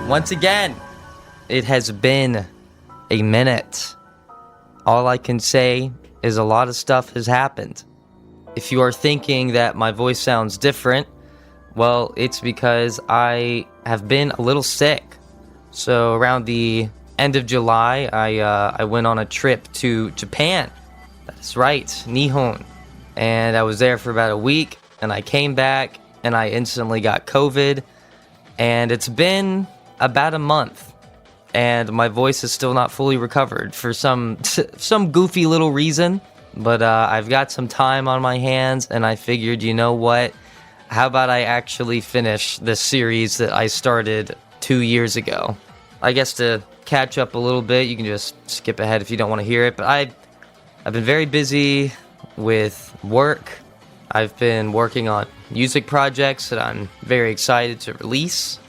Once again, it has been a minute. All I can say is a lot of stuff has happened. If you are thinking that my voice sounds different, well, it's because I have been a little sick. So around the end of July, I went on a trip to Japan. That's right, Nihon. And I was there for about a week, and I came back, and I instantly got COVID. And it's been about a month, and my voice is still not fully recovered for some goofy little reason. But I've got some time on my hands, and I figured, you know what? How about I actually finish this series that I started 2 years ago? I guess to catch up a little bit, you can just skip ahead if you don't want to hear it. But I've been very busy with work. I've been working on music projects that I'm very excited to release.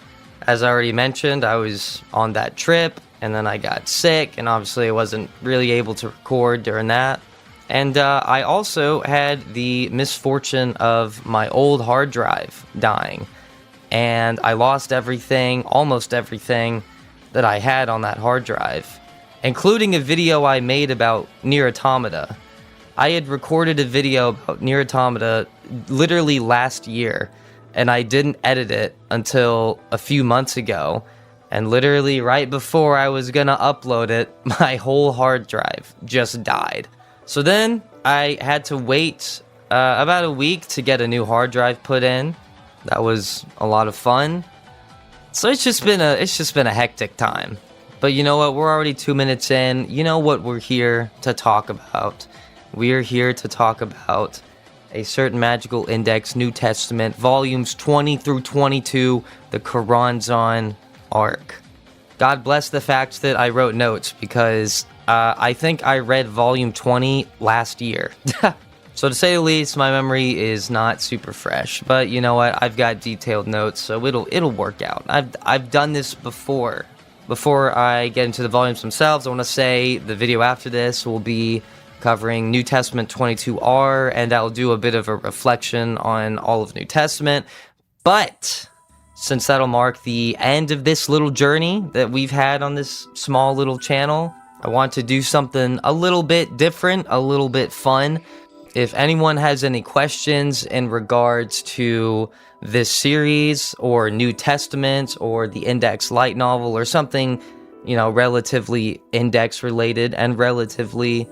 As I already mentioned, I was on that trip, and then I got sick, and obviously I wasn't really able to record during that. And I also had the misfortune of my old hard drive dying, and I lost everything, almost everything, that I had on that hard drive, including a video I made about Nier Automata. I had recorded a video about Nier Automata literally last year, and I didn't edit it until a few months ago, and literally right before I was gonna upload it, my whole hard drive just died. So then I had to wait about a week to get a new hard drive put in. That was a lot of fun. So it's just been a hectic time. But you know what? We're already 2 minutes in. You know what we're here to talk about? We're here to talk about a certain magical index, New Testament, volumes 20 through 22, the Coronzon Arc. God bless the fact that I wrote notes, because I think I read volume 20 last year. So to say the least, my memory is not super fresh. But you know what? I've got detailed notes, so it'll work out. I've done this before. Before I get into the volumes themselves, I want to say the video after this will be covering New Testament 22R, and that will do a bit of a reflection on all of New Testament. But since that'll mark the end of this little journey that we've had on this small little channel, I want to do something a little bit different, a little bit fun. If anyone has any questions in regards to this series or New Testament or the Index light novel or something, you know, relatively Index related and relatively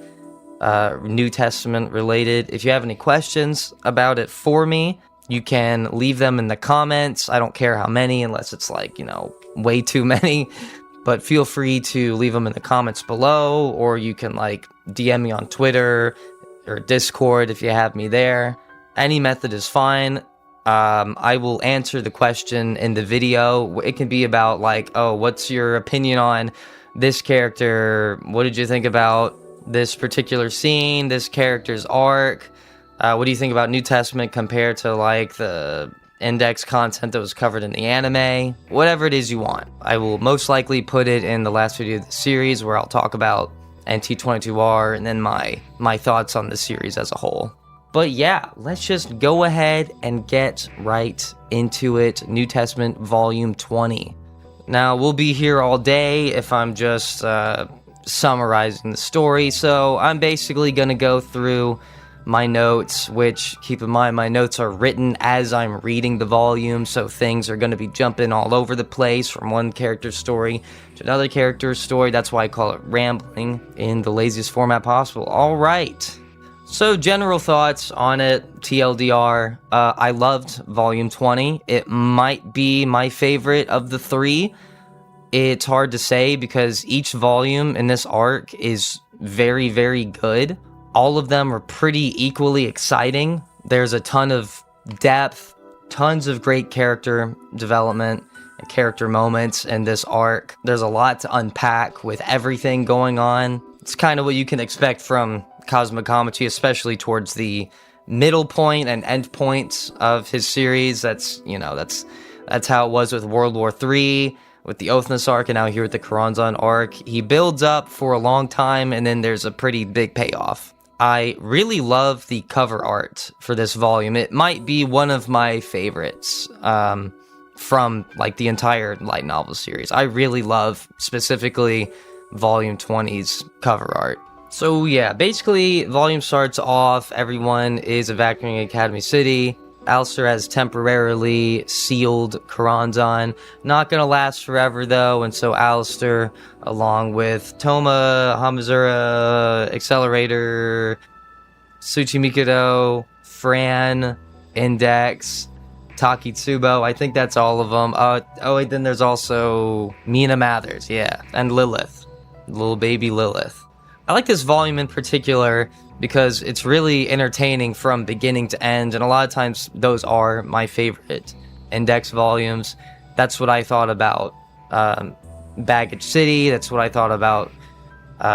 New Testament related, if you have any questions about it for me, you can leave them in the comments. I don't care how many, unless it's like, you know, way too many. But feel free to leave them in the comments below, or you can like DM me on Twitter or Discord if you have me there. Any method is fine. I will answer the question in the video. It can be about like, oh, what's your opinion on this character? What did you think about this particular scene, this character's arc? What do you think about New Testament compared to like the Index content that was covered in the anime? Whatever it is you want. I will most likely put it in the last video of the series, where I'll talk about NT22R and then my thoughts on the series as a whole. But yeah, let's just go ahead and get right into it. New Testament volume 20. Now, we'll be here all day if I'm just summarizing the story, so I'm basically gonna go through my notes, which, keep in mind, my notes are written as I'm reading the volume, so things are going to be jumping all over the place from one character's story to another character's story. That's why I call it rambling in the laziest format possible. Alright, so general thoughts on it, TLDR. I loved volume 20. It might be my favorite of the three. It's hard to say, because each volume in this arc is very, very good. All of them are pretty equally exciting. There's a ton of depth, tons of great character development and character moments in this arc. There's a lot to unpack with everything going on. It's kind of what you can expect from Cosmic Comedy, especially towards the middle point and end points of his series. That's, you know, that's how it was with World War III, with the Oathnas arc, and now here with the Coronzon arc. He builds up for a long time, and then there's a pretty big payoff. I really love the cover art for this volume. It might be one of my favorites. from like the entire light novel series. I really love specifically Volume 20's cover art. So yeah, basically, volume starts off, everyone is evacuating Academy City. Alistair has temporarily sealed Coronzon. Not gonna last forever though, and so Alistair, along with Toma, Hamazura, Accelerator, Tsuchimikado, Fran, Index, Takitsubo, I think that's all of them. Oh wait, then there's also Mina Mathers, yeah, and Lilith, little baby Lilith. I like this volume in particular because it's really entertaining from beginning to end, and a lot of times those are my favorite Index volumes. That's what I thought about Baggage City, that's what I thought about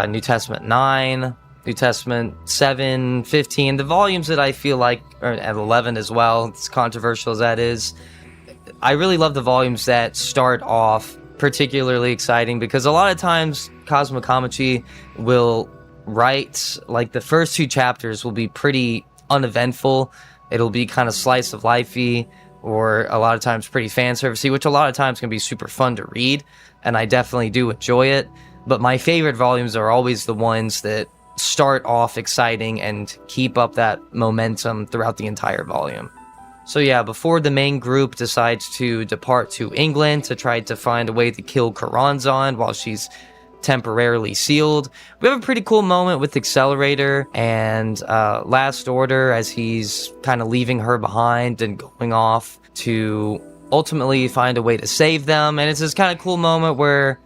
New Testament 9, New Testament 7, 15, the volumes that I feel like, and 11 as well, as controversial as that is. I really love the volumes that start off particularly exciting, because a lot of times Kazuma Kamachi will write, like, the first 2 chapters will be pretty uneventful. It'll be kind of slice of lifey, or a lot of times pretty fan servicey, which a lot of times can be super fun to read, and I definitely do enjoy it. But my favorite volumes are always the ones that start off exciting and keep up that momentum throughout the entire volume. So yeah, before the main group decides to depart to England to try to find a way to kill Coronzon while she's temporarily sealed, we have a pretty cool moment with Accelerator and Last Order as he's kind of leaving her behind and going off to ultimately find a way to save them. And it's this kind of cool moment where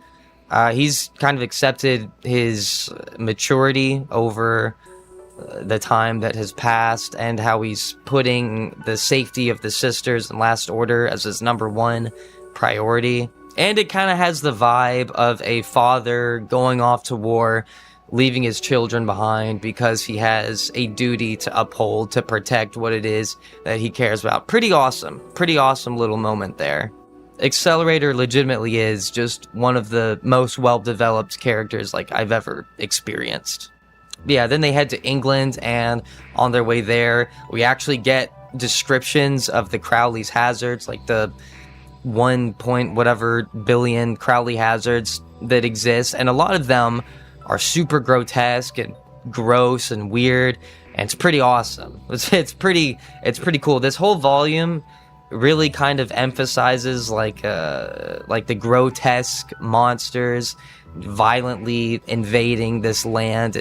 he's kind of accepted his maturity over the time that has passed, and how he's putting the safety of the sisters and Last Order as his #1 priority. And it kind of has the vibe of a father going off to war, leaving his children behind because he has a duty to uphold, to protect what it is that he cares about. Pretty awesome little moment there. Accelerator legitimately is just one of the most well-developed characters like I've ever experienced. Yeah, then they head to England, and on their way there, we actually get descriptions of the Crowley's hazards, like the 1 point whatever billion Crowley hazards that exist, and a lot of them are super grotesque and gross and weird, and it's pretty awesome. It's pretty cool. This whole volume really kind of emphasizes like the grotesque monsters violently invading this land.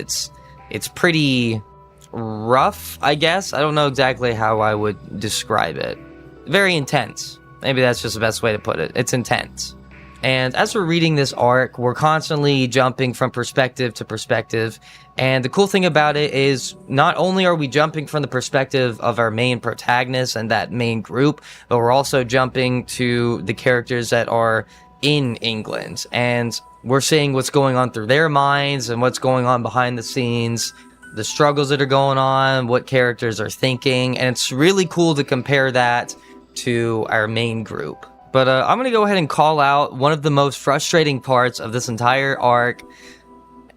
It's pretty rough, I guess. I don't know exactly how I would describe it. Very intense. Maybe that's just the best way to put it. It's intense. And as we're reading this arc, we're constantly jumping from perspective to perspective. And the cool thing about it is not only are we jumping from the perspective of our main protagonist and that main group, but we're also jumping to the characters that are in England. And we're seeing what's going on through their minds and what's going on behind the scenes, the struggles that are going on, what characters are thinking. And it's really cool to compare that to our main group. But I'm going to go ahead and call out one of the most frustrating parts of this entire arc.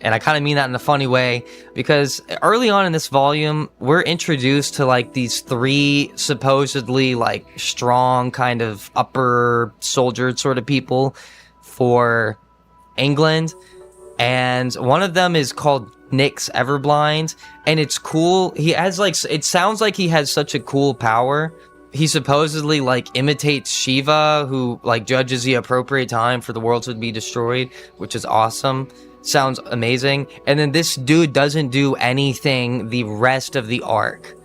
And I kind of mean that in a funny way, because early on in this volume, we're introduced to like these 3 supposedly like strong kind of upper soldier sort of people for England. And one of them is called Nyx Everblind, and it's cool. He has like, it sounds like he has such a cool power. He supposedly like imitates Shiva, who like judges the appropriate time for the world to be destroyed, which is awesome. Sounds amazing. And then this dude doesn't do anything the rest of the arc.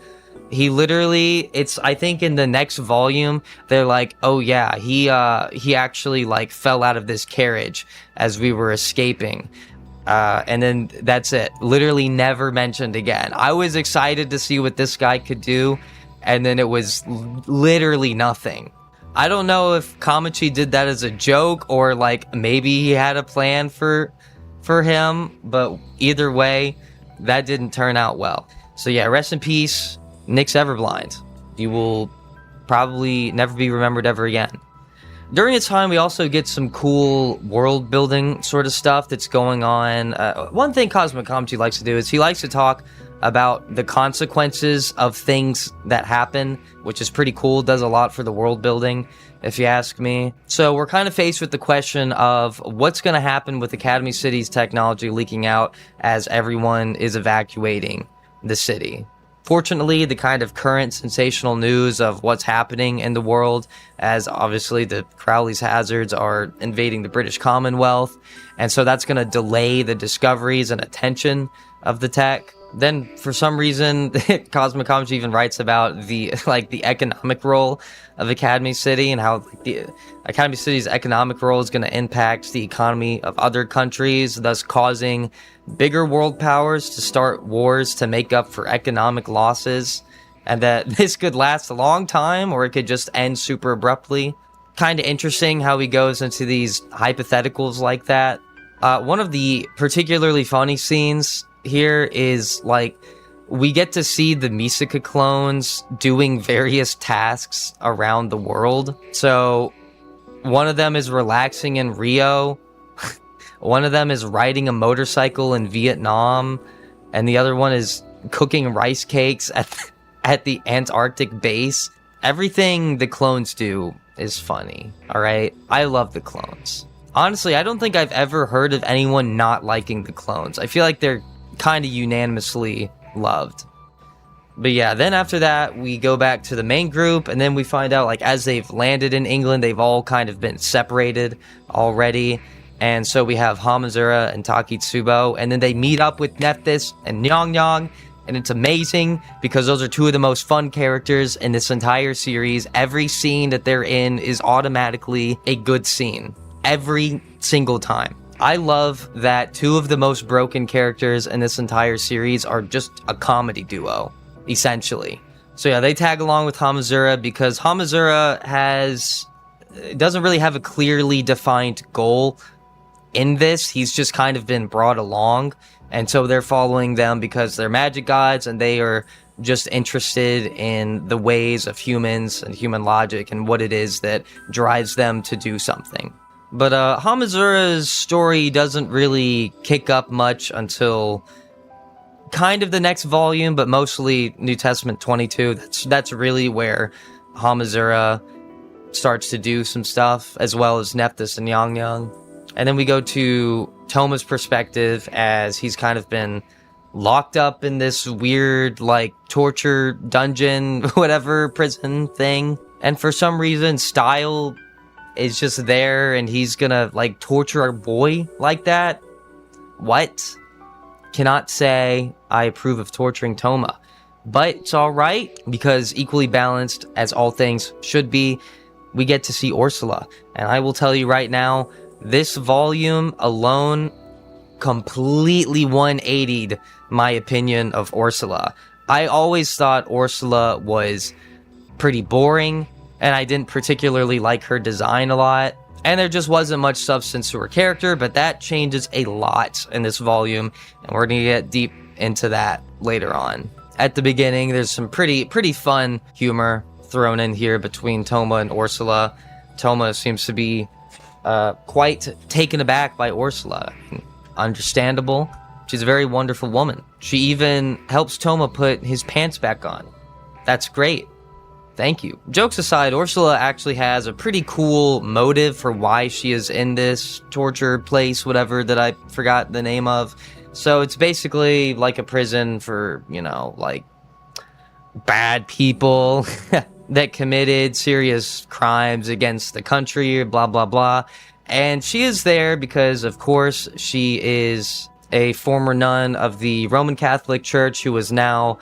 He literally, I think in the next volume, they're like, oh yeah, he actually like fell out of this carriage as we were escaping. And then that's it. Literally never mentioned again. I was excited to see what this guy could do, and then it was literally nothing. I don't know if Kamachi did that as a joke, or like maybe he had a plan for him, but either way, that didn't turn out well. So yeah, rest in peace, Nyx Everblind. You will probably never be remembered ever again. During its time, we also get some cool world building sort of stuff that's going on. One thing Cosmic Comedy likes to do is he likes to talk about the consequences of things that happen, which is pretty cool. Does a lot for the world building, if you ask me. So we're kind of faced with the question of what's going to happen with Academy City's technology leaking out as everyone is evacuating the city. Fortunately, the kind of current sensational news of what's happening in the world, as obviously the Crowley's hazards are invading the British Commonwealth, and so that's going to delay the discoveries and attention of the tech. Then, for some reason, Cosmic Comedy even writes about the economic role of Academy City and how the Academy City's economic role is going to impact the economy of other countries, thus causing bigger world powers to start wars to make up for economic losses, and that this could last a long time or it could just end super abruptly. Kind of interesting how he goes into these hypotheticals like that. One of the particularly funny scenes here is we get to see the Misaka clones doing various tasks around the world. So one of them is relaxing in Rio, one of them is riding a motorcycle in Vietnam, and the other one is cooking rice cakes at the Antarctic base. Everything the clones do is funny, alright? I love the clones. Honestly, I don't think I've ever heard of anyone not liking the clones. I feel like they're kind of unanimously loved. But yeah, then after that, we go back to the main group, and then we find out, as they've landed in England, they've all kind of been separated already. And so we have Hamazura and Takitsubo, and then they meet up with Nephthys and Nyang, and it's amazing because those are two of the most fun characters in this entire series. Every scene that they're in is automatically a good scene. Every single time. I love that two of the most broken characters in this entire series are just a comedy duo, essentially. So yeah, they tag along with Hamazura because Hamazura doesn't really have a clearly defined goal in this. He's just kind of been brought along, and so they're following them because they're magic gods and they are just interested in the ways of humans and human logic and what it is that drives them to do something. But Hamazura's story doesn't really kick up much until kind of the next volume, but mostly New Testament 22. That's really where Hamazura starts to do some stuff, as well as Nephthys and Yang. And then we go to Toma's perspective as he's kind of been locked up in this weird, torture dungeon, whatever, prison thing. And for some reason, Style is just there and he's gonna torture our boy like that. What? Cannot say I approve of torturing Toma, but it's alright because equally balanced as all things should be, we get to see Orsola. And I will tell you right now, this volume alone completely 180'd my opinion of Orsola. I always thought Orsola was pretty boring, and I didn't particularly like her design a lot, and there just wasn't much substance to her character, but that changes a lot in this volume, and we're gonna get deep into that later on. At the beginning, there's some pretty fun humor thrown in here between Toma and Orsola. Toma seems to be quite taken aback by Orsola. Understandable. She's a very wonderful woman. She even helps Toma put his pants back on. That's great. Thank you. Jokes aside, Orsola actually has a pretty cool motive for why she is in this torture place, whatever, that I forgot the name of. So it's basically like a prison for, bad people that committed serious crimes against the country, blah, blah, blah. And she is there because, of course, she is a former nun of the Roman Catholic Church who is now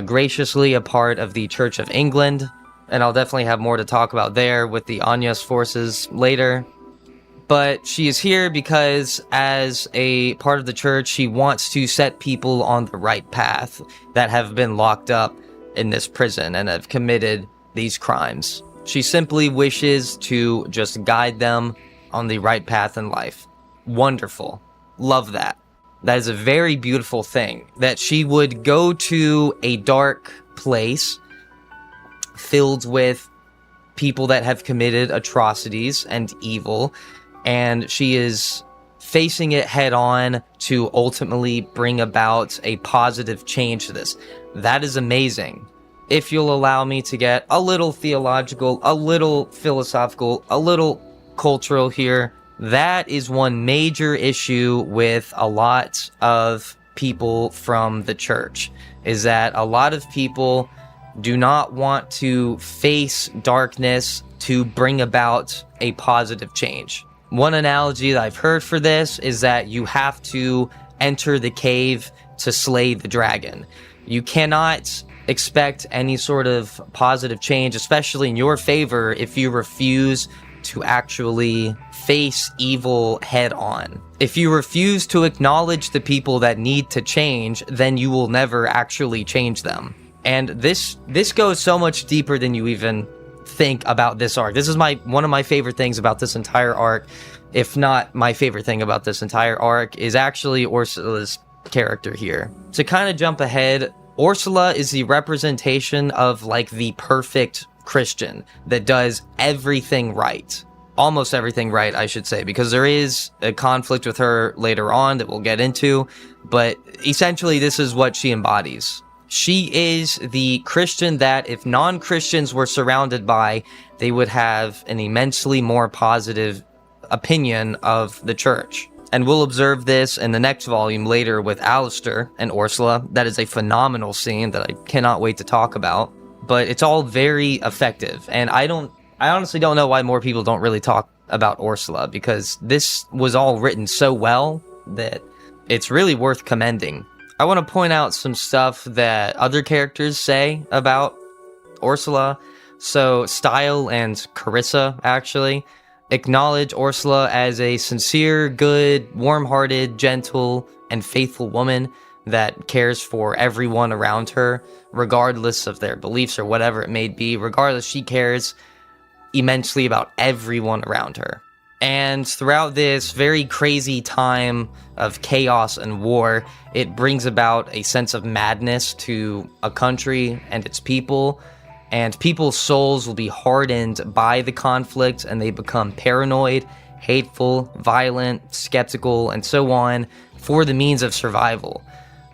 graciously a part of the Church of England, and I'll definitely have more to talk about there with the Anyas forces later. But she is here because, as a part of the church, she wants to set people on the right path that have been locked up in this prison and have committed these crimes. She simply wishes to just guide them on the right path in life. Wonderful. Love that. That is a very beautiful thing, that she would go to a dark place filled with people that have committed atrocities and evil, and she is facing it head on to ultimately bring about a positive change to this. That is amazing. If you'll allow me to get a little theological, a little philosophical, a little cultural here, that is one major issue with a lot of people from the church, is that a lot of people do not want to face darkness to bring about a positive change. One analogy that I've heard for this is that you have to enter the cave to slay the dragon. You cannot expect any sort of positive change, especially in your favor, if you refuse to actually face evil head on. If you refuse to acknowledge the people that need to change, then you will never actually change them. And this goes so much deeper than you even think about this arc. This is one of my favorite things about this entire arc, if not my favorite thing about this entire arc, is actually Ursula's character here. To kind of jump ahead, Ursula is the representation of like the perfect Christian that does everything right. Almost everything right, I should say, because there is a conflict with her later on that we'll get into, but essentially this is what she embodies. She is the Christian that if non-Christians were surrounded by, they would have an immensely more positive opinion of the church. And we'll observe this in the next volume later with Alistair and Ursula. That is a phenomenal scene that I cannot wait to talk about. But it's all very effective. And I honestly don't know why more people don't really talk about Ursula, because this was all written so well that it's really worth commending. I want to point out some stuff that other characters say about Ursula. So Style and Carissa actually acknowledge Ursula as a sincere, good, warm-hearted, gentle, and faithful woman that cares for everyone around her, regardless of their beliefs or whatever it may be. Regardless, she cares immensely about everyone around her. And throughout this very crazy time of chaos and war, it brings about a sense of madness to a country and its people, and people's souls will be hardened by the conflict, and they become paranoid, hateful, violent, skeptical, and so on for the means of survival.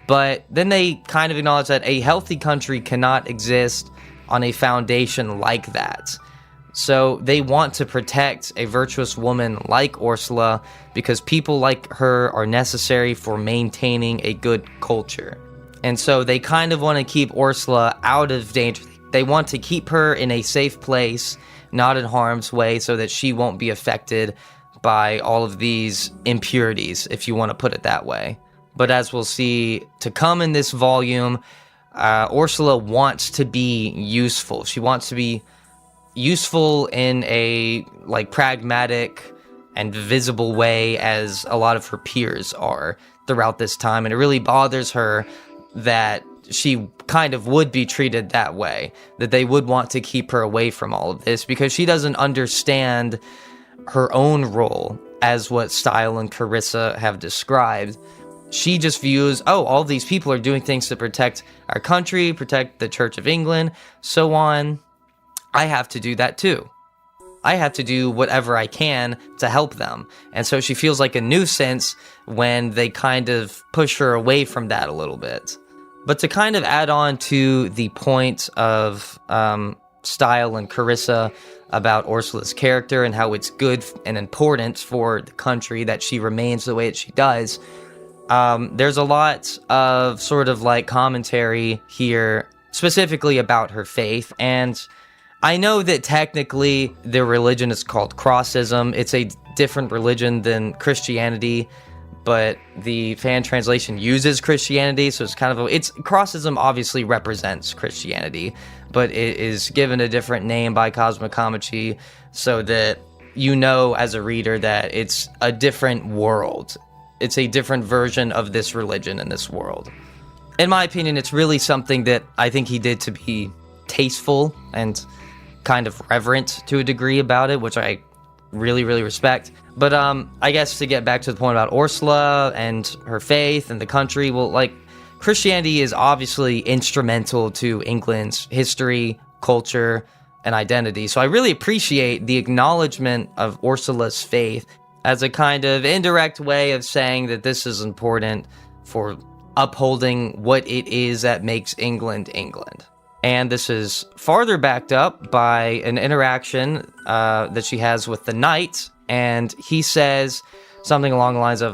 But then they kind of acknowledge that a healthy country cannot exist on a foundation like that. So they want to protect a virtuous woman like Ursula because people like her are necessary for maintaining a good culture. And so they kind of want to keep Ursula out of danger. They want to keep her in a safe place, not in harm's way, so that she won't be affected by all of these impurities, if you want to put it that way. But as we'll see to come in this volume, Ursula wants to be useful. She wants to be useful in a pragmatic and visible way, as a lot of her peers are throughout this time, and it really bothers her that she kind of would be treated that way, that they would want to keep her away from all of this, because she doesn't understand her own role as what Style and Carissa have described. She just views, all these people are doing things to protect our country, protect the Church of England, so on. I have to do that too. I have to do whatever I can to help them. And so she feels like a nuisance when they kind of push her away from that a little bit. But to kind of add on to the point of Style and Carissa about Ursula's character and how it's good and important for the country that she remains the way that she does, there's a lot of sort of commentary here specifically about her faith. And I know that technically their religion is called Crossism. It's a different religion than Christianity, but the fan translation uses Christianity, so it's kind of Crossism obviously represents Christianity, but it is given a different name by Cosmocometry so that you know as a reader that it's a different world. It's a different version of this religion in this world. In my opinion, it's really something that I think he did to be tasteful and kind of reverent to a degree about it, which I really, really respect. But I guess to get back to the point about Ursula and her faith and the country, Christianity is obviously instrumental to England's history, culture, and identity. So I really appreciate the acknowledgement of Ursula's faith as a kind of indirect way of saying that this is important for upholding what it is that makes England England. And this is farther backed up by an interaction that she has with the knight, and he says something along the lines of,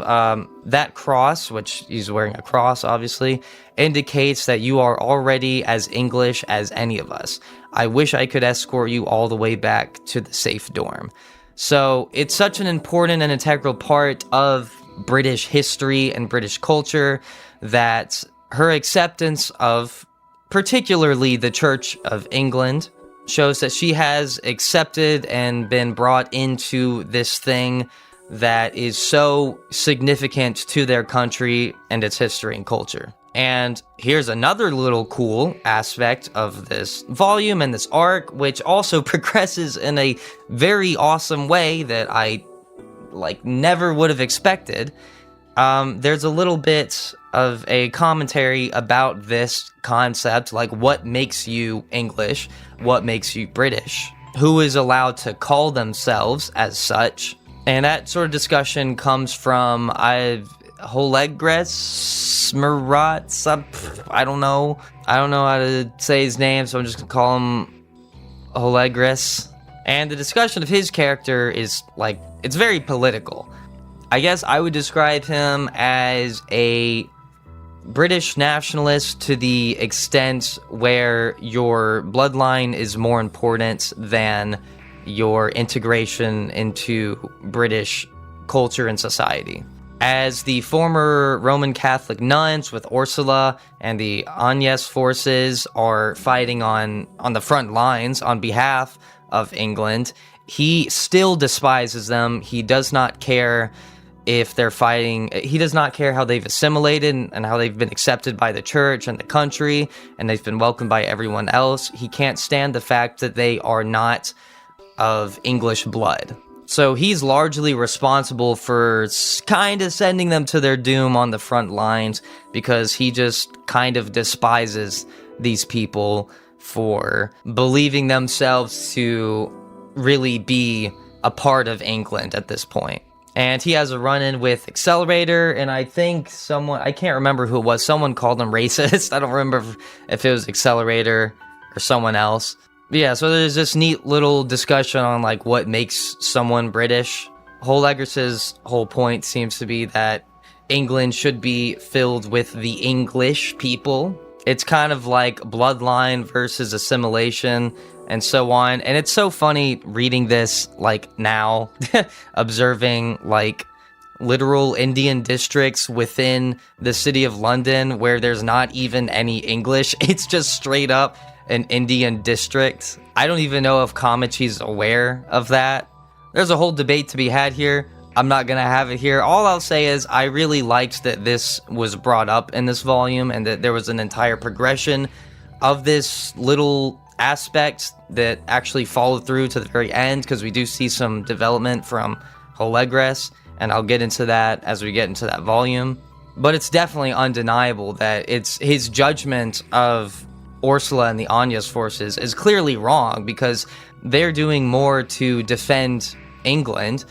that cross, which he's wearing a cross, obviously, indicates that you are already as English as any of us. I wish I could escort you all the way back to the safe dorm. So it's such an important and integral part of British history and British culture that her acceptance of particularly the Church of England shows that she has accepted and been brought into this thing that is so significant to their country and its history and culture. And here's another little cool aspect of this volume and this arc, which also progresses in a very awesome way that I never would have expected. There's a little bit of a commentary about this concept, like what makes you English, what makes you British, who is allowed to call themselves as such. And that sort of discussion comes from Holegres Marat. I don't know how to say his name, so I'm just gonna call him Holegres. And the discussion of his character is it's very political. I guess I would describe him as a British nationalist to the extent where your bloodline is more important than your integration into British culture and society. As the former Roman Catholic nuns with Ursula and the Agnes forces are fighting on the front lines on behalf of England, he still despises them. He does not care if they're fighting. He does not care how they've assimilated and how they've been accepted by the church and the country, and they've been welcomed by everyone else. He can't stand the fact that they are not of English blood. So he's largely responsible for kind of sending them to their doom on the front lines, because he just kind of despises these people for believing themselves to really be a part of England at this point. And he has a run-in with Accelerator, and I think I can't remember who it was, someone called him racist. I don't remember if it was Accelerator or someone else. But yeah, so there's this neat little discussion on what makes someone British. Holegres' whole point seems to be that England should be filled with the English people. It's kind of like bloodline versus assimilation and so on. And it's so funny reading this now, observing literal Indian districts within the city of London where there's not even any English. It's just straight up an Indian district. I don't even know if Kamachi's aware of that. There's a whole debate to be had here. I'm not gonna have it here. All I'll say is I really liked that this was brought up in this volume and that there was an entire progression of this little aspect that actually followed through to the very end, because we do see some development from Holegres, and I'll get into that as we get into that volume. But it's definitely undeniable that it's his judgment of Ursula and the Agnes forces is clearly wrong, because they're doing more to defend England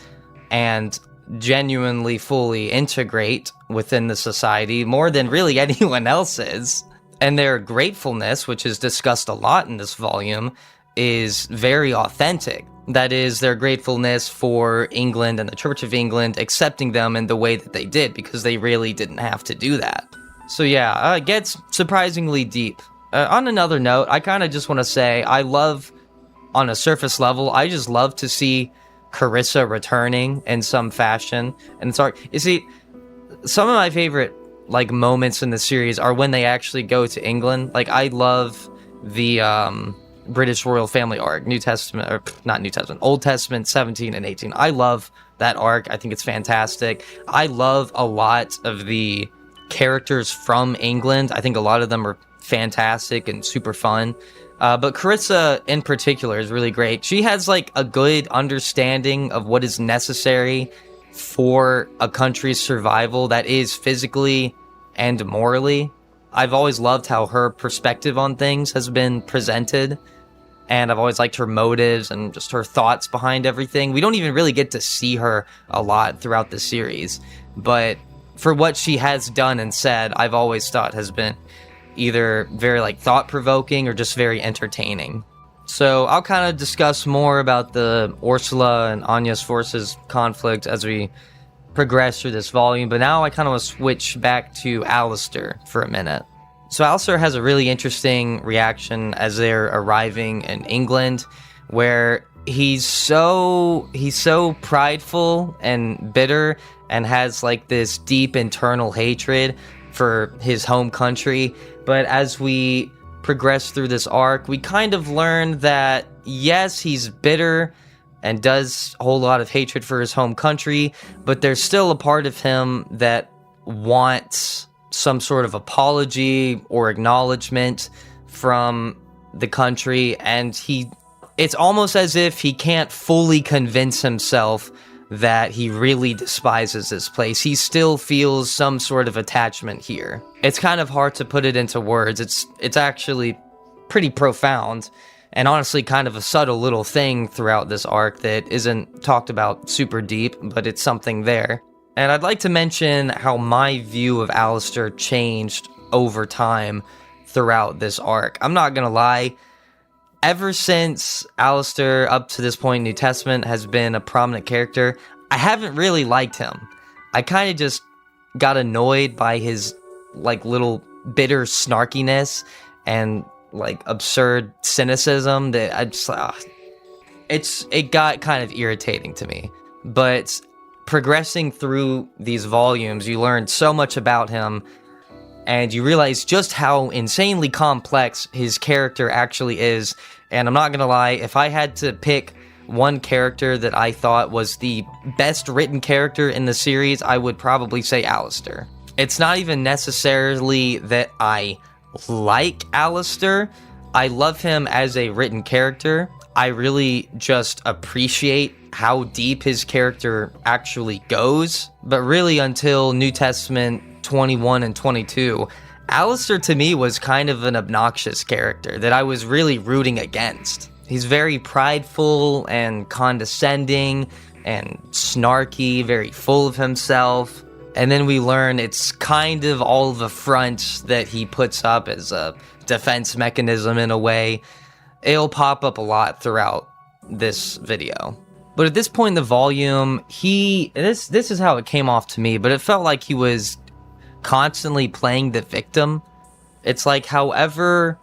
and genuinely fully integrate within the society more than really anyone else is. And their gratefulness, which is discussed a lot in this volume, is very authentic. That is, their gratefulness for England and the Church of England accepting them in the way that they did, because they really didn't have to do that. So yeah, it gets surprisingly deep. On another note, I kind of just want to say, I love, on a surface level, I just love to see Carissa returning in some fashion. And it's you see, some of my favorite moments in the series are when they actually go to England. I love the British royal family arc, Old Testament 17 and 18. I love that arc. I think it's fantastic. I love a lot of the characters from England. I think a lot of them are fantastic and super fun. But Carissa in particular is really great. She has a good understanding of what is necessary for a country's survival, that is physically and morally. I've always loved how her perspective on things has been presented. and I've always liked her motives and just her thoughts behind everything. We don't even really get to see her a lot throughout the series, but for what she has done and said, I've always thought has been either very like thought-provoking or just very entertaining. So I'll kind of discuss more about the Ursula and Anya's forces conflict as we progress through this volume, but now I kind of want to switch back to Alistair for a minute. So Alistair has a really interesting reaction as they're arriving in England, where he's so prideful and bitter and has like this deep internal hatred for his home country. But as we progress through this arc, we kind of learn that yes, he's bitter and does hold a lot of hatred for his home country, but there's still a part of him that wants some sort of apology or acknowledgement from the country, and it's almost as if he can't fully convince himself that he really despises this place. He still feels some sort of attachment here. It's kind of hard to put it into words. It's actually pretty profound, and honestly kind of a subtle little thing throughout this arc that isn't talked about super deep, but it's something there. And I'd like to mention how my view of Alistair changed over time throughout this arc. I'm not gonna lie, ever since Alistair up to this point in New Testament has been a prominent character, I haven't really liked him. I kind of just got annoyed by his like little bitter snarkiness and like absurd cynicism that I just it got kind of irritating to me. But progressing through these volumes, you learn so much about him, and you realize just how insanely complex his character actually is. And I'm not gonna lie, if I had to pick one character that I thought was the best written character in the series, I would probably say Alistair. It's not even necessarily that I like Alistair. I love him as a written character. I really just appreciate how deep his character actually goes. But really, until New Testament 21 and 22, Alistair to me was kind of an obnoxious character that I was really rooting against. He's very prideful and condescending and snarky, very full of himself. And then we learn it's kind of all the fronts that he puts up as a defense mechanism in a way. It'll pop up a lot throughout this video. But at this point in the volume, this is how it came off to me, but it felt like he was constantly playing the victim. It's like however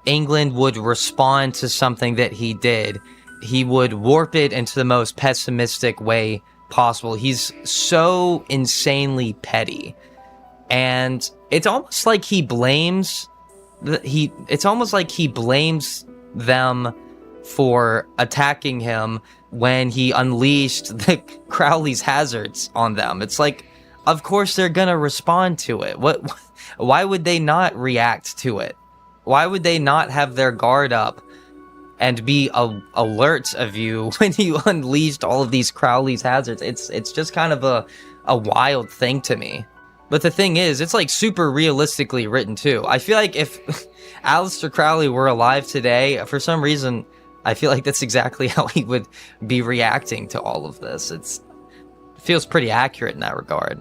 England would respond to something that he did, he would warp it into the most pessimistic way possible. He's so insanely petty, and it's almost like he blames them for attacking him when he unleashed the Crowley's hazards on them. It's like, of course they're gonna respond to it. Why would they not react to it? Why would they not have their guard up and be alert of you when you unleashed all of these Crowley's hazards? It's just kind of a wild thing to me. But the thing is, it's like super realistically written too. I feel like if Aleister Crowley were alive today, for some reason, I feel like that's exactly how he would be reacting to all of this. It feels pretty accurate in that regard.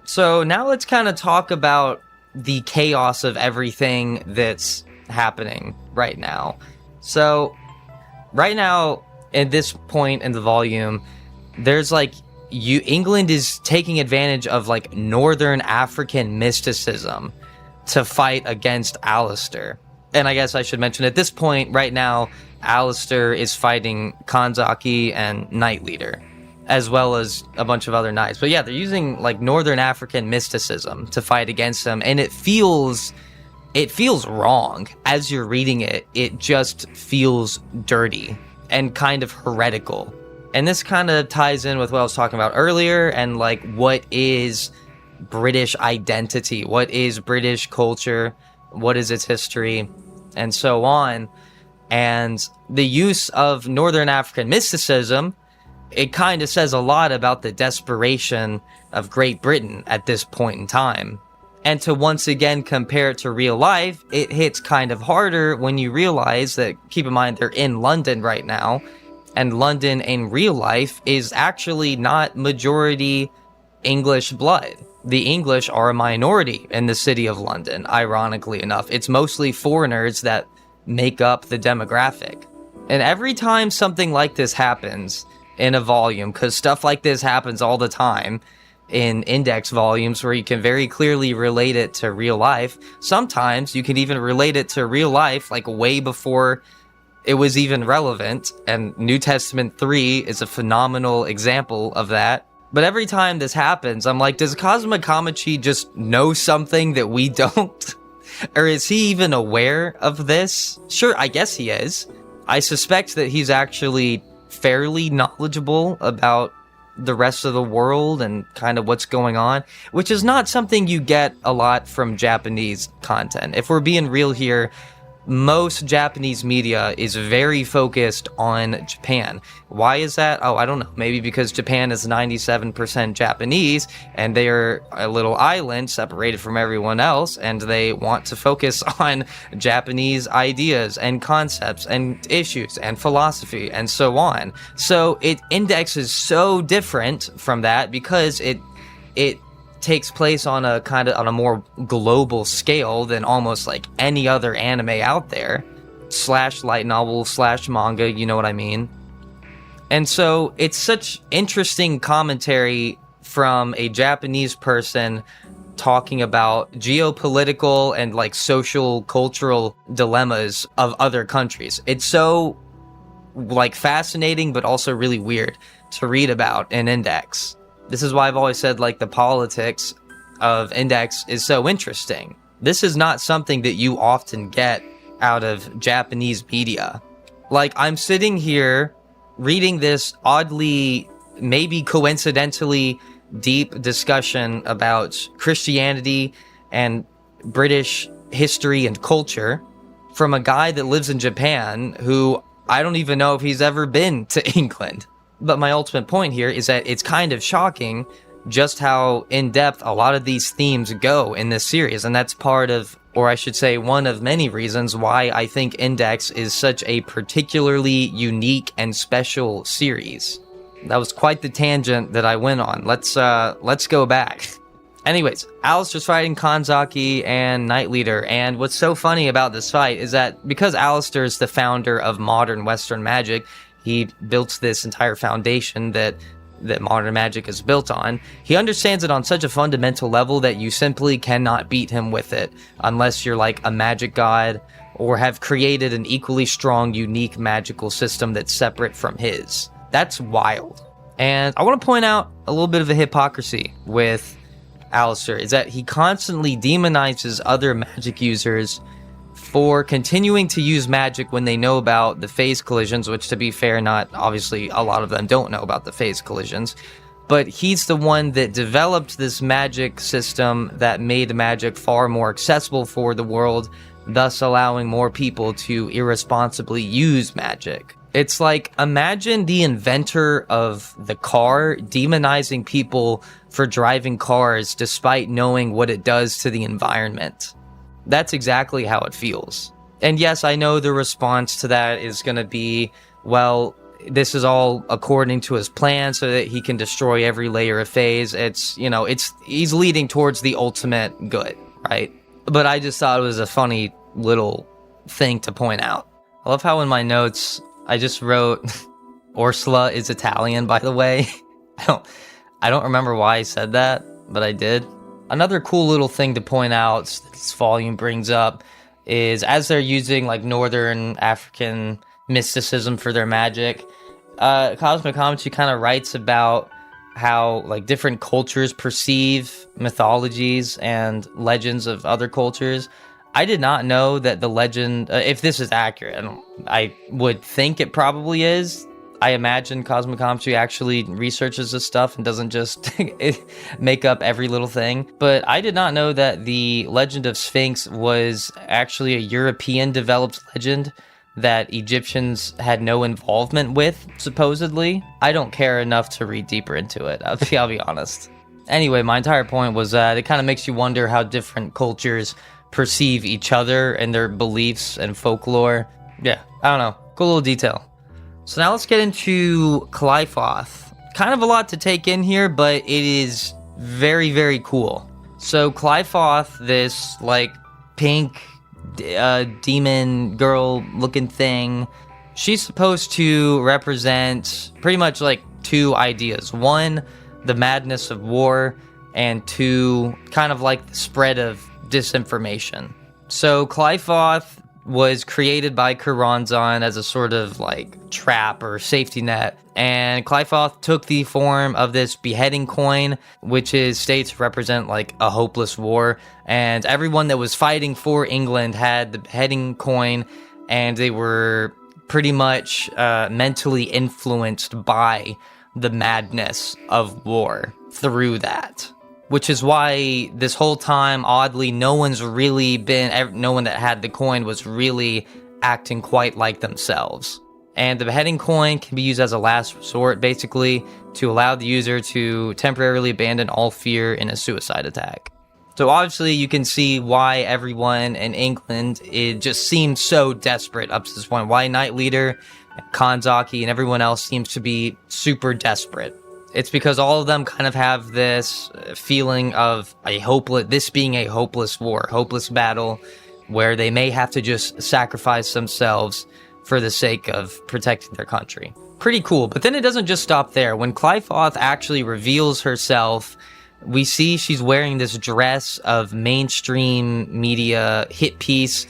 So now let's kind of talk about the chaos of everything that's happening right now. So right now, at this point in the volume, there's like England is taking advantage of like Northern African mysticism to fight against Alistair. And I guess I should mention at this point right now, Alistair is fighting Kanzaki and Night Leader, as well as a bunch of other knights. But yeah, they're using like Northern African mysticism to fight against them, and it feels wrong. As you're reading it, it just feels dirty and kind of heretical. And this kind of ties in with what I was talking about earlier, and like what is British identity, what is British culture, what is its history, and so on. And the use of Northern African mysticism, it kind of says a lot about the desperation of Great Britain at this point in time. And to once again compare it to real life, it hits kind of harder when you realize that, keep in mind, they're in London right now, and London in real life is actually not majority English blood. The English are a minority in the city of London, ironically enough. It's mostly foreigners that make up the demographic. And every time something like this happens in a volume, because stuff like this happens all the time, in index volumes where you can very clearly relate it to real life. Sometimes you can even relate it to real life like way before it was even relevant, and New Testament 3 is a phenomenal example of that. But every time this happens, I'm like, does Cosmic Kamachi just know something that we don't? Or is he even aware of this? Sure, I guess he is. I suspect that he's actually fairly knowledgeable about the rest of the world and kind of what's going on, which is not something you get a lot from Japanese content. If we're being real here, most Japanese media is very focused on Japan. Why is that? Oh, I don't know. Maybe because Japan is 97% Japanese and they are a little island separated from everyone else, and they want to focus on Japanese ideas and concepts and issues and philosophy and so on. So it indexes so different from that because it takes place on a more global scale than almost like any other anime out there, / light novel / manga, you know what I mean? And so it's such interesting commentary from a Japanese person talking about geopolitical and like social cultural dilemmas of other countries. It's so like fascinating, but also really weird to read about in Index. This is why I've always said, like, the politics of Index is so interesting. This is not something that you often get out of Japanese media. Like, I'm sitting here reading this oddly, maybe coincidentally deep discussion about Christianity and British history and culture from a guy that lives in Japan who I don't even know if he's ever been to England. But my ultimate point here is that it's kind of shocking just how in-depth a lot of these themes go in this series. And that's part of, or I should say, one of many reasons why I think Index is such a particularly unique and special series. That was quite the tangent that I went on. Let's go back. Anyways, Alistair's fighting Kanzaki and Knight Leader, and what's so funny about this fight is that because Alistair is the founder of modern Western magic, he built this entire foundation that modern magic is built on. He understands it on such a fundamental level that you simply cannot beat him with it unless you're like a magic god or have created an equally strong, unique magical system that's separate from his. That's wild. And I want to point out a little bit of a hypocrisy with Alistair is that he constantly demonizes other magic users for continuing to use magic when they know about the phase collisions, which, to be fair, not obviously a lot of them don't know about the phase collisions, but he's the one that developed this magic system that made magic far more accessible for the world, thus allowing more people to irresponsibly use magic. It's like, imagine the inventor of the car demonizing people for driving cars despite knowing what it does to the environment. That's exactly how it feels. And yes, I know the response to that is going to be, well, this is all according to his plan so that he can destroy every layer of phase. He's leading towards the ultimate good, right? But I just thought it was a funny little thing to point out. I love how in my notes, I just wrote, Orsola is Italian, by the way. I don't remember why I said that, but I did. Another cool little thing to point out that this volume brings up is as they're using like Northern African mysticism for their magic, Cosmic Kamachi kind of writes about how like different cultures perceive mythologies and legends of other cultures. I did not know that the legend, if this is accurate, I would think it probably is. I imagine Cosmic Kamachi actually researches this stuff and doesn't just make up every little thing. But I did not know that the legend of Sphinx was actually a European-developed legend that Egyptians had no involvement with, supposedly. I don't care enough to read deeper into it, I'll be honest. Anyway, my entire point was that it kind of makes you wonder how different cultures perceive each other and their beliefs and folklore. Yeah, I don't know. Cool little detail. So now let's get into Qliphoth. Kind of a lot to take in here, but it is very, very cool. So Qliphoth, this like pink demon girl looking thing, she's supposed to represent pretty much like two ideas. One, the madness of war, and two, kind of like the spread of disinformation. So Qliphoth was created by Coronzon as a sort of like trap or safety net, and Qliphoth took the form of this beheading coin, which is stated to represent like a hopeless war, and everyone that was fighting for England had the beheading coin, and they were pretty much mentally influenced by the madness of war through that. Which is why this whole time, oddly, no one that had the coin was really acting quite like themselves. And the beheading coin can be used as a last resort, basically, to allow the user to temporarily abandon all fear in a suicide attack. So obviously you can see why everyone in England, it just seemed so desperate up to this point. Why Knight Leader, Kanzaki, and everyone else seems to be super desperate. It's because all of them kind of have this feeling of this being a hopeless war, hopeless battle, where they may have to just sacrifice themselves for the sake of protecting their country. Pretty cool. But then it doesn't just stop there. When Qliphoth actually reveals herself, we see she's wearing this dress of mainstream media hit piece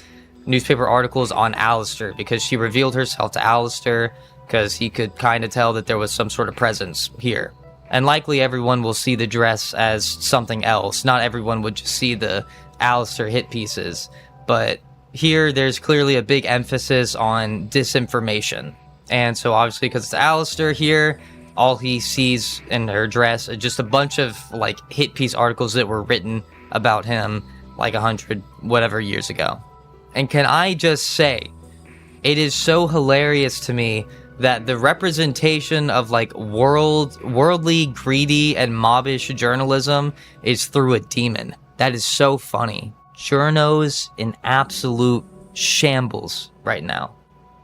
newspaper articles on Alistair, because she revealed herself to Alistair because he could kind of tell that there was some sort of presence here. And likely everyone will see the dress as something else. Not everyone would just see the Alistair hit pieces. But here, there's clearly a big emphasis on disinformation. And so obviously, because it's Alistair here, all he sees in her dress are just a bunch of like hit piece articles that were written about him like 100 whatever years ago. And can I just say, it is so hilarious to me that the representation of like worldly, greedy, and mobbish journalism is through a demon. That is so funny. Journo's in absolute shambles right now.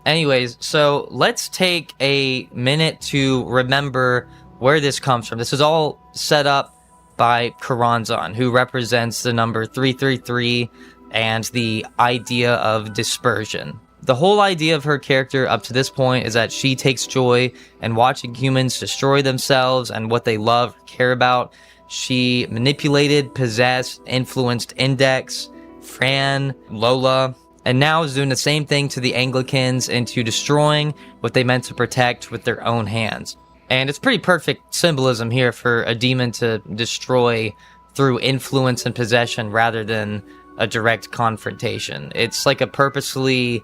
Anyways, so let's take a minute to remember where this comes from. This is all set up by Coronzon, who represents the number 333 and the idea of dispersion. The whole idea of her character up to this point is that she takes joy in watching humans destroy themselves and what they love or care about. She manipulated, possessed, influenced Index, Fran, Lola, and now is doing the same thing to the Anglicans into destroying what they meant to protect with their own hands. And it's pretty perfect symbolism here for a demon to destroy through influence and possession rather than a direct confrontation. It's like purposefully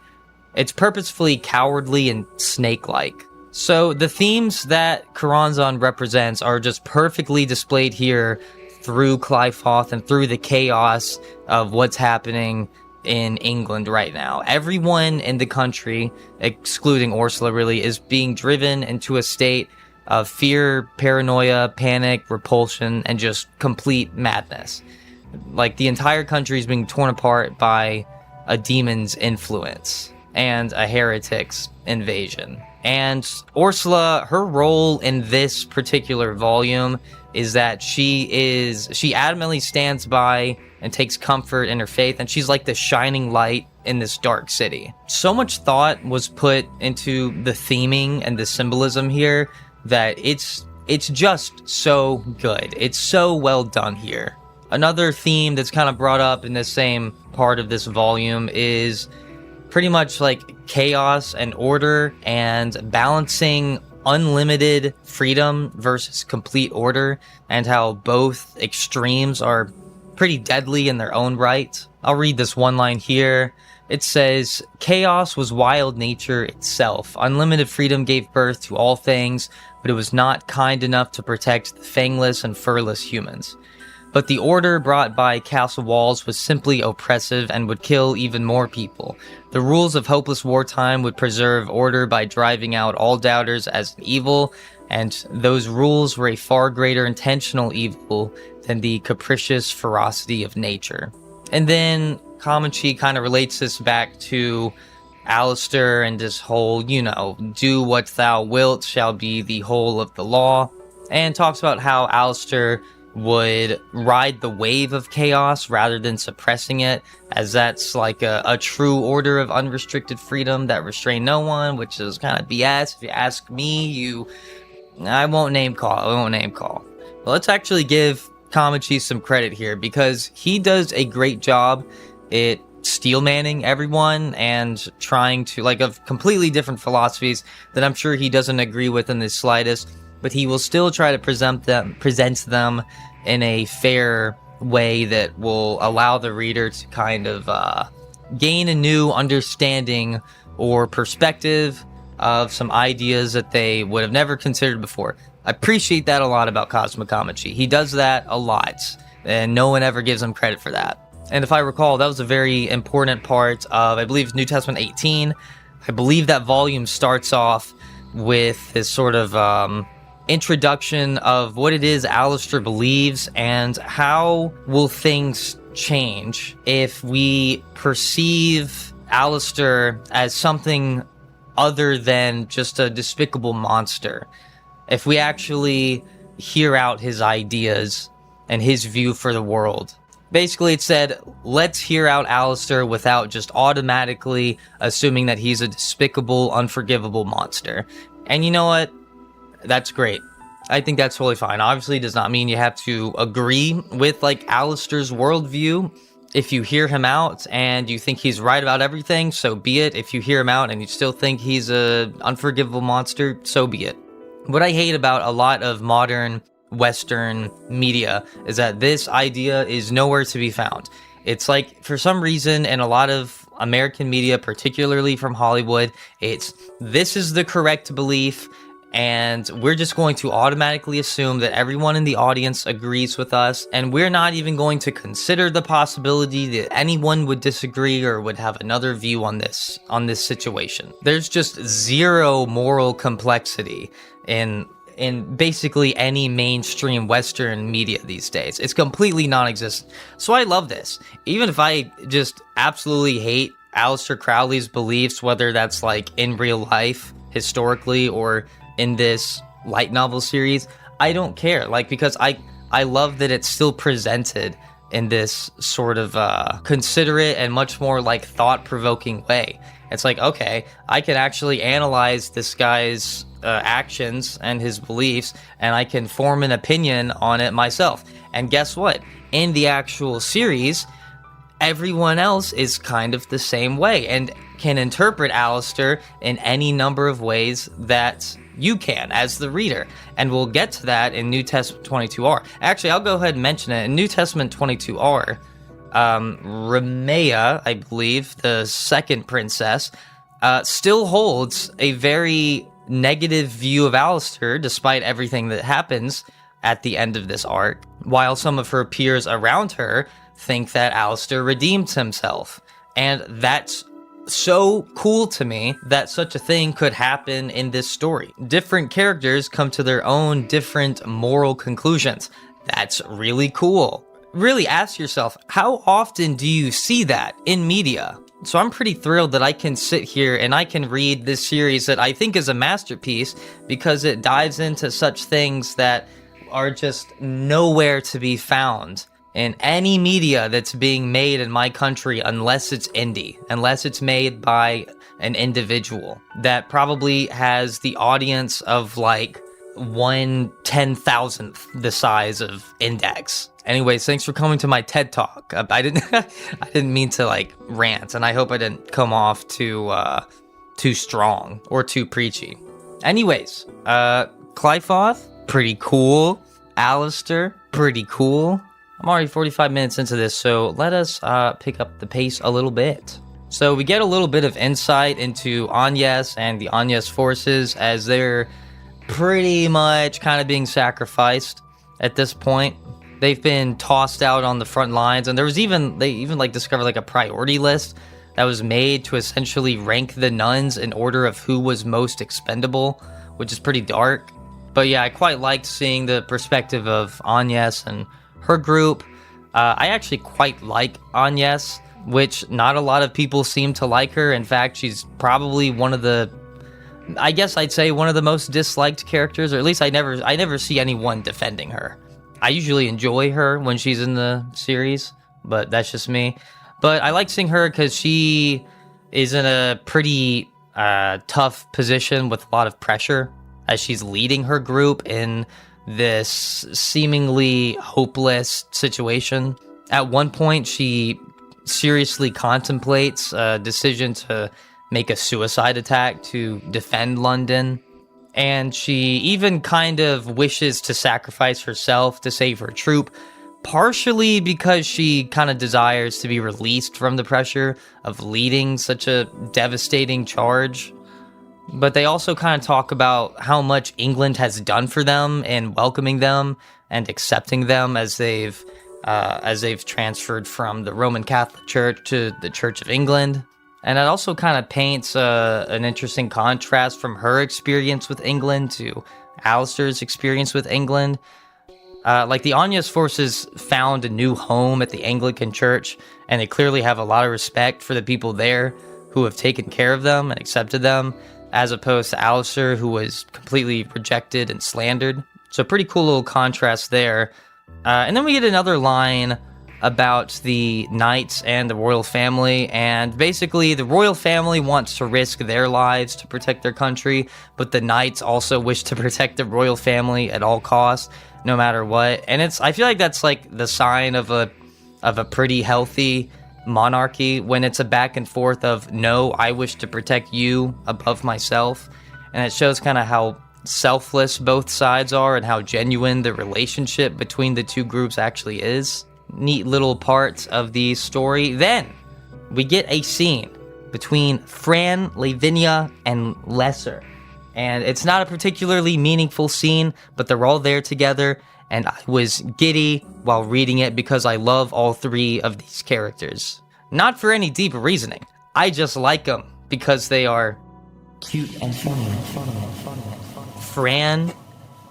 cowardly and snake-like. So the themes that Coronzon represents are just perfectly displayed here through Qliphoth and through the chaos of what's happening in England right now. Everyone in the country, excluding Orsola really, is being driven into a state of fear, paranoia, panic, repulsion, and just complete madness. Like, the entire country is being torn apart by a demon's influence and a heretic's invasion. And Orsola, her role in this particular volume is that she adamantly stands by and takes comfort in her faith, and she's like the shining light in this dark city. So much thought was put into the theming and the symbolism here that it's just so good. It's so well done here. Another theme that's kind of brought up in the same part of this volume is pretty much like chaos and order and balancing unlimited freedom versus complete order, and how both extremes are pretty deadly in their own right. I'll read this one line here. It says, "Chaos was wild nature itself. Unlimited freedom gave birth to all things, but it was not kind enough to protect the fangless and furless humans. But the order brought by castle walls was simply oppressive and would kill even more people. The rules of hopeless wartime would preserve order by driving out all doubters as an evil, and those rules were a far greater intentional evil than the capricious ferocity of nature. And then Kamachi kind of relates this back to Alistair and this whole, do what thou wilt shall be the whole of the law, and talks about how Alistair would ride the wave of chaos rather than suppressing it, as that's like a true order of unrestricted freedom that restrain no one, which is kind of BS. If you ask me, I won't name call. But let's actually give Kamachi some credit here, because he does a great job at steelmanning everyone and trying to, of completely different philosophies that I'm sure he doesn't agree with in the slightest, but he will still try to present them in a fair way that will allow the reader to kind of gain a new understanding or perspective of some ideas that they would have never considered before. I appreciate that a lot about Cosmic Kamachi. He does that a lot, and no one ever gives him credit for that. And if I recall, that was a very important part of, I believe, New Testament 18. I believe that volume starts off with this sort of introduction of what it is Alistair believes and how will things change if we perceive Alistair as something other than just a despicable monster. If we actually hear out his ideas and his view for the world. Basically, it said, let's hear out Alistair without just automatically assuming that he's a despicable, unforgivable monster. And you know what? That's great. I think that's totally fine. Obviously, it does not mean you have to agree with, Alistair's worldview. If you hear him out and you think he's right about everything, so be it. If you hear him out and you still think he's a unforgivable monster, so be it. What I hate about a lot of modern Western media is that this idea is nowhere to be found. It's like, for some reason, in a lot of American media, particularly from Hollywood, this is the correct belief, and we're just going to automatically assume that everyone in the audience agrees with us, and we're not even going to consider the possibility that anyone would disagree or would have another view on this situation. There's just zero moral complexity in basically any mainstream Western media these days. It's completely non-existent. So I love this. Even if I just absolutely hate Aleister Crowley's beliefs, whether that's in real life, historically, or in this light novel series, I don't care. Because I love that it's still presented in this sort of considerate and much more thought-provoking way. It's okay, I can actually analyze this guy's actions and his beliefs, and I can form an opinion on it myself. And guess what? In the actual series, everyone else is kind of the same way and can interpret Alistair in any number of ways that you can as the reader. And we'll get to that in New Testament 22R. Actually, I'll go ahead and mention it. In New Testament 22R, Remea, I believe, the second princess, still holds a very negative view of Alistair despite everything that happens at the end of this arc, while some of her peers around her think that Alistair redeemed himself. And that's so cool to me that such a thing could happen in this story. Different characters come to their own different moral conclusions. That's really cool. Really ask yourself, how often do you see that in media? So I'm pretty thrilled that I can sit here and I can read this series that I think is a masterpiece, because it dives into such things that are just nowhere to be found in any media that's being made in my country, unless it's indie, unless it's made by an individual that probably has the audience of 1/10,000th the size of Index. Anyways, thanks for coming to my TED Talk. I didn't mean to rant, and I hope I didn't come off too strong or too preachy. Anyways, Clyfoth, pretty cool. Alistair, pretty cool. I'm already 45 minutes into this, so let us pick up the pace a little bit. So we get a little bit of insight into Agnes and the Agnes forces, as they're pretty much kind of being sacrificed at this point. They've been tossed out on the front lines, and they even like discovered like a priority list that was made to essentially rank the nuns in order of who was most expendable, which is pretty dark. But yeah, I quite liked seeing the perspective of Agnes and her group. I actually quite like Agnes, which not a lot of people seem to like her. In fact, she's probably one of the, I guess I'd say one of the most disliked characters, or at least I never see anyone defending her. I usually enjoy her when she's in the series, but that's just me. But I like seeing her because she is in a pretty tough position with a lot of pressure as she's leading her group in this seemingly hopeless situation. At one point, she seriously contemplates a decision to make a suicide attack to defend London. And she even kind of wishes to sacrifice herself to save her troop, partially because she kind of desires to be released from the pressure of leading such a devastating charge. But they also kind of talk about how much England has done for them in welcoming them and accepting them as they've transferred from the Roman Catholic Church to the Church of England. And it also kind of paints an interesting contrast from her experience with England to Alistair's experience with England. Like the Agnes forces found a new home at the Anglican Church, and they clearly have a lot of respect for the people there who have taken care of them and accepted them, as opposed to Alistair, who was completely rejected and slandered. So pretty cool little contrast there. And then we get another line about the knights and the royal family, and basically the royal family wants to risk their lives to protect their country, but the knights also wish to protect the royal family at all costs, no matter what. And I feel like that's like the sign of a pretty healthy monarchy, when it's a back and forth of, no, I wish to protect you above myself. And it shows kind of how selfless both sides are and how genuine the relationship between the two groups actually is. Neat little parts of the story. Then we get a scene between Fran, Lavinia, and Lesser. And it's not a particularly meaningful scene, but they're all there together, and I was giddy while reading it because I love all three of these characters. Not for any deep reasoning. I just like them because they are cute and funny. Fran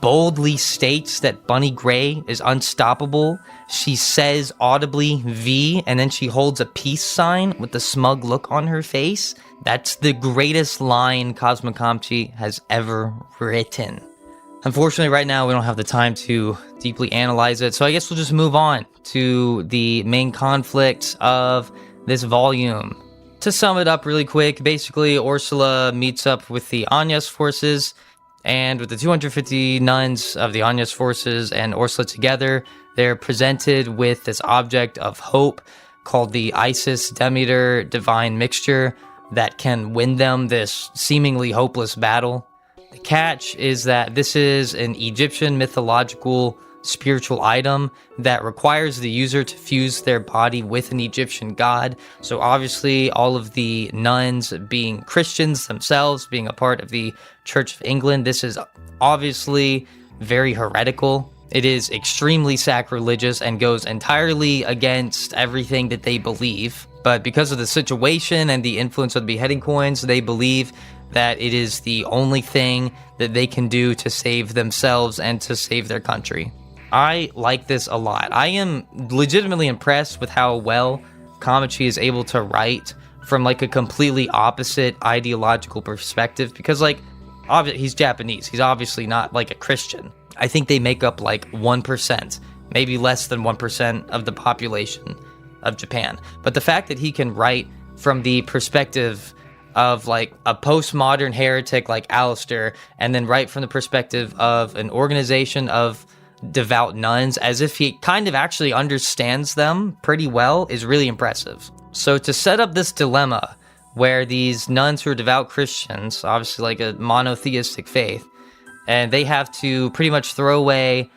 boldly states that Bunny Gray is unstoppable. She says audibly V, and then she holds a peace sign with a smug look on her face. That's the greatest line Cosmocomchi has ever written. Unfortunately, right now, we don't have the time to deeply analyze it, so I guess we'll just move on to the main conflict of this volume. To sum it up really quick, basically, Ursula meets up with the Agnes forces, and with the 250 nuns of the Agnes forces and Ursula together, they're presented with this object of hope called the Isis Demeter Divine Mixture that can win them this seemingly hopeless battle. The catch is that this is an Egyptian mythological spiritual item that requires the user to fuse their body with an Egyptian god. So obviously all of the nuns being Christians themselves, being a part of the Church of England, this is obviously very heretical. It is extremely sacrilegious and goes entirely against everything that they believe. But because of the situation and the influence of the beheading coins, they believe that it is the only thing that they can do to save themselves and to save their country. I like this a lot. I am legitimately impressed with how well Kamachi is able to write from like a completely opposite ideological perspective, because like he's Japanese. He's obviously not like a Christian. I think they make up like 1%, maybe less than 1% of the population of Japan. But the fact that he can write from the perspective of like a postmodern heretic like Alistair, and then write from the perspective of an organization of devout nuns as if he kind of actually understands them pretty well is really impressive. So to set up this dilemma where these nuns who are devout Christians, obviously like a monotheistic faith, and they have to pretty much throw away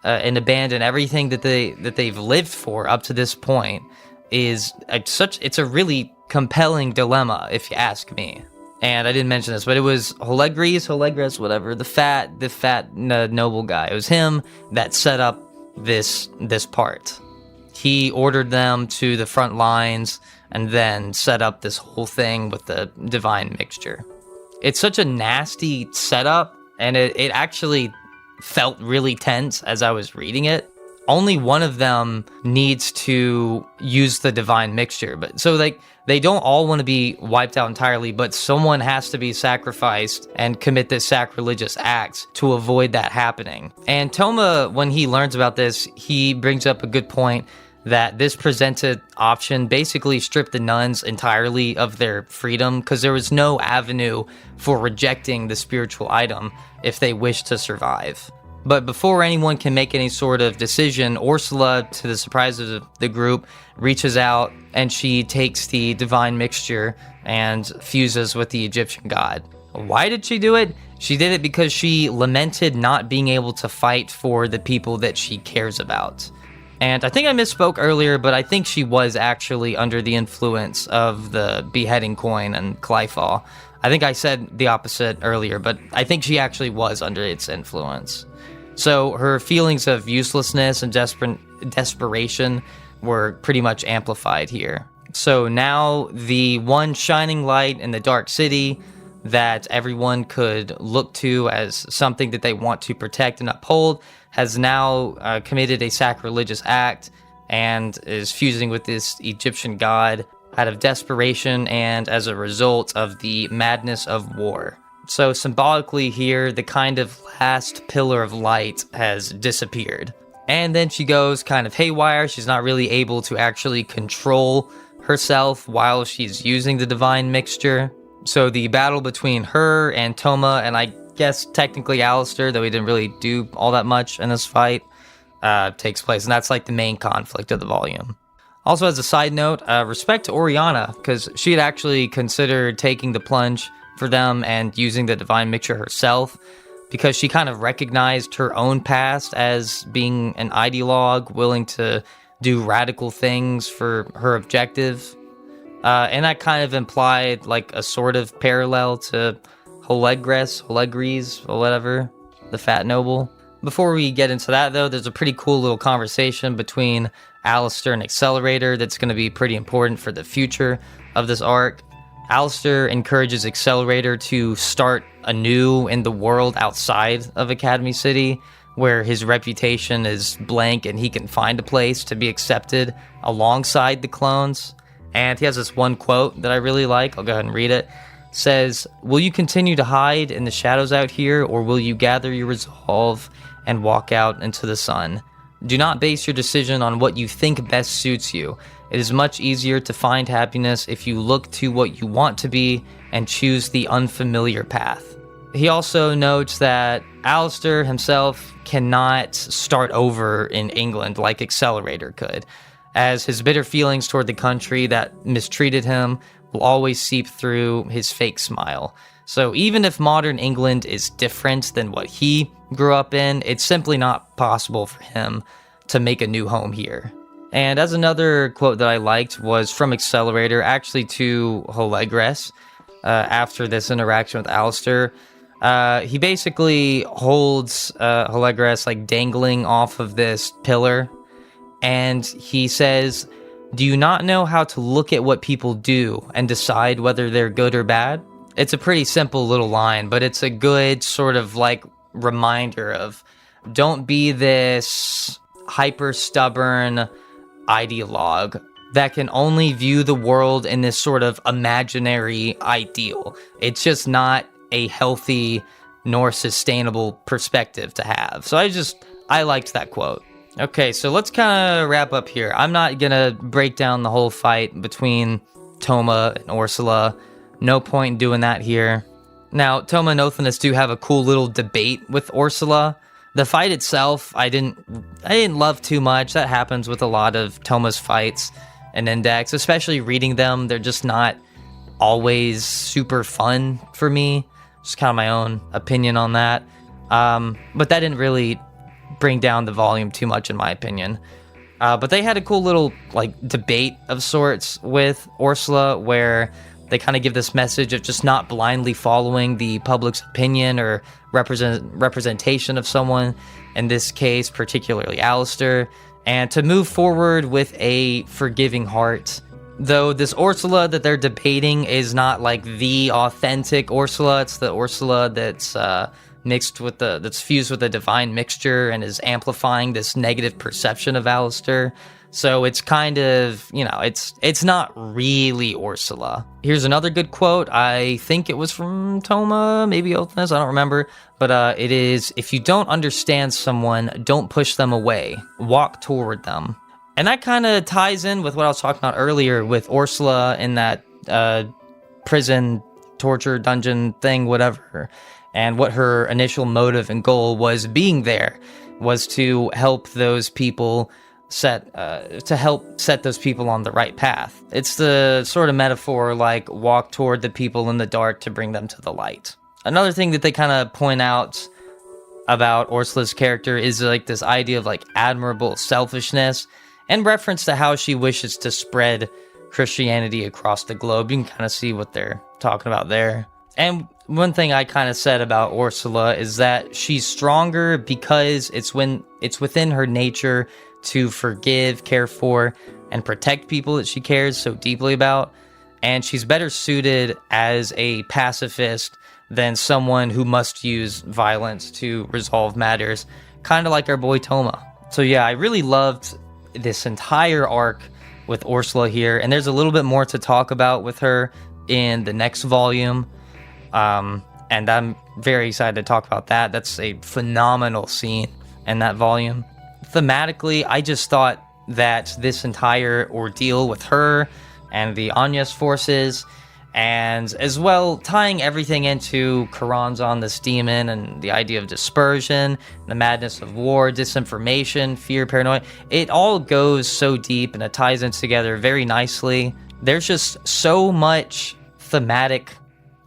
and abandon everything that they've lived for up to this point, it's a really compelling dilemma, if you ask me. And I didn't mention this, but it was Holegres, whatever, the fat noble guy. It was him that set up this part. He ordered them to the front lines and then set up this whole thing with the divine mixture. It's such a nasty setup, and it actually felt really tense as I was reading it. Only one of them needs to use the divine mixture, but so they don't all want to be wiped out entirely, but someone has to be sacrificed and commit this sacrilegious act to avoid that happening. And Toma, when he learns about this, he brings up a good point that this presented option basically stripped the nuns entirely of their freedom, because there was no avenue for rejecting the spiritual item if they wished to survive. But before anyone can make any sort of decision, Orsola, to the surprise of the group, reaches out and she takes the divine mixture and fuses with the Egyptian god. Why did she do it? She did it because she lamented not being able to fight for the people that she cares about. And I think I misspoke earlier, but I think she was actually under the influence of the beheading coin and Clyfall. I think I said the opposite earlier, but I think she actually was under its influence. So her feelings of uselessness and desperation were pretty much amplified here. So now the one shining light in the dark city that everyone could look to as something that they want to protect and uphold has now committed a sacrilegious act and is fusing with this Egyptian god out of desperation and as a result of the madness of war. So symbolically here, the kind of last pillar of light has disappeared. And then she goes kind of haywire. She's not really able to actually control herself while she's using the divine mixture. So the battle between her and Toma, and I guess technically Alistair, though he didn't really do all that much in this fight, takes place. And that's like the main conflict of the volume. Also, as a side note, respect to Oriana, because she had actually considered taking the plunge for them and using the divine mixture herself, because she kind of recognized her own past as being an ideologue willing to do radical things for her objective. And that kind of implied like a sort of parallel to Holegres, or whatever, the fat noble. Before we get into that, though, there's a pretty cool little conversation between Alistair and Accelerator that's going to be pretty important for the future of this arc. Alistair encourages Accelerator to start anew in the world outside of Academy City, where his reputation is blank and he can find a place to be accepted alongside the clones. And he has this one quote that I really like. I'll go ahead and read it. It says, "Will you continue to hide in the shadows out here, or will you gather your resolve and walk out into the sun? Do not base your decision on what you think best suits you. It is much easier to find happiness if you look to what you want to be and choose the unfamiliar path." He also notes that Alistair himself cannot start over in England like Accelerator could, as his bitter feelings toward the country that mistreated him will always seep through his fake smile. So even if modern England is different than what he grew up in, it's simply not possible for him to make a new home here. And as another quote that I liked was from Accelerator, actually to Holegres, after this interaction with Alistair. He basically holds Holegres like dangling off of this pillar, and he says, "Do you not know how to look at what people do and decide whether they're good or bad?" It's a pretty simple little line, but it's a good sort of like reminder of don't be this hyper stubborn ideologue that can only view the world in this sort of imaginary ideal. It's just not a healthy nor sustainable perspective to have. So I liked that quote. Okay, so let's kind of wrap up here. I'm not gonna break down the whole fight between Toma and Orsola. No point in doing that here. Now, Toma and Othinus do have a cool little debate with Orsola. The fight itself, I didn't love too much. That happens with a lot of Toma's fights and Index, especially reading them. They're just not always super fun for me. Just kind of my own opinion on that. But that didn't really bring down the volume too much, in my opinion. But they had a cool little like debate of sorts with Orsola, where They kind of give this message of just not blindly following the public's opinion or representation of someone, in this case, particularly Alistair, and to move forward with a forgiving heart. Though this Orsola that they're debating is not like the authentic Orsola, it's the Orsola that's that's fused with the divine mixture and is amplifying this negative perception of Alistair. So it's kind of, it's not really Orsola. Here's another good quote. I think it was from Toma, maybe Othness, I don't remember. But it is, if you don't understand someone, don't push them away. Walk toward them. And that kind of ties in with what I was talking about earlier with Orsola in that prison, torture, dungeon thing, whatever. And what her initial motive and goal was being there was to help those people set those people on the right path. It's the sort of metaphor like walk toward the people in the dark to bring them to the light. Another thing that they kind of point out about Orsula's character is like this idea of like admirable selfishness and reference to how she wishes to spread Christianity across the globe. You can kind of see what they're talking about there. And one thing I kind of said about Orsola is that she's stronger because it's within her nature to forgive, care for, and protect people that she cares so deeply about. And she's better suited as a pacifist than someone who must use violence to resolve matters, kind of like our boy Toma. So yeah, I really loved this entire arc with Orsola here, and there's a little bit more to talk about with her in the next volume. And I'm very excited to talk about that. That's a phenomenal scene in that volume. Thematically, I just thought that this entire ordeal with her and the Agnes forces, and as well tying everything into Coronzon, this demon, and the idea of dispersion, the madness of war, disinformation, fear, paranoia, it all goes so deep and it ties in together very nicely. There's just so much thematic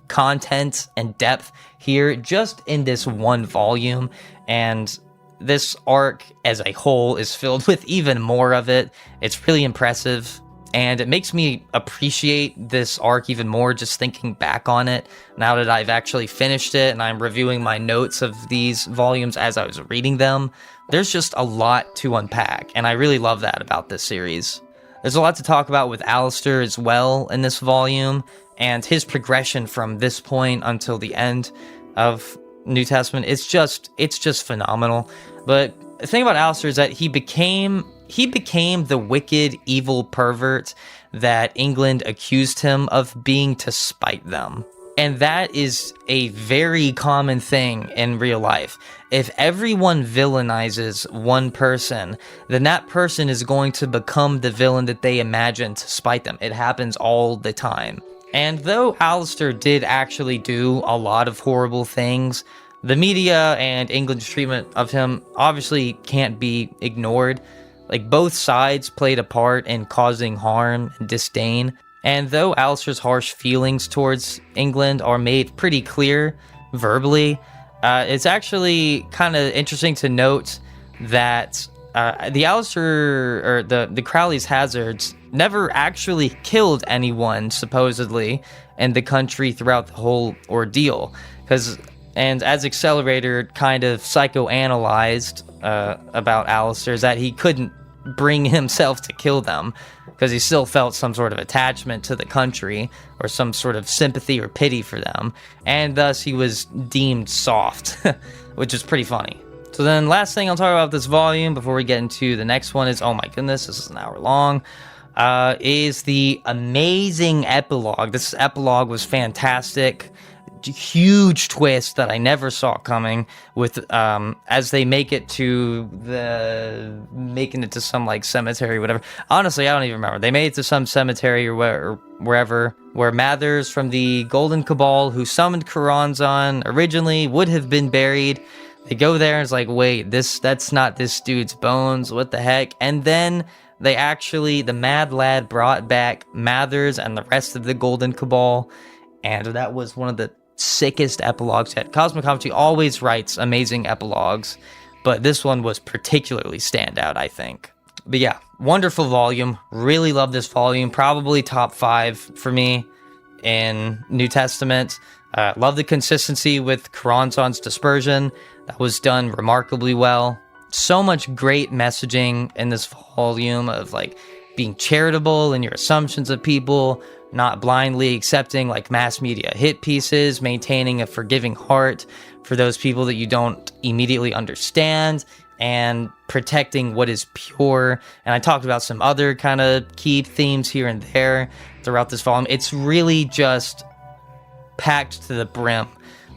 content and depth here just in this one volume, and this arc as a whole is filled with even more of it. It's really impressive, and it makes me appreciate this arc even more just thinking back on it now that I've actually finished it and I'm reviewing my notes of these volumes as I was reading them. There's just a lot to unpack, and I really love that about this series. There's a lot to talk about with Alistair as well in this volume, and his progression from this point until the end of New Testament. It's just phenomenal. But the thing about Alistair is that he became the wicked, evil pervert that England accused him of being to spite them. And that is a very common thing in real life. If everyone villainizes one person, then that person is going to become the villain that they imagine to spite them. It happens all the time. And though Alistair did actually do a lot of horrible things, the media and England's treatment of him obviously can't be ignored. Like, both sides played a part in causing harm and disdain. And though Alistair's harsh feelings towards England are made pretty clear verbally, it's actually kind of interesting to note that the Alistair, or the Crowley's Hazards, never actually killed anyone, supposedly, in the country throughout the whole ordeal. And as Accelerator kind of psychoanalyzed about Alistair, is that he couldn't bring himself to kill them because he still felt some sort of attachment to the country or some sort of sympathy or pity for them, and thus he was deemed soft, which is pretty funny. So then last thing I'll talk about this volume before we get into the next one is, oh my goodness, this is an hour long, is the amazing epilogue. This epilogue was fantastic. Huge twist that I never saw coming with as they making it to some like cemetery, whatever. Honestly, I don't even remember. They made it to some cemetery or wherever, where Mathers from the Golden Cabal, who summoned Coronzon, originally would have been buried. They go there and it's like, wait, that's not this dude's bones. What the heck? And then the Mad Lad brought back Mathers and the rest of the Golden Cabal, and that was one of the sickest epilogues yet. Cosmic Commentary always writes amazing epilogues, but this one was particularly standout, I think. But yeah, wonderful volume. Really love this volume. Probably top 5 for me. in New Testament. Love the consistency with Coronzon's dispersion. That was done remarkably well. So much great messaging in this volume of like being charitable in your assumptions of people, not blindly accepting like mass media hit pieces, maintaining a forgiving heart for those people that you don't immediately understand, and protecting what is pure. And I talked about some other kind of key themes here and there throughout this volume. It's really just packed to the brim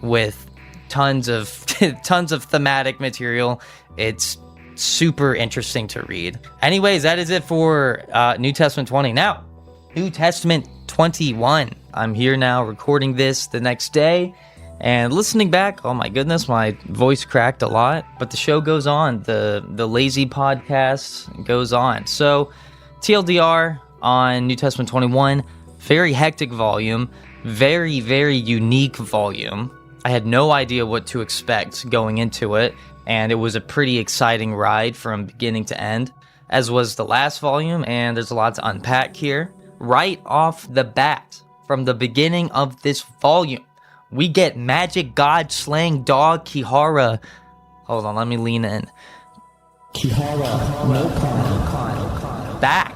with tons of thematic material. It's super interesting to read. Anyways, that is it for New Testament 20. Now, New Testament 21. I'm here now recording this the next day and listening back. Oh my goodness, my voice cracked a lot, but the show goes on. The lazy podcast goes on. So TLDR on New Testament 21, very hectic volume, very, very unique volume. I had no idea what to expect going into it, and it was a pretty exciting ride from beginning to end, as was the last volume, and there's a lot to unpack here. Right off the bat, from the beginning of this volume, we get magic god slaying dog Kihara. Hold on, let me lean in. Kihara no Khan back.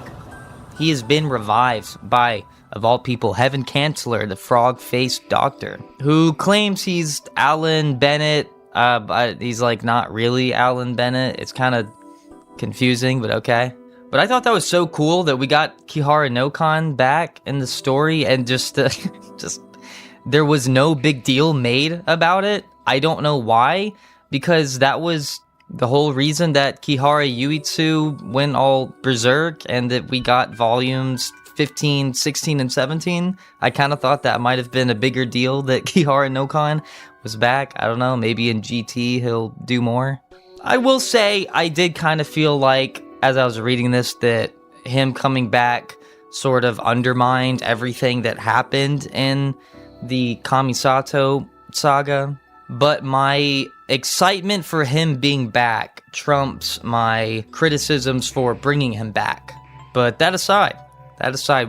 He has been revived by, of all people, Heaven Chancellor, the frog-faced doctor, who claims he's Alan Bennett, but he's like not really Alan Bennett. It's kind of confusing, but okay. But I thought that was so cool that we got Kihara no Khan back in the story, and just there was no big deal made about it. I don't know why, because that was the whole reason that Kihara Yuitsu went all berserk, and that we got volumes 15, 16, and 17. I kind of thought that might have been a bigger deal that Kihara no Khan was back. I don't know, maybe in GT he'll do more. I will say I did kind of feel like, as I was reading this, that him coming back sort of undermined everything that happened in the Kamisato saga. But my excitement for him being back trumps my criticisms for bringing him back. But that aside,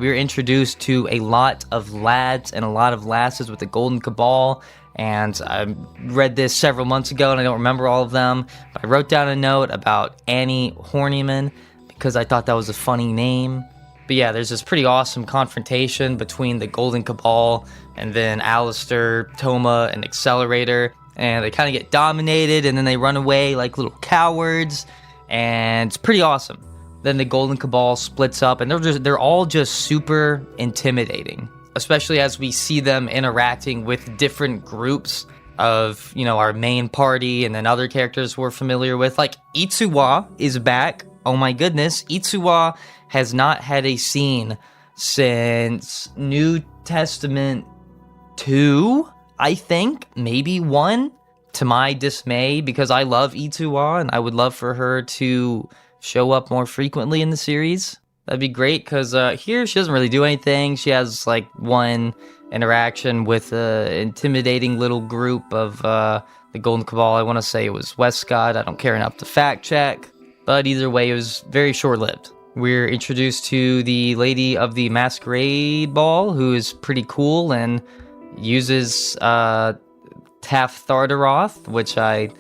we were introduced to a lot of lads and a lot of lasses with the Golden Cabal, and I read this several months ago and I don't remember all of them. But I wrote down a note about Annie Horniman because I thought that was a funny name. But yeah, there's this pretty awesome confrontation between the Golden Cabal and then Alistair, Toma, and Accelerator, and they kind of get dominated and then they run away like little cowards, and it's pretty awesome. Then the Golden Cabal splits up, and they're all just super intimidating, especially as we see them interacting with different groups of, our main party and then other characters we're familiar with. Like, Itsuwa is back. Oh my goodness, Itsuwa has not had a scene since New Testament 2, I think, maybe 1, to my dismay, because I love Itsuwa and I would love for her to show up more frequently in the series. That'd be great, because here she doesn't really do anything. She has like one interaction with an intimidating little group of the Golden Cabal. I want to say it was Westcott. I don't care enough to fact check, but either way, it was very short-lived. We're introduced to the Lady of the Masquerade Ball, who is pretty cool and uses Taff Thardaroth, which I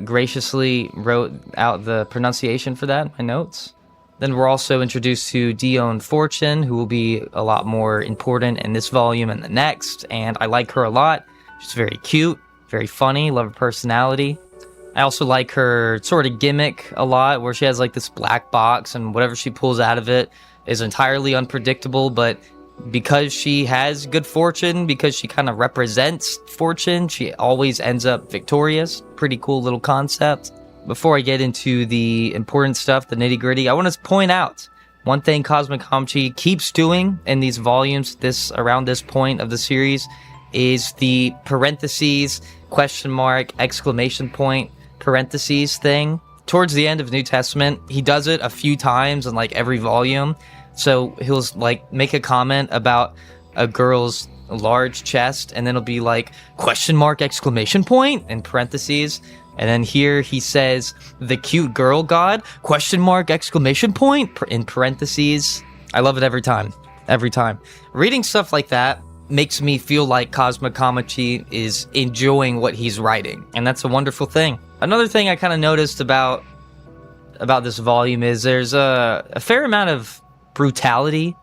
graciously wrote out the pronunciation for that in my notes. Then we're also introduced to Dion Fortune, who will be a lot more important in this volume and the next, and I like her a lot. She's very cute, very funny, love her personality. I also like her sort of gimmick a lot, where she has like this black box and whatever she pulls out of it is entirely unpredictable, but because she has good fortune, because she kind of represents fortune, she always ends up victorious. Pretty cool little concept. Before I get into the important stuff, the nitty-gritty, I want to point out one thing Cosmic Hamchi keeps doing in these volumes, around this point of the series, is the parentheses, question mark, exclamation point, parentheses thing. Towards the end of New Testament, he does it a few times in like every volume. So he'll like make a comment about a girl's large chest, and then it'll be like question mark, exclamation point, in parentheses. And then here he says the cute girl god, question mark, exclamation point, in parentheses. I love it every time. every time. Reading stuff like that makes me feel like Cosmic Kamachi is enjoying what he's writing, and that's a wonderful thing. Another thing I kind of noticed about this volume is there's a fair amount of brutality.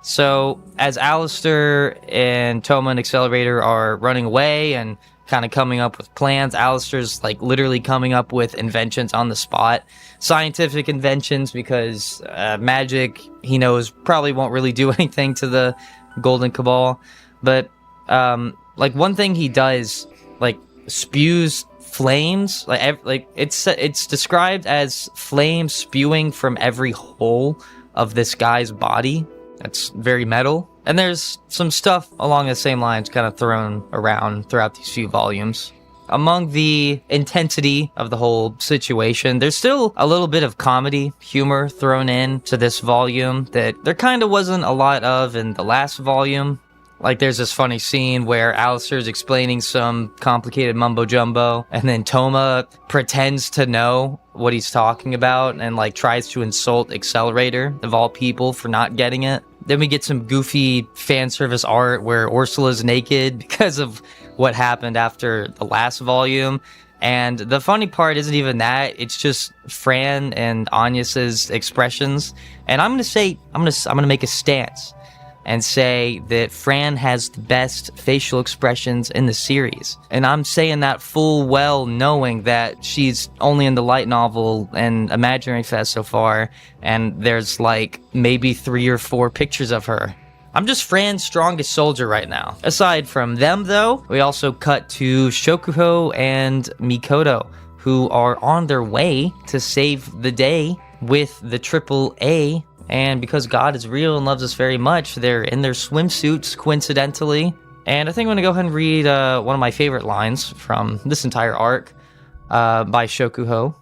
So as Alistair and Toma and Accelerator are running away and kind of coming up with plans, Alistair's like literally coming up with inventions on the spot, scientific inventions, because magic, he knows, probably won't really do anything to the Golden Cabal. But like one thing he does, like spews flames, like it's described as flames spewing from every hole of this guy's body. That's very metal. And there's some stuff along the same lines kind of thrown around throughout these few volumes. Among the intensity of the whole situation, there's still a little bit of comedy, humor thrown in to this volume that there kind of wasn't a lot of in the last volume. Like, there's this funny scene where Alistair's explaining some complicated mumbo-jumbo, and then Toma pretends to know what he's talking about and, like, tries to insult Accelerator, of all people, for not getting it. Then we get some goofy fan service art where Ursula's naked because of what happened after the last volume. And the funny part isn't even that, it's just Fran and Agnes's expressions. And I'm gonna make a stance and say that Fran has the best facial expressions in the series. And I'm saying that full well knowing that she's only in the light novel and Imaginary Fest so far, and there's like maybe 3 or 4 pictures of her. I'm just Fran's strongest soldier right now. Aside from them though, we also cut to Shokuho and Mikoto, who are on their way to save the day with the AAA. And because God is real and loves us very much, they're in their swimsuits, coincidentally. And I think I'm going to go ahead and read one of my favorite lines from this entire arc by Shokuho,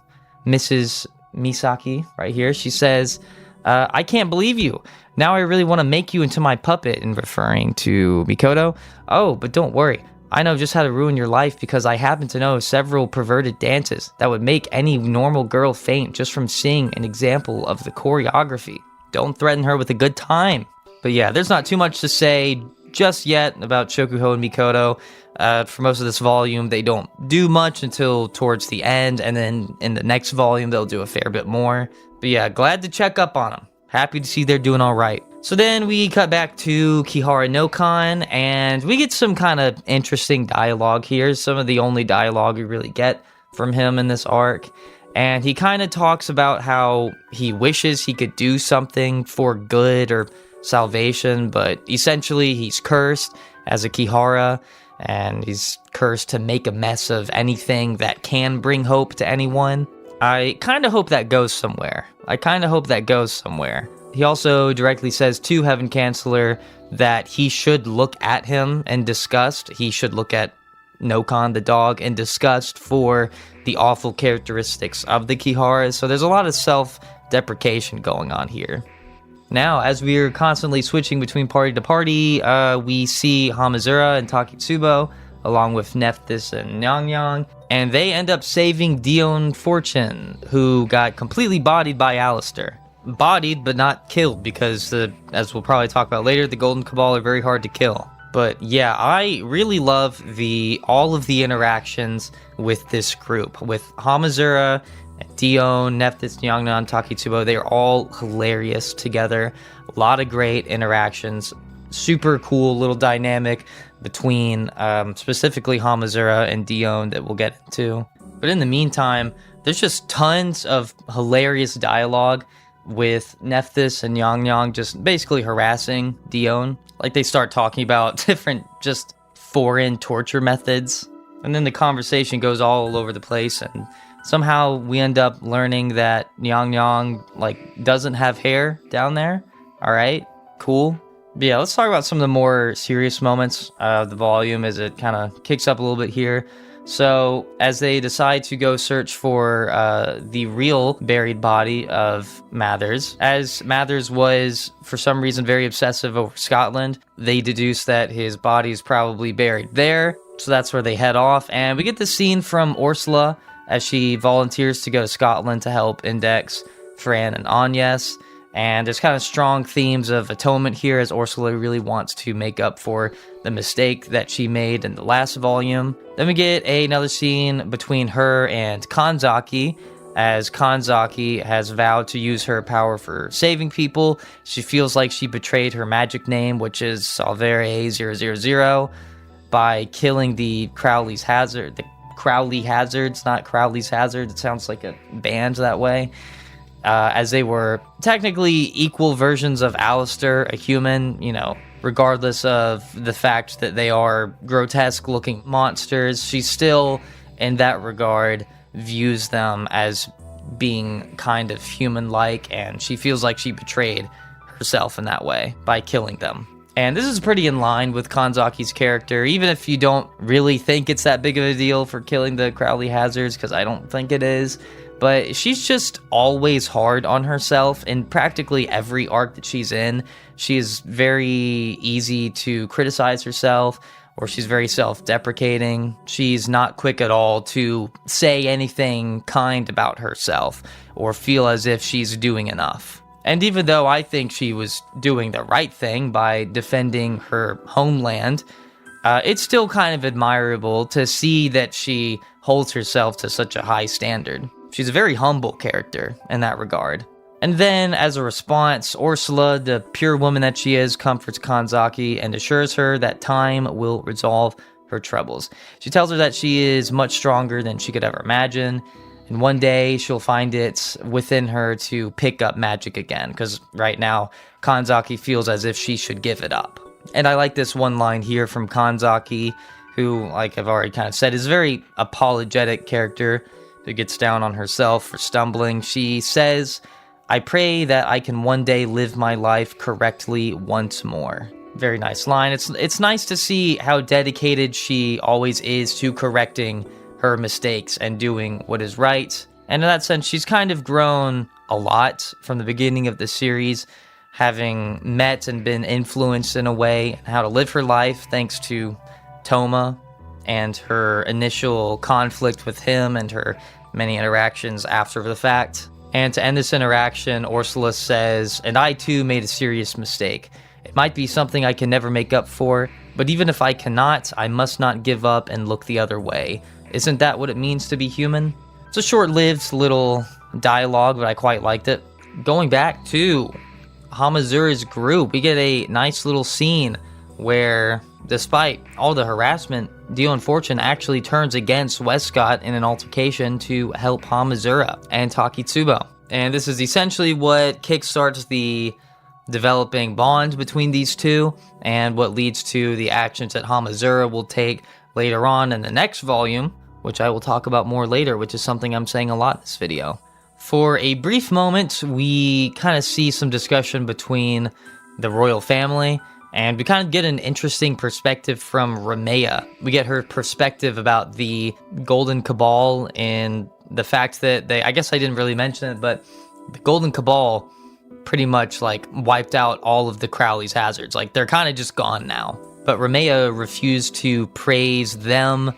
Mrs. Misaki, right here. She says, I can't believe you. Now I really want to make you into my puppet, and referring to Mikoto. Oh, but don't worry. I know just how to ruin your life because I happen to know several perverted dances that would make any normal girl faint just from seeing an example of the choreography. Don't threaten her with a good time. But yeah, there's not too much to say just yet about Shokuho and Mikoto. For most of this volume, they don't do much until towards the end, and then in the next volume, they'll do a fair bit more. But yeah, glad to check up on them. Happy to see they're doing all right. So then we cut back to Kihara Nokan, and we get some kind of interesting dialogue here. Some of the only dialogue we really get from him in this arc. And he kind of talks about how he wishes he could do something for good or salvation, but essentially he's cursed as a Kihara, and he's cursed to make a mess of anything that can bring hope to anyone. I kind of hope that goes somewhere. He also directly says to Heaven Chancellor that he should look at him in disgust. He should look at Nokan the dog in disgust for the awful characteristics of the Kiharas. So there's a lot of self-deprecation going on here. Now, as we're constantly switching between party to party, we see Hamazura and Takitsubo along with Nephthys and Nyang, and they end up saving Dion Fortune, who got completely bodied by Alistair. Bodied, but not killed, because, as we'll probably talk about later, the Golden Cabal are very hard to kill. But yeah, I really love all of the interactions with this group. With Hamazura, Dion, Nephthys, Nyang, Takitsubo, they're all hilarious together. A lot of great interactions. Super cool little dynamic between specifically Hamazura and Dion that we'll get into. But in the meantime, there's just tons of hilarious dialogue with Nephthys and Yang just basically harassing Dion. Like, they start talking about different just foreign torture methods, and then the conversation goes all over the place, and somehow we end up learning that Yang like doesn't have hair down there. All right, cool. But yeah, let's talk about some of the more serious moments of the volume as it kind of kicks up a little bit here. So, as they decide to go search for the real buried body of Mathers, as Mathers was, for some reason, very obsessive over Scotland, they deduce that his body is probably buried there. So that's where they head off. And we get the scene from Ursula as she volunteers to go to Scotland to help index Fran and Agnes. And there's kind of strong themes of atonement here, as Orsola really wants to make up for the mistake that she made in the last volume. Then we get another scene between her and Kanzaki, as Kanzaki has vowed to use her power for saving people. She feels like she betrayed her magic name, which is Salvere 000, by killing the Crowley's Hazard. The Crowley Hazards, not Crowley's Hazard. It sounds like a band that way. As they were technically equal versions of Alistair, a human, regardless of the fact that they are grotesque-looking monsters, she still, in that regard, views them as being kind of human-like, and she feels like she betrayed herself in that way by killing them. And this is pretty in line with Kanzaki's character, even if you don't really think it's that big of a deal for killing the Crowley Hazards, because I don't think it is. But she's just always hard on herself in practically every arc that she's in. She is very easy to criticize herself, or she's very self-deprecating. She's not quick at all to say anything kind about herself, or feel as if she's doing enough. And even though I think she was doing the right thing by defending her homeland, it's still kind of admirable to see that she holds herself to such a high standard. She's a very humble character in that regard. And then, as a response, Orsola, the pure woman that she is, comforts Kanzaki and assures her that time will resolve her troubles. She tells her that she is much stronger than she could ever imagine, and one day she'll find it within her to pick up magic again, because right now, Kanzaki feels as if she should give it up. And I like this one line here from Kanzaki, who, like I've already kind of said, is a very apologetic character who gets down on herself for stumbling. She says, "I pray that I can one day live my life correctly once more." Very nice line. It's nice to see how dedicated she always is to correcting her mistakes and doing what is right. And in that sense, she's kind of grown a lot from the beginning of the series, having met and been influenced in a way in how to live her life thanks to Toma and her initial conflict with him and her many interactions after the fact. And to end this interaction, Orsola says, "And I too made a serious mistake. It might be something I can never make up for, but even if I cannot, I must not give up and look the other way. Isn't that what it means to be human?" It's a short-lived little dialogue, but I quite liked it. Going back to Hamazura's group, we get a nice little scene where, despite all the harassment, Dion Fortune actually turns against Westcott in an altercation to help Hamazura and Takitsubo. And this is essentially what kickstarts the developing bond between these two, and what leads to the actions that Hamazura will take later on in the next volume, which I will talk about more later, which is something I'm saying a lot in this video. For a brief moment, we kind of see some discussion between the royal family, and we kind of get an interesting perspective from Ramea. We get her perspective about the Golden Cabal and the fact that I guess I didn't really mention it, but the Golden Cabal pretty much wiped out all of the Crowley's Hazards. They're kind of just gone now. But Ramea refused to praise them,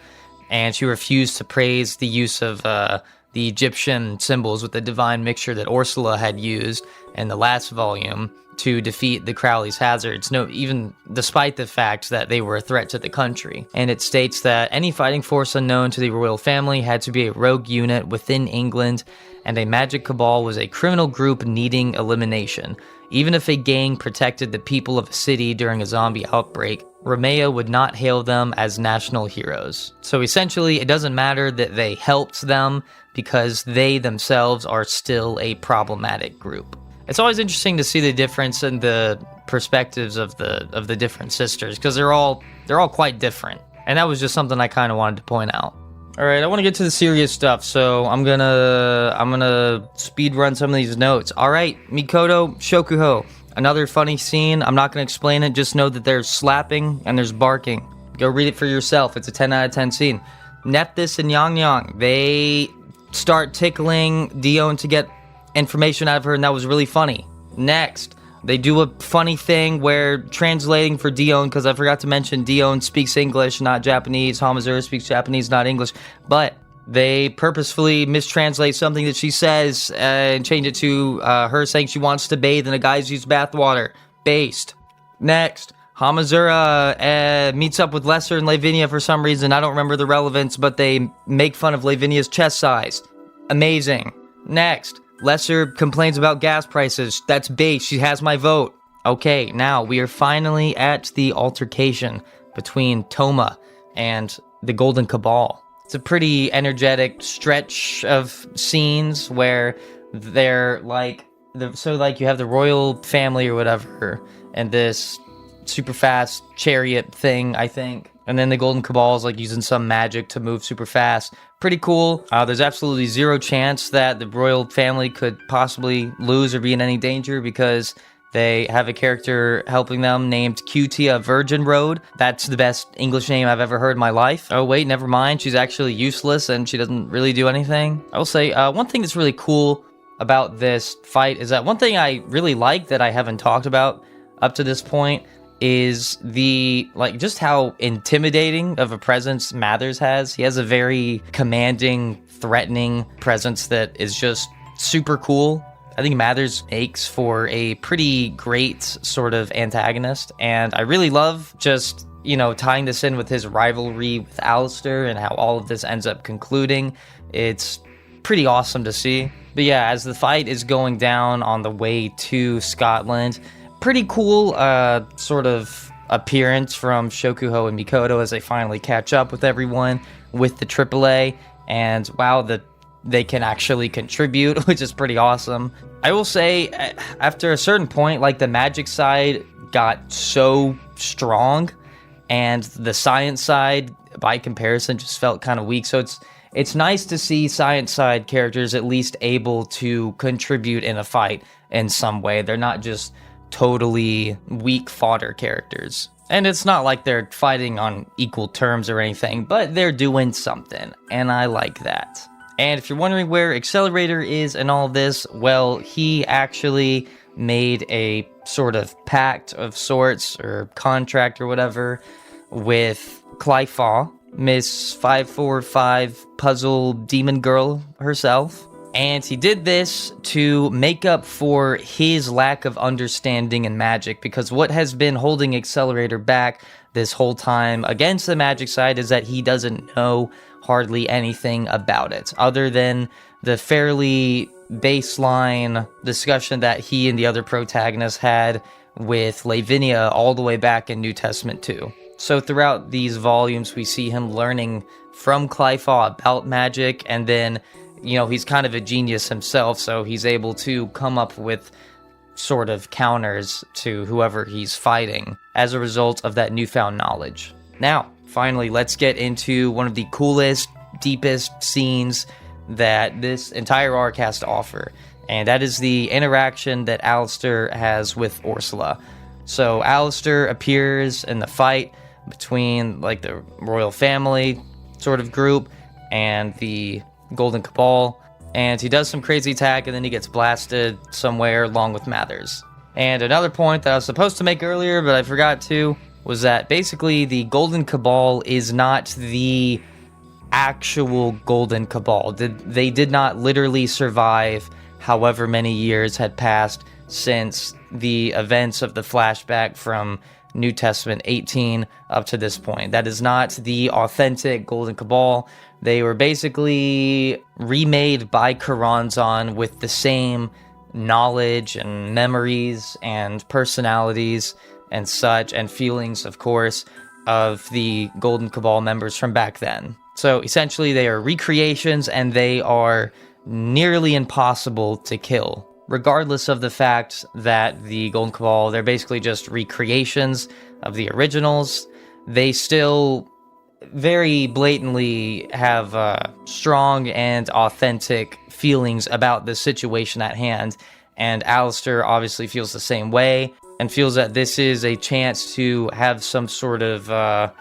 and she refused to praise the use of the Egyptian symbols with the divine mixture that Orsola had used in the last volume to defeat the Crowley's Hazards, even despite the fact that they were a threat to the country. And it states that any fighting force unknown to the royal family had to be a rogue unit within England, and a magic cabal was a criminal group needing elimination. Even if a gang protected the people of a city during a zombie outbreak, Ramea would not hail them as national heroes. So essentially, it doesn't matter that they helped them, because they themselves are still a problematic group. It's always interesting to see the difference in the perspectives of the different sisters, because they're all quite different. And that was just something I kind of wanted to point out. All right, I want to get to the serious stuff, so I'm gonna speed run some of these notes. All right, Mikoto Shokuho, another funny scene. I'm not gonna explain it. Just know that there's slapping and there's barking. Go read it for yourself. It's a 10 out of 10 scene. Nephthys and Yang Yang, they start tickling Dion to get information out of her, and that was really funny. Next, they do a funny thing where translating for Dion, because I forgot to mention Dion speaks English, not Japanese. Hamazura speaks Japanese, not English. But They purposefully mistranslate something that she says and change it to her saying she wants to bathe in a guy's used bathwater. Based. Next, Hamazura meets up with Lesser and Lavinia for some reason. I don't remember the relevance, but they make fun of Lavinia's chest size. Amazing. Next, Lesser complains about gas prices. That's base. She has my vote. Okay, now we are finally at the altercation between Toma and the Golden Cabal. It's a pretty energetic stretch of scenes where they're like, you have the royal family or whatever, and this super fast chariot thing, I think. And then the Golden Cabal is like using some magic to move super fast. Pretty cool. There's absolutely zero chance that the royal family could possibly lose or be in any danger because they have a character helping them named Cutia Virgin Road. That's the best English name I've ever heard in my life. Oh wait, never mind. She's actually useless and she doesn't really do anything. I will say, one thing that's really cool about this fight is that one thing I really like that I haven't talked about up to this point is just how intimidating of a presence Mathers has. He has a very commanding, threatening presence that is just super cool. I think Mathers makes for a pretty great sort of antagonist, and I really love just, tying this in with his rivalry with Alistair and how all of this ends up concluding. It's pretty awesome to see. But yeah, as the fight is going down on the way to Scotland, pretty cool sort of appearance from Shokuho and Mikoto as they finally catch up with everyone with the AAA, and wow, they can actually contribute, which is pretty awesome. I will say, after a certain point, the magic side got so strong, and the science side, by comparison, just felt kind of weak. So it's nice to see science side characters at least able to contribute in a fight in some way. They're not just totally weak fodder characters. And it's not like they're fighting on equal terms or anything, but they're doing something, and I like that. And if you're wondering where Accelerator is in all this, well, he actually made a sort of pact of sorts, or contract or whatever, with Clyfaw, Miss 545 Puzzle Demon Girl herself. And he did this to make up for his lack of understanding in magic, because what has been holding Accelerator back this whole time against the magic side is that he doesn't know hardly anything about it, other than the fairly baseline discussion that he and the other protagonists had with Lavinia all the way back in New Testament 2. So throughout these volumes, we see him learning from Clyfaw about magic, and then, he's kind of a genius himself, so he's able to come up with sort of counters to whoever he's fighting as a result of that newfound knowledge. Now, finally, let's get into one of the coolest, deepest scenes that this entire arc has to offer, and that is the interaction that Alistair has with Orsola. So Alistair appears in the fight between the royal family sort of group and the Golden Cabal, and he does some crazy attack, and then he gets blasted somewhere along with Mathers. And another point that I was supposed to make earlier, but I forgot to, was that basically the Golden Cabal is not the actual Golden Cabal. They did not literally survive however many years had passed since the events of the flashback from New Testament 18 up to this point. That is not the authentic Golden Cabal. They were basically remade by Coronzon with the same knowledge and memories and personalities and such, and feelings, of course, of the Golden Cabal members from back then. So essentially they are recreations, and they are nearly impossible to kill. Regardless of the fact that the Golden Cabal, they're basically just recreations of the originals, they still very blatantly have strong and authentic feelings about the situation at hand, and Alistair obviously feels the same way, and feels that this is a chance to have some sort of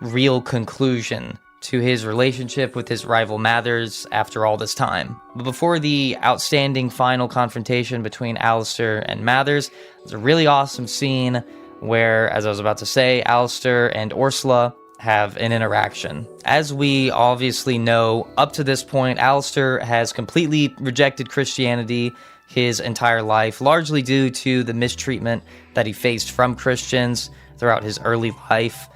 real conclusion to his relationship with his rival Mathers after all this time. But before the outstanding final confrontation between Alistair and Mathers, there's a really awesome scene where, as I was about to say, Alistair and Orsola have an interaction. As we obviously know, up to this point, Alistair has completely rejected Christianity his entire life, largely due to the mistreatment that he faced from Christians throughout his early life,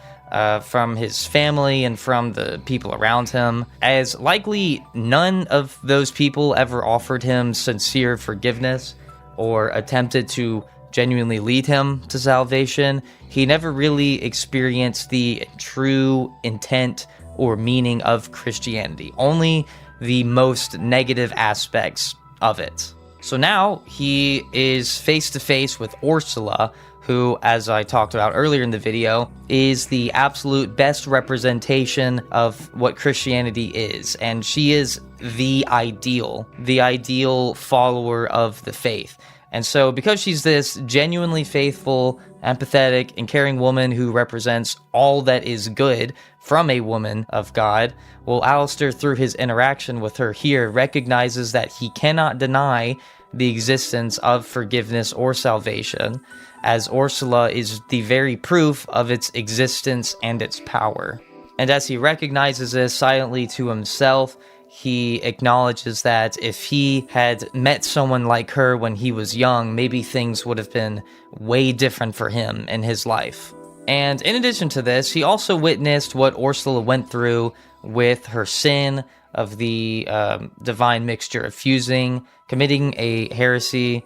from his family and from the people around him, as likely none of those people ever offered him sincere forgiveness or attempted to genuinely lead him to salvation. He never really experienced the true intent or meaning of Christianity, only the most negative aspects of it. So now he is face to face with Orsola, who, as I talked about earlier in the video, is the absolute best representation of what Christianity is. And she is the ideal follower of the faith. And so because she's this genuinely faithful, empathetic, and caring woman who represents all that is good from a woman of God, well, Alistair, through his interaction with her here, recognizes that he cannot deny the existence of forgiveness or salvation, as Orsola is the very proof of its existence and its power. And as he recognizes this silently to himself, he acknowledges that if he had met someone like her when he was young, maybe things would have been way different for him in his life. And in addition to this, he also witnessed what Orsola went through with her sin of the divine mixture of committing a heresy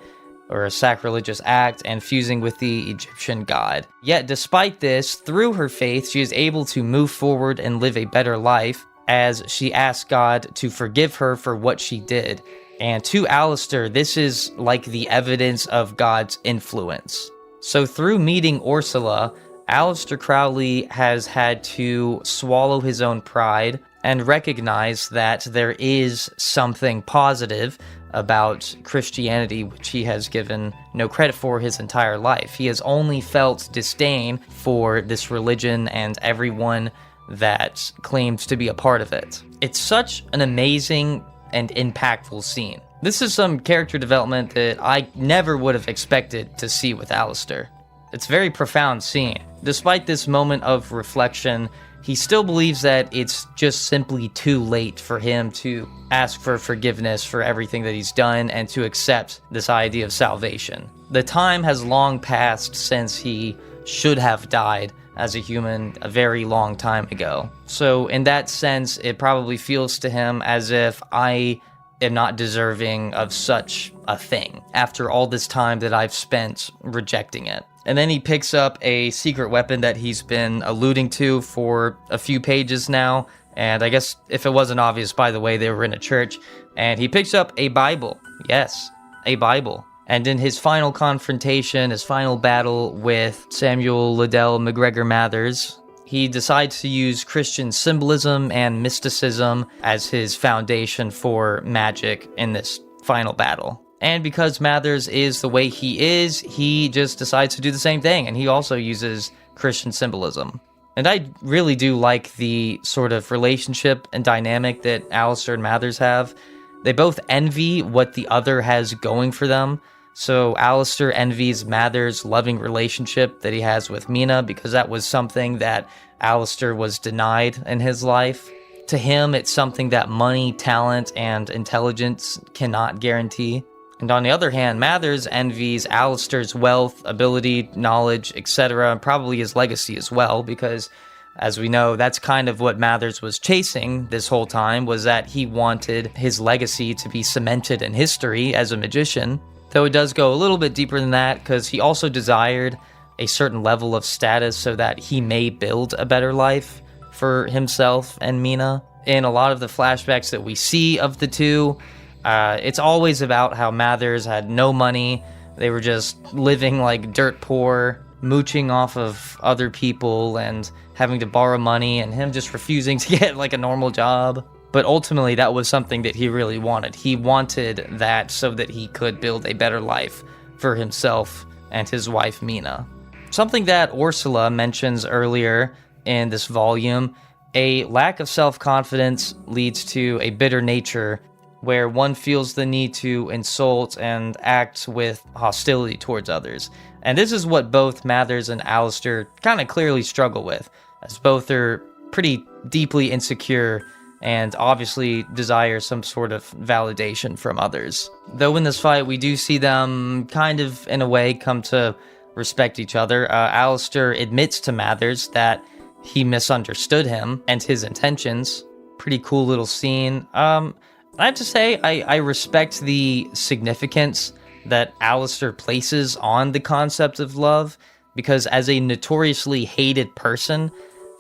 or a sacrilegious act, and fusing with the Egyptian god. Yet despite this, through her faith, she is able to move forward and live a better life, as she asks God to forgive her for what she did. And to Alistair, this is like the evidence of God's influence. So through meeting Orsola, Alistair Crowley has had to swallow his own pride and recognize that there is something positive about Christianity, which he has given no credit for his entire life. He has only felt disdain for this religion and everyone that claims to be a part of it. It's such an amazing and impactful scene. This is some character development that I never would have expected to see with Alistair. It's a very profound scene. Despite this moment of reflection, he still believes that it's just simply too late for him to ask for forgiveness for everything that he's done and to accept this idea of salvation. The time has long passed since he should have died as a human a very long time ago. So in that sense, it probably feels to him as if I am not deserving of such a thing after all this time that I've spent rejecting it. And then he picks up a secret weapon that he's been alluding to for a few pages now. And I guess if it wasn't obvious, by the way, they were in a church. And he picks up a Bible. Yes, a Bible. And in his final confrontation, his final battle with Samuel Liddell McGregor Mathers, he decides to use Christian symbolism and mysticism as his foundation for magic in this final battle. And because Mathers is the way he is, he just decides to do the same thing, and he also uses Christian symbolism. And I really do like the sort of relationship and dynamic that Alistair and Mathers have. They both envy what the other has going for them. So Alistair envies Mathers' loving relationship that he has with Mina, because that was something that Alistair was denied in his life. To him, it's something that money, talent, and intelligence cannot guarantee. And on the other hand, Mathers envies Alistair's wealth, ability, knowledge, etc., and probably his legacy as well, because, as we know, that's kind of what Mathers was chasing this whole time, was that he wanted his legacy to be cemented in history as a magician. Though it does go a little bit deeper than that, because he also desired a certain level of status so that he may build a better life for himself and Mina. In a lot of the flashbacks that we see of the two, it's always about how Mathers had no money. They were just living like dirt poor, mooching off of other people and having to borrow money, and him just refusing to get like a normal job. But ultimately, that was something that he really wanted. He wanted that so that he could build a better life for himself and his wife, Mina. Something that Orsola mentions earlier in this volume, a lack of self-confidence leads to a bitter nature where one feels the need to insult and act with hostility towards others. And this is what both Mathers and Alistair kind of clearly struggle with, as both are pretty deeply insecure and obviously desire some sort of validation from others. Though in this fight, we do see them kind of, in a way, come to respect each other. Alistair admits to Mathers that he misunderstood him and his intentions. Pretty cool little scene. I have to say, I respect the significance that Alistair places on the concept of love, because as a notoriously hated person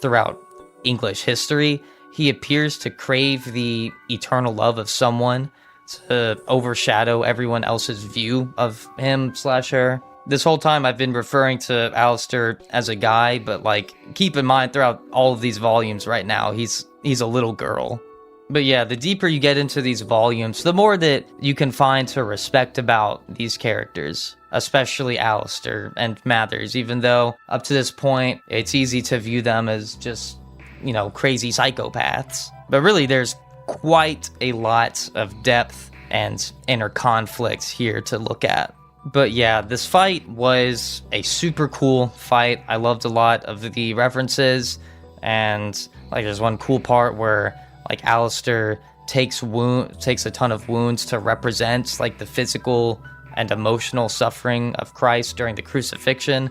throughout English history, he appears to crave the eternal love of someone to overshadow everyone else's view of him/her. This whole time I've been referring to Alistair as a guy, but like, keep in mind throughout all of these volumes right now, he's a little girl. But yeah, the deeper you get into these volumes, the more that you can find to respect about these characters, especially Alistair and Mathers, even though up to this point, it's easy to view them as just, crazy psychopaths. But really, there's quite a lot of depth and inner conflict here to look at. But yeah, this fight was a super cool fight. I loved a lot of the references, and like there's one cool part where like Alistair takes a ton of wounds to represent like the physical and emotional suffering of Christ during the crucifixion.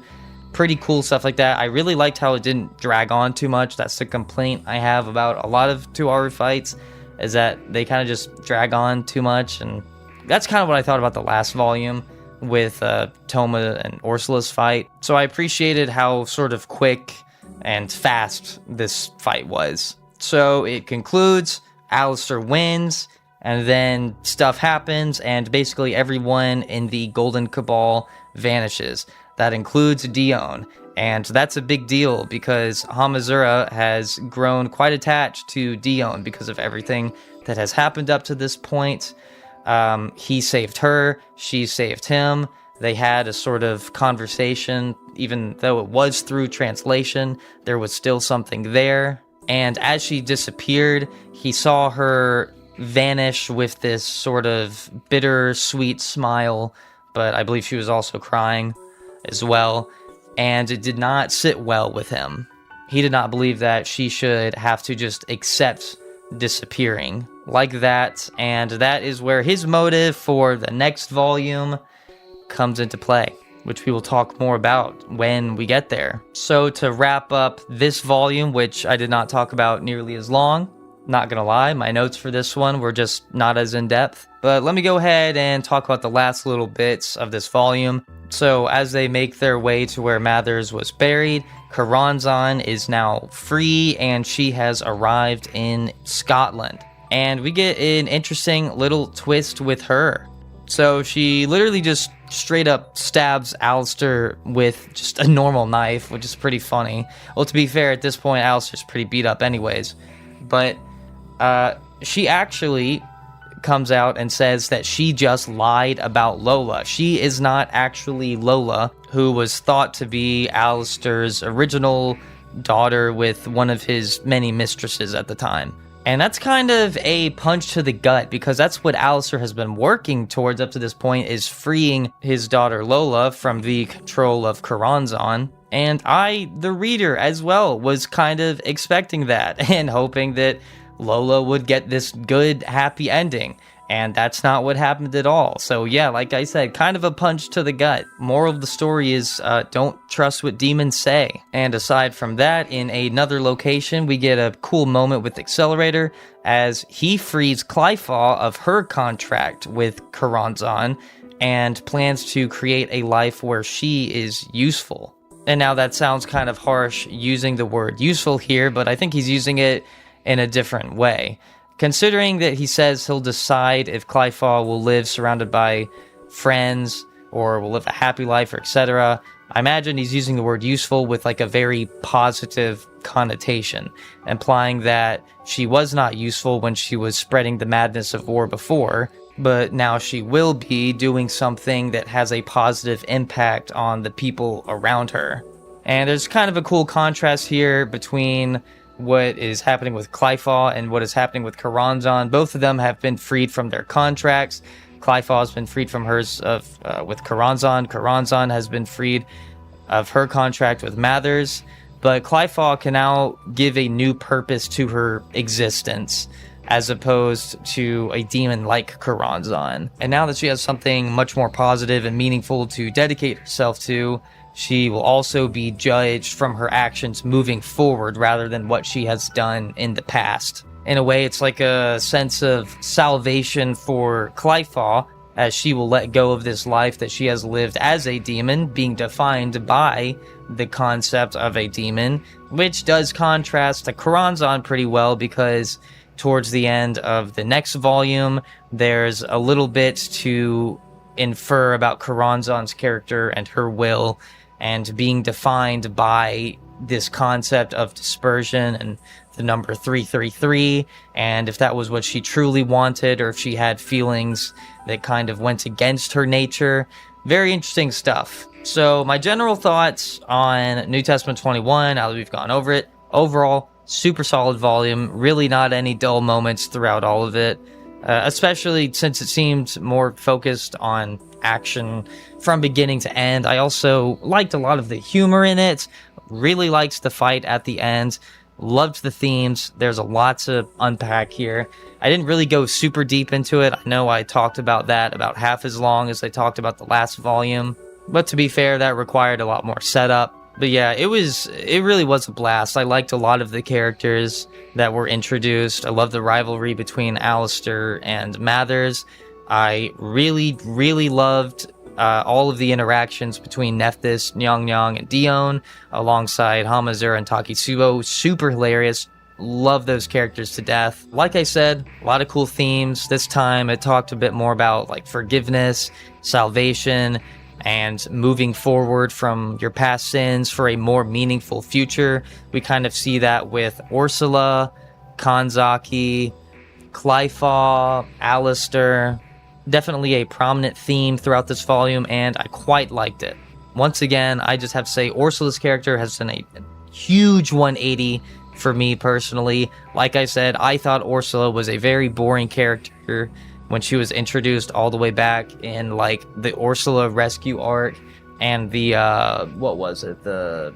Pretty cool stuff like that. I really liked how it didn't drag on too much. That's the complaint I have about a lot of 2-hour fights, is that they kind of just drag on too much. And that's kind of what I thought about the last volume with Toma and Ursula's fight. So I appreciated how sort of quick and fast this fight was. So it concludes, Alistair wins, and then stuff happens, and basically everyone in the Golden Cabal vanishes. That includes Dion, and that's a big deal because Hamazura has grown quite attached to Dion because of everything that has happened up to this point. He saved her, she saved him. They had a sort of conversation, even though it was through translation, there was still something there. And as she disappeared, he saw her vanish with this sort of bitter-sweet smile, but I believe she was also crying as well, and it did not sit well with him. He did not believe that she should have to just accept disappearing like that, and that is where his motive for the next volume comes into play, which we will talk more about when we get there. So to wrap up this volume, which I did not talk about nearly as long, not gonna lie, my notes for this one were just not as in-depth, but let me go ahead and talk about the last little bits of this volume. So as they make their way to where Mathers was buried, Coronzon is now free and she has arrived in Scotland. And we get an interesting little twist with her. So she literally just straight up stabs Alistair with just a normal knife, which is pretty funny. Well, to be fair, at this point, Alistair's pretty beat up anyways. But she actually comes out and says that she just lied about Lola. She is not actually Lola, who was thought to be Alistair's original daughter with one of his many mistresses at the time. And that's kind of a punch to the gut, because that's what Alistair has been working towards up to this point, is freeing his daughter Lola from the control of Coronzon. And I, the reader as well, was kind of expecting that and hoping that Lola would get this good, happy ending. And that's not what happened at all. So yeah, like I said, kind of a punch to the gut. Moral of the story is don't trust what demons say. And aside from that, in another location, we get a cool moment with Accelerator as he frees Clyfaw of her contract with Coronzon and plans to create a life where she is useful. And now that sounds kind of harsh using the word useful here, but I think he's using it in a different way. Considering that he says he'll decide if Clyfaw will live surrounded by friends or will live a happy life, or etc., I imagine he's using the word useful with like a very positive connotation, implying that she was not useful when she was spreading the madness of war before, but now she will be doing something that has a positive impact on the people around her. And there's kind of a cool contrast here between what is happening with Clyfaw and what is happening with Coronzon. Both of them have been freed from their contracts. Clyfaw has been freed from hers with Coronzon. Coronzon has been freed of her contract with Mathers. but Clifal can now give a new purpose to her existence, as opposed to a demon like Coronzon. And now that she has something much more positive and meaningful to dedicate herself to, she will also be judged from her actions moving forward rather than what she has done in the past. In a way, it's like a sense of salvation for Clifal, as she will let go of this life that she has lived as a demon, being defined by the concept of a demon, which does contrast to Coronzon pretty well, because towards the end of the next volume, there's a little bit to infer about Coronzon's character and her will, and being defined by this concept of dispersion and the number 333, and if that was what she truly wanted, or if she had feelings that kind of went against her nature. Very interesting stuff. So my general thoughts on New Testament 21, now that we've gone over it, overall, super solid volume, really not any dull moments throughout all of it, especially since it seemed more focused on action from beginning to end. I also liked a lot of the humor in it, really liked the fight at the end, loved the themes. There's a lot to unpack here. I didn't really go super deep into it. I know I talked about that about half as long as I talked about the last volume, but to be fair, that required a lot more setup. But yeah, it really was a blast. I liked a lot of the characters that were introduced. I love the rivalry between Alistair and Mathers. I really, really loved all of the interactions between Nephthys, Nyang, and Dion, alongside Hamazur and Takitsubo. Super hilarious. Love those characters to death. Like I said, a lot of cool themes. This time it talked a bit more about like forgiveness, salvation, and moving forward from your past sins for a more meaningful future. We kind of see that with Orsola, Kanzaki, Clifal, Alistair. Definitely a prominent theme throughout this volume, and I quite liked it. Once again, I just have to say Orsula's character has done a huge 180 for me personally. Like I said, I thought Ursula was a very boring character when she was introduced all the way back in like the Ursula rescue arc and the what was it, the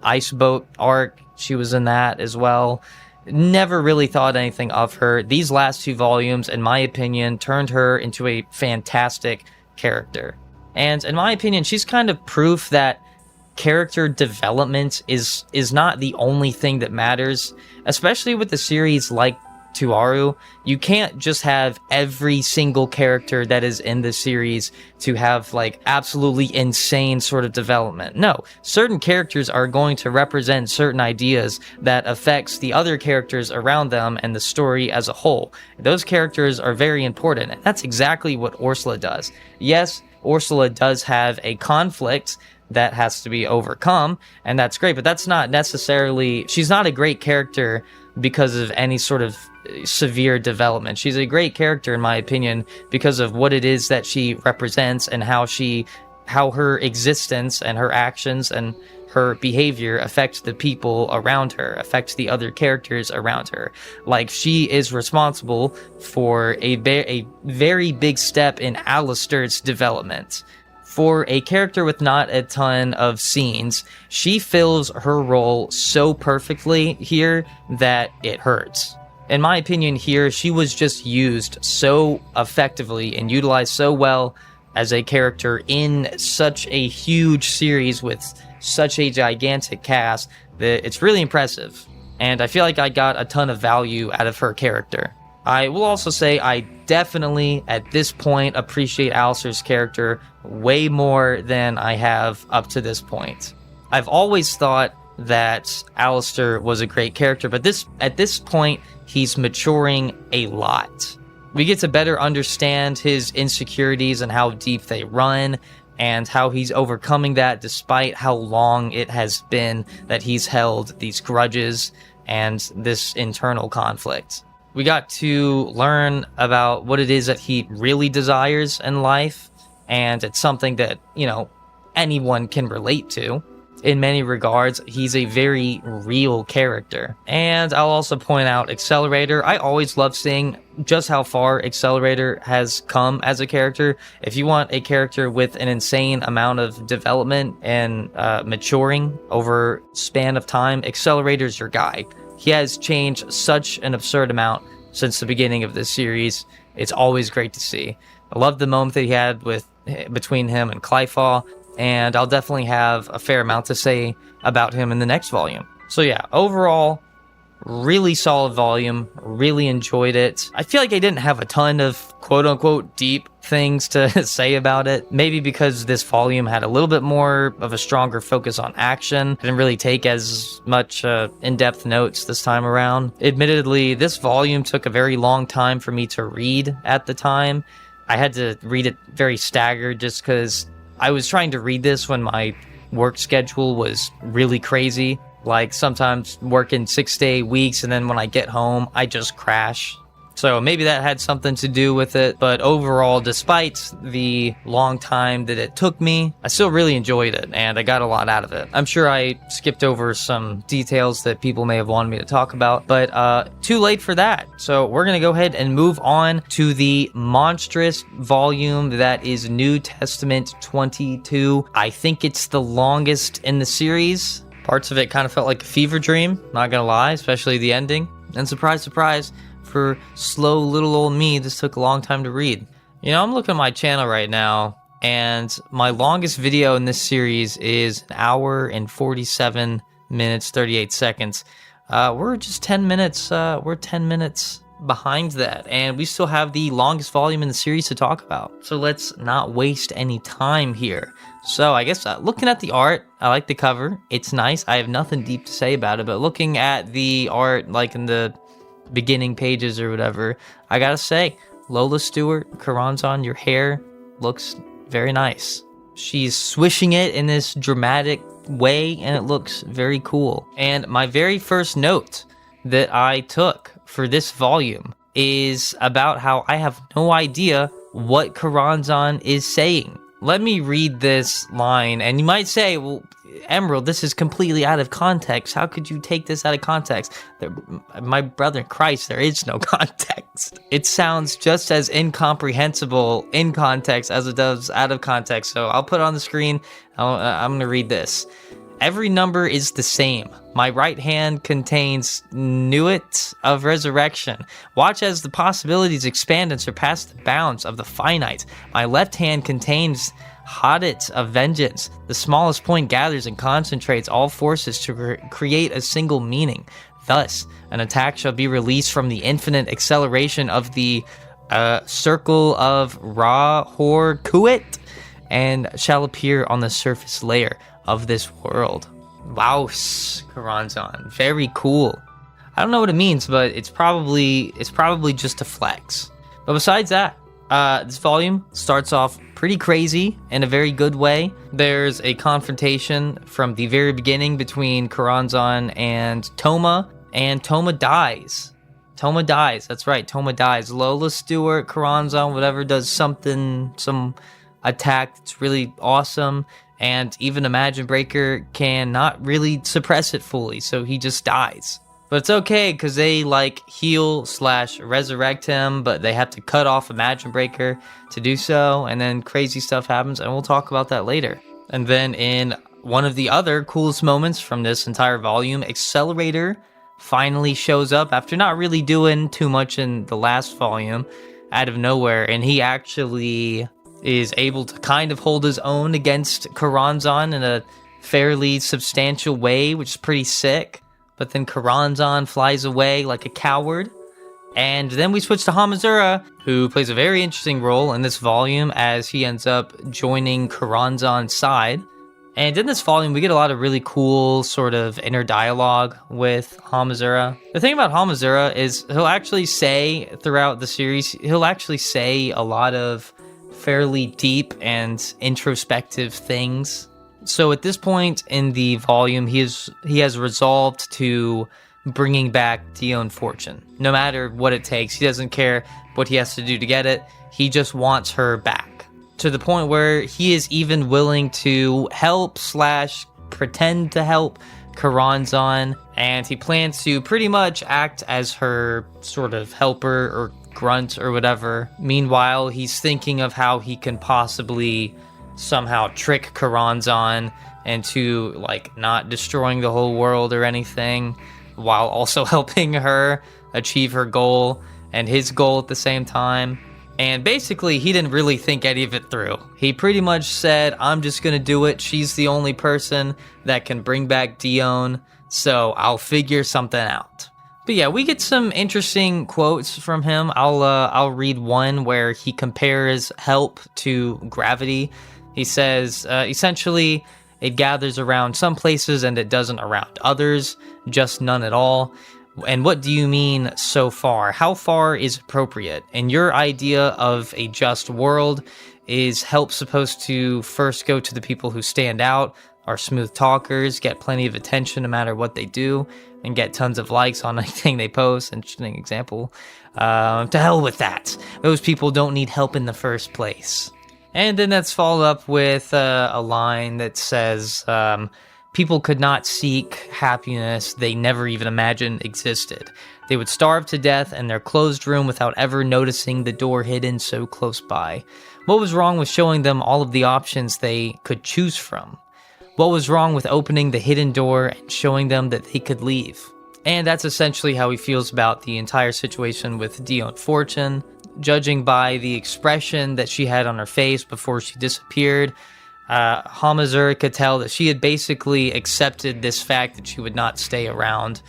ice boat arc. She was in that as well. Never really thought anything of her. These last two volumes, in my opinion, turned her into a fantastic character. And in my opinion, she's kind of proof that character development is not the only thing that matters, especially with the series like Tuaru. You can't just have every single character that is in the series to have like absolutely insane sort of development. No, certain characters are going to represent certain ideas that affects the other characters around them and the story as a whole. Those characters are very important, and that's exactly what Ursula does. Yes, Ursula does have a conflict that has to be overcome, and that's great, but that's not necessarily, she's not a great character because of any sort of severe development. She's a great character, in my opinion, because of what it is that she represents and how her existence and her actions and her behavior affect the people around her, affect the other characters around her. Like, she is responsible for a very big step in Alistair's development. For a character with not a ton of scenes, she fills her role so perfectly here that it hurts. In my opinion here, she was just used so effectively and utilized so well as a character in such a huge series with such a gigantic cast that it's really impressive. And I feel like I got a ton of value out of her character. I will also say I definitely, at this point, appreciate Alistair's character way more than I have up to this point. I've always thought that Alistair was a great character, but at this point, he's maturing a lot. We get to better understand his insecurities and how deep they run, and how he's overcoming that despite how long it has been that he's held these grudges and this internal conflict. We got to learn about what it is that he really desires in life, and it's something that, anyone can relate to. in many regards, he's a very real character. And I'll also point out Accelerator. I always love seeing just how far Accelerator has come as a character. If you want a character with an insane amount of development and maturing over span of time, Accelerator's your guy. He has changed such an absurd amount since the beginning of this series. It's always great to see. I love the moment that he had between him and Clyfall, and I'll definitely have a fair amount to say about him in the next volume. So yeah, overall, really solid volume, really enjoyed it. I feel like I didn't have a ton of quote-unquote deep things to say about it, maybe because this volume had a little bit more of a stronger focus on action. I didn't really take as much in-depth notes this time around. Admittedly, this volume took a very long time for me to read at the time. I had to read it very staggered just because I was trying to read this when my work schedule was really crazy. Like sometimes working 6-day weeks, and then when I get home, I just crash. So maybe that had something to do with it. But overall, despite the long time that it took me, I still really enjoyed it, and I got a lot out of it. I'm sure I skipped over some details that people may have wanted me to talk about, but too late for that. So we're going to go ahead and move on to the monstrous volume that is New Testament 22. I think it's the longest in the series. Parts of it kind of felt like a fever dream, not gonna lie, especially the ending. And surprise, surprise, for slow little old me, this took a long time to read. You know, I'm looking at my channel right now, and my longest video in this series is 1 hour and 47 minutes, 38 seconds. We're just 10 minutes, we're 10 minutes behind that, and we still have the longest volume in the series to talk about. So let's not waste any time here. So I guess looking at the art, I like the cover. It's nice. I have nothing deep to say about it, but looking at the art, like in the beginning pages or whatever, I gotta say, Lola Stewart, Coronzon, your hair looks very nice. She's swishing it in this dramatic way, and it looks very cool. And my very first note that I took for this volume is about how I have no idea what Coronzon is saying. Let me read this line, and you might say, well, Emerald, this is completely out of context. How could you take this out of context? My brother in Christ, there is no context. It sounds just as incomprehensible in context as it does out of context. So I'll put it on the screen. I'm going to read this. Every number is the same. My right hand contains Nuit of resurrection. Watch as the possibilities expand and surpass the bounds of the finite. My left hand contains Hadit of vengeance. The smallest point gathers and concentrates all forces to create a single meaning. Thus, an attack shall be released from the infinite acceleration of the circle of Ra-Hor Kuit, and shall appear on the surface layer of this world. Wow, Coronzon, very cool. I don't know what it means, but it's probably just a flex. But besides that, this volume starts off pretty crazy in a very good way. There's a confrontation from the very beginning between Coronzon and Toma dies. Toma dies, that's right, Toma dies. Lola Stewart, Coronzon, whatever, does some attack that's really awesome. And even Imagine Breaker can not really suppress it fully, so he just dies. But it's okay, because they heal / resurrect him, but they have to cut off Imagine Breaker to do so, and then crazy stuff happens, and we'll talk about that later. And then in one of the other coolest moments from this entire volume, Accelerator finally shows up after not really doing too much in the last volume, out of nowhere, and he actually is able to kind of hold his own against Coronzon in a fairly substantial way, which is pretty sick. But then Coronzon flies away like a coward. And then we switch to Hamazura, who plays a very interesting role in this volume as he ends up joining Coronzon's side. And in this volume, we get a lot of really cool sort of inner dialogue with Hamazura. The thing about Hamazura is he'll actually say throughout the series, he'll actually say a lot of fairly deep and introspective things. So at this point in the volume, he has resolved to bringing back Dione Fortune. No matter what it takes, he doesn't care what he has to do to get it. He just wants her back. To the point where he is even willing to help / pretend to help Coronzon, and he plans to pretty much act as her sort of helper or grunt or whatever. Meanwhile, he's thinking of how he can possibly somehow trick Coronzon into, like, not destroying the whole world or anything, while also helping her achieve her goal and his goal at the same time. And basically, he didn't really think any of it through. He pretty much said, I'm just gonna do it. She's the only person that can bring back Dion, so I'll figure something out. But yeah, we get some interesting quotes from him. I'll read one where he compares help to gravity. He says, essentially, it gathers around some places and it doesn't around others, just none at all. And what do you mean so far? How far is appropriate? In your idea of a just world, is help supposed to first go to the people who stand out, are smooth talkers, get plenty of attention no matter what they do, and get tons of likes on anything they post? Interesting example. To hell with that. Those people don't need help in the first place. And then that's followed up with a line that says, people could not seek happiness they never even imagined existed. They would starve to death in their closed room without ever noticing the door hidden so close by. What was wrong with showing them all of the options they could choose from? What was wrong with opening the hidden door and showing them that they could leave? And that's essentially how he feels about the entire situation with Dion Fortune. Judging by the expression that she had on her face before she disappeared, Hamazura could tell that she had basically accepted this fact that she would not stay around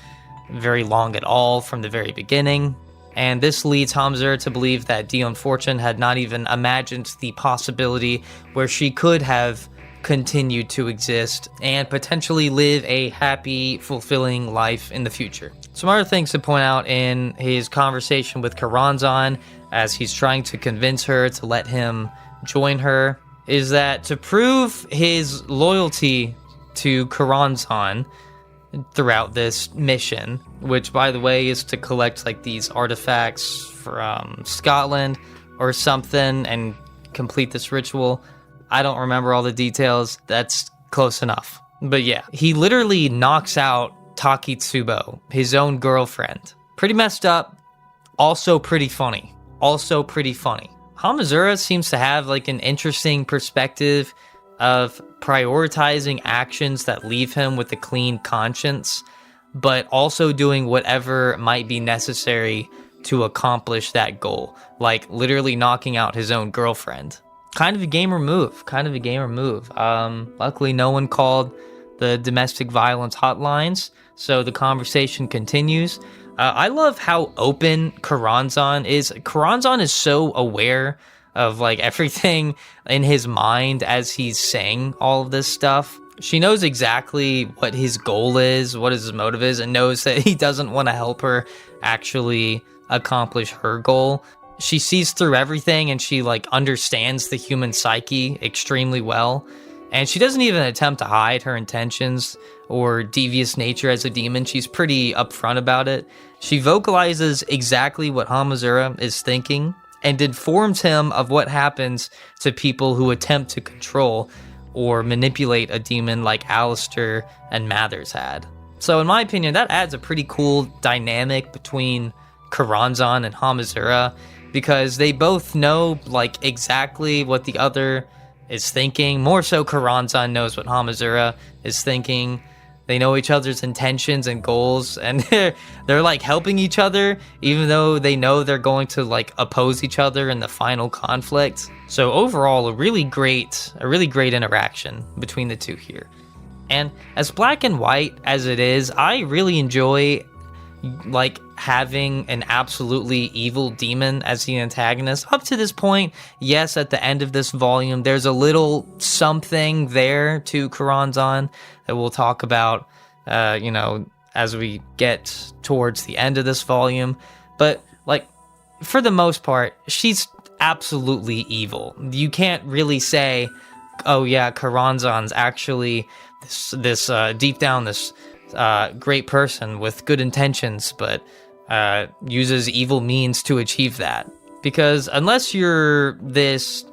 very long at all from the very beginning. And this leads Hamazura to believe that Dion Fortune had not even imagined the possibility where she could have continued to exist and potentially live a happy, fulfilling life in the future. Some other things to point out in his conversation with Coronzon, as he's trying to convince her to let him join her, is that to prove his loyalty to Coronzon throughout this mission, which, by the way, is to collect like these artifacts from Scotland or something and complete this ritual. I don't remember all the details. That's close enough. But yeah, he literally knocks out Takitsubo, his own girlfriend. Pretty messed up, also pretty funny. Hamazura seems to have like an interesting perspective of prioritizing actions that leave him with a clean conscience, but also doing whatever might be necessary to accomplish that goal, like literally knocking out his own girlfriend. Kind of a gamer move. Luckily, no one called the domestic violence hotlines, so the conversation continues. I love how open Coronzon is. Coronzon is so aware of like everything in his mind as he's saying all of this stuff. She knows exactly what his goal is, what his motive is, and knows that he doesn't want to help her actually accomplish her goal. She sees through everything and she like understands the human psyche extremely well. And she doesn't even attempt to hide her intentions or devious nature as a demon. She's pretty upfront about it. She vocalizes exactly what Hamazura is thinking and informs him of what happens to people who attempt to control or manipulate a demon like Alistair and Mathers had. So in my opinion, that adds a pretty cool dynamic between Coronzon and Hamazura, because they both know like exactly what the other is thinking. More so, Coronzon knows what Hamazura is thinking. They know each other's intentions and goals, and they're like helping each other, even though they know they're going to like oppose each other in the final conflict. So overall, a really great interaction between the two here. And as black and white as it is, I really enjoy like having an absolutely evil demon as the antagonist. Up to this point, yes, at the end of this volume, there's a little something there to Coronzon that we'll talk about, as we get towards the end of this volume. But like, for the most part, she's absolutely evil. You can't really say, oh yeah, Coronzon's actually this deep down this great person with good intentions, but uses evil means to achieve that. Because unless you're this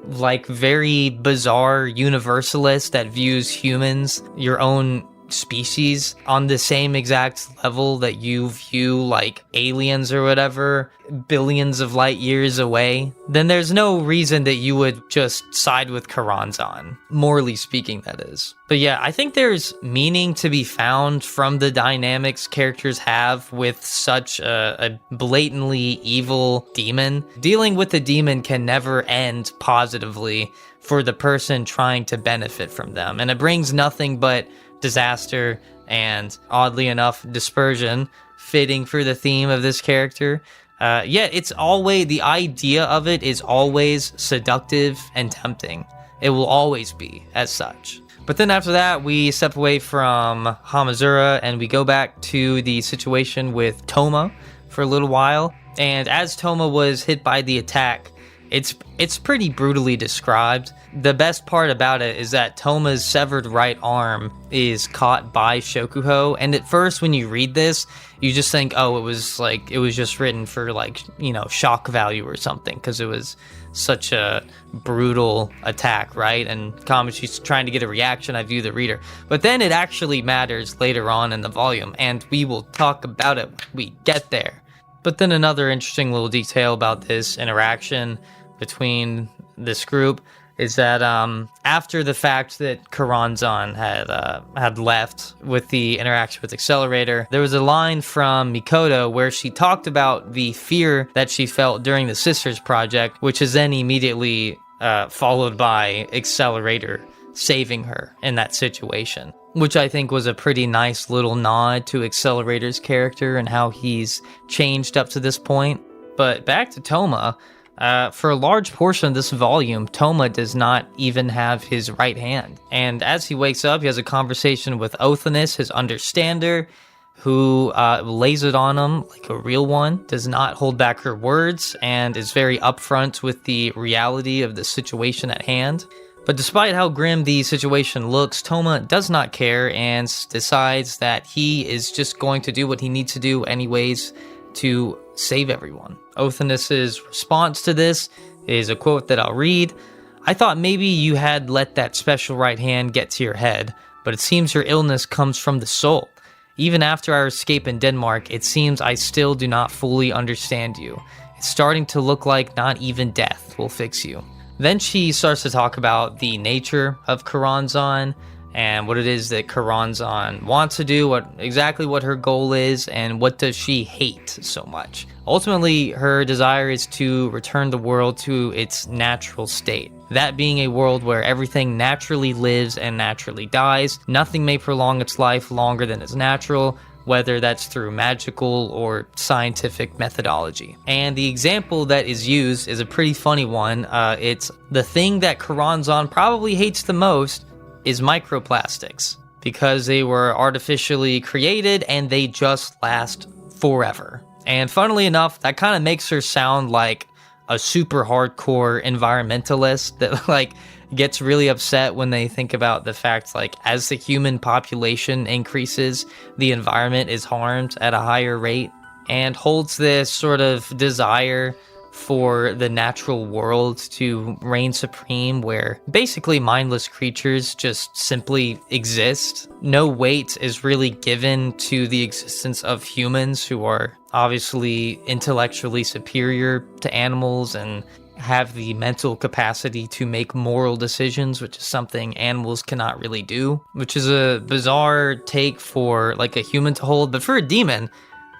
like very bizarre universalist that views humans, your own species, on the same exact level that you view like aliens or whatever, billions of light years away, then there's no reason that you would just side with Coronzon, morally speaking, that is. But yeah, I think there's meaning to be found from the dynamics characters have with such a blatantly evil demon. Dealing with the demon can never end positively for the person trying to benefit from them, and it brings nothing but disaster and, oddly enough, dispersion, fitting for the theme of this character. Yet it's always, the idea of it is always seductive and tempting. It will always be as such. But then after that, we step away from Hamazura and we go back to the situation with Toma for a little while. And as Toma was hit by the attack, it's pretty brutally described. The best part about it is that Toma's severed right arm is caught by Shokuho, and at first when you read this, you just think, oh, it was just written for, like, you know, shock value or something, because it was such a brutal attack, right? And Kamishi's trying to get a reaction, I view the reader. But then it actually matters later on in the volume, and we will talk about it when we get there. But then another interesting little detail about this interaction between this group is that after the fact that Coronzon had left with the interaction with Accelerator, there was a line from Mikoto where she talked about the fear that she felt during the Sisters Project, which is then immediately followed by Accelerator saving her in that situation, which I think was a pretty nice little nod to Accelerator's character and how he's changed up to this point. But back to Toma. For a large portion of this volume, Toma does not even have his right hand. And as he wakes up, he has a conversation with Othinus, his understander, who lays it on him like a real one, does not hold back her words, and is very upfront with the reality of the situation at hand. But despite how grim the situation looks, Toma does not care and decides that he is just going to do what he needs to do anyways to save everyone. Othinus's response to this is a quote that I'll read. "I thought maybe you had let that special right hand get to your head, but it seems your illness comes from the soul. Even after our escape in Denmark, it seems I still do not fully understand you. It's starting to look like not even death will fix you." Then she starts to talk about the nature of Coronzon and what it is that Coronzon wants to do, exactly what her goal is, and what does she hate so much. Ultimately, her desire is to return the world to its natural state. That being a world where everything naturally lives and naturally dies. Nothing may prolong its life longer than is natural, whether that's through magical or scientific methodology. And the example that is used is a pretty funny one. It's the thing that Coronzon probably hates the most is microplastics, because they were artificially created and they just last forever. And funnily enough, that kind of makes her sound like a super hardcore environmentalist that like gets really upset when they think about the fact, like, as the human population increases, the environment is harmed at a higher rate, and holds this sort of desire for the natural world to reign supreme, where basically mindless creatures just simply exist. No weight is really given to the existence of humans, who are obviously intellectually superior to animals and have the mental capacity to make moral decisions, which is something animals cannot really do, which is a bizarre take for like a human to hold, but for a demon,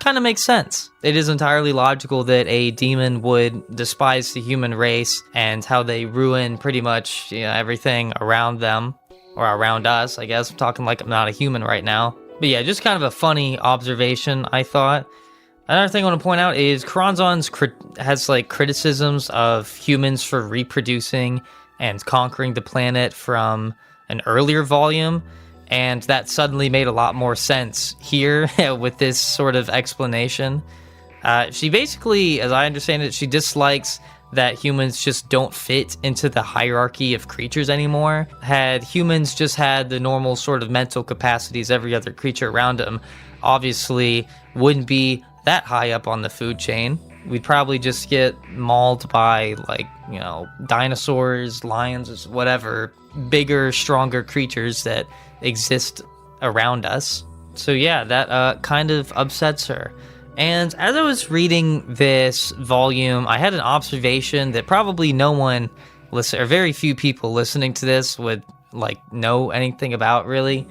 kind of makes sense. It is entirely logical that a demon would despise the human race and how they ruin pretty much, you know, everything around them, or around us, I guess. I'm talking like I'm not a human right now. But yeah, just kind of a funny observation, I thought. Another thing I want to point out is Coronzon has like criticisms of humans for reproducing and conquering the planet from an earlier volume. And that suddenly made a lot more sense here with this sort of explanation. She basically, as I understand it, she dislikes that humans just don't fit into the hierarchy of creatures anymore. Had humans just had the normal sort of mental capacities every other creature around them, obviously wouldn't be that high up on the food chain. we'd probably just get mauled by, like, you know, dinosaurs, lions, whatever, bigger, stronger creatures that exist around us. So yeah, that kind of upsets her. And as I was reading this volume, I had an observation that probably no one listen, or very few people listening to this would like know anything about, really.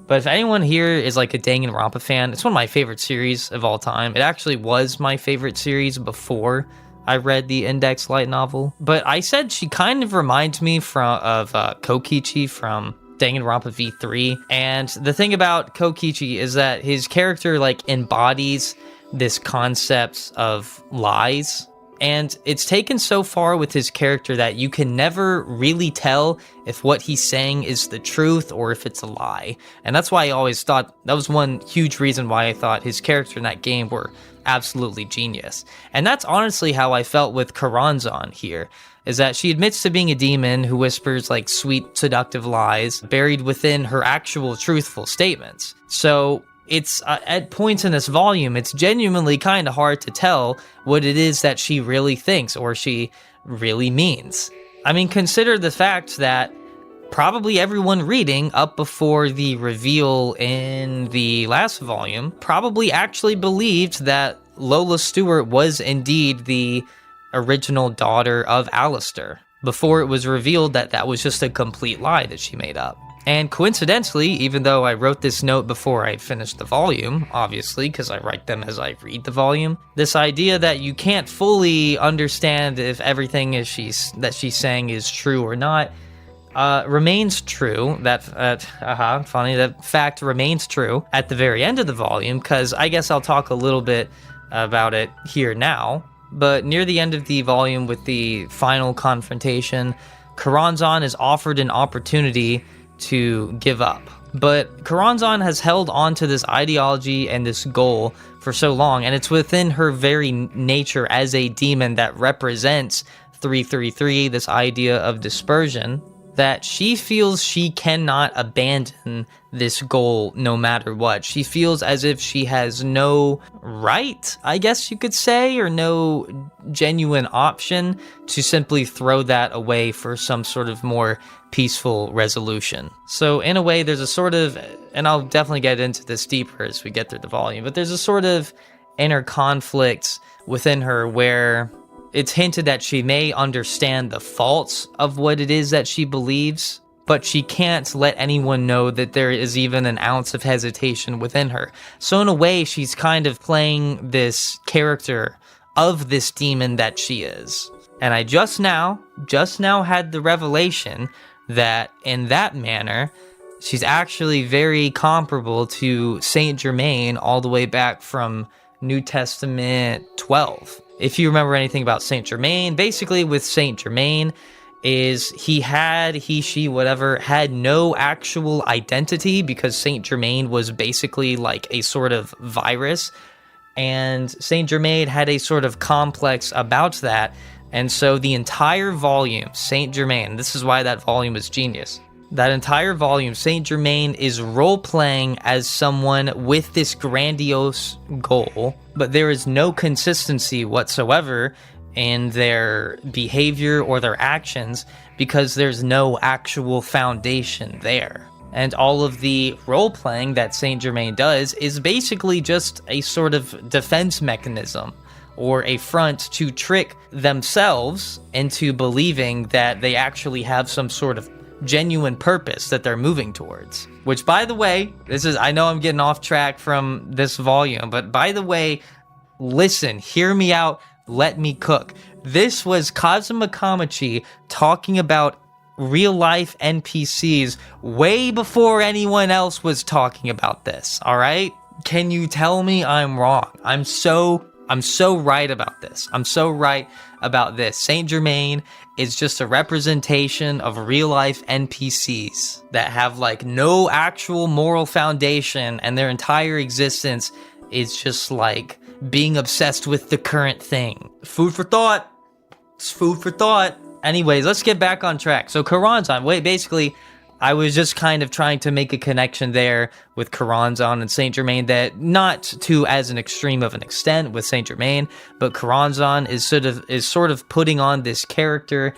But if anyone here is like a Danganronpa fan, it's one of my favorite series of all time. It actually was my favorite series before I read the Index light novel. But I said she kind of reminds me of Kokichi from Danganronpa V3. And the thing about Kokichi is that his character like embodies this concept of lies. And it's taken so far with his character that you can never really tell if what he's saying is the truth or if it's a lie. And that's why I always thought, that was one huge reason why I thought his character in that game were absolutely genius. And that's honestly how I felt with Coronzon here, is that she admits to being a demon who whispers like sweet, seductive lies buried within her actual truthful statements. So it's at points in this volume, it's genuinely kind of hard to tell what it is that she really thinks or she really means. I mean, consider the fact that probably everyone reading up before the reveal in the last volume probably actually believed that Lola Stewart was indeed the original daughter of Alistair, before it was revealed that that was just a complete lie that she made up. And coincidentally, even though I wrote this note before I finished the volume, obviously, because I write them as I read the volume, this idea that you can't fully understand if everything that she's saying is true or not, remains true. That fact remains true at the very end of the volume, because I guess I'll talk a little bit about it here now. But near the end of the volume, with the final confrontation, Coronzon is offered an opportunity to give up. But Coronzon has held on to this ideology and this goal for so long, and it's within her very nature as a demon that represents 333, this idea of dispersion, that she feels she cannot abandon this goal no matter what. She feels as if she has no right, I guess you could say, or no genuine option to simply throw that away for some sort of more peaceful resolution. So in a way, there's a sort of, and I'll definitely get into this deeper as we get through the volume, but there's a sort of inner conflict within her where it's hinted that she may understand the faults of what it is that she believes, but she can't let anyone know that there is even an ounce of hesitation within her. So in a way, she's kind of playing this character of this demon that she is. And I just now had the revelation that in that manner, she's actually very comparable to Saint Germain all the way back from New Testament 12. If you remember anything about Saint Germain, basically with Saint Germain is he, she, whatever, had no actual identity, because Saint Germain was basically like a sort of virus, and Saint Germain had a sort of complex about that. And so the entire volume, Saint Germain, this is why that volume is genius. That entire volume, Saint Germain is role-playing as someone with this grandiose goal, but there is no consistency whatsoever in their behavior or their actions because there's no actual foundation there. And all of the role-playing that Saint Germain does is basically just a sort of defense mechanism or a front to trick themselves into believing that they actually have some sort of genuine purpose that they're moving towards. Which, by the way, I know I'm getting off track from this volume, but by the way, listen, hear me out, let me cook. This was Kazuma Kamachi talking about real life NPCs way before anyone else was talking about this, alright? Can you tell me I'm wrong? I'm so right about this. I'm so right about this. Saint Germain is just a representation of real life NPCs that have like no actual moral foundation, and their entire existence is just like being obsessed with the current thing. Food for thought. It's food for thought. Anyways, let's get back on track. So Coronzon, basically, I was just kind of trying to make a connection there with Coronzon and Saint Germain, that not to as an extreme of an extent with Saint Germain, but Coronzon is sort of putting on this character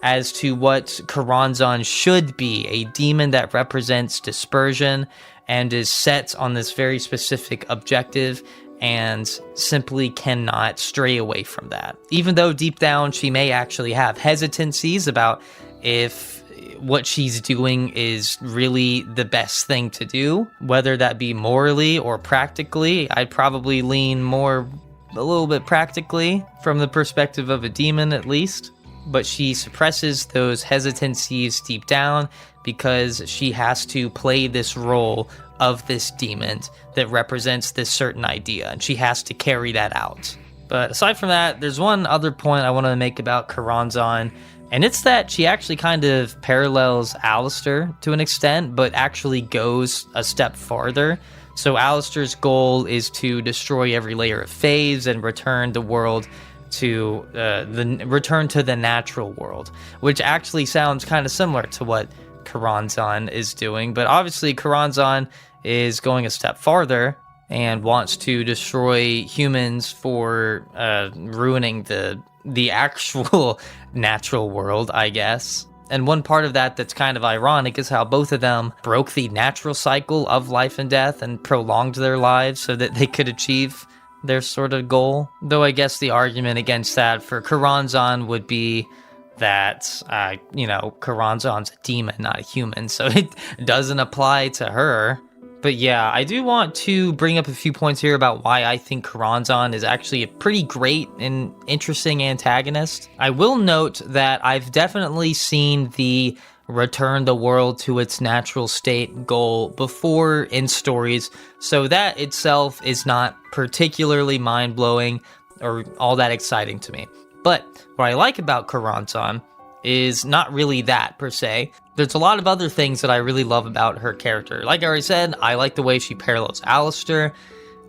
as to what Coronzon should be, a demon that represents dispersion and is set on this very specific objective and simply cannot stray away from that. Even though deep down she may actually have hesitancies about if what she's doing is really the best thing to do, whether that be morally or practically. I'd probably lean more a little bit practically from the perspective of a demon at least, but she suppresses those hesitancies deep down because she has to play this role of this demon that represents this certain idea, and she has to carry that out. But aside from that, there's one other point I want to make about Coronzon, and it's that she actually kind of parallels Alistair to an extent, but actually goes a step farther. So Alistair's goal is to destroy every layer of phase and return the world to the natural world, which actually sounds kind of similar to what Coronzon is doing. But obviously Coronzon is going a step farther and wants to destroy humans for ruining the actual natural world, I guess. And one part of that that's kind of ironic is how both of them broke the natural cycle of life and death and prolonged their lives so that they could achieve their sort of goal. Though I guess the argument against that for Coronzon would be that, Coronzon's a demon, not a human, so it doesn't apply to her. But yeah, I do want to bring up a few points here about why I think Coronzon is actually a pretty great and interesting antagonist. I will note that I've definitely seen the return the world to its natural state goal before in stories, so that itself is not particularly mind-blowing or all that exciting to me. But what I like about Coronzon is not really that, per se. There's a lot of other things that I really love about her character. Like I already said, I like the way she parallels Alistair,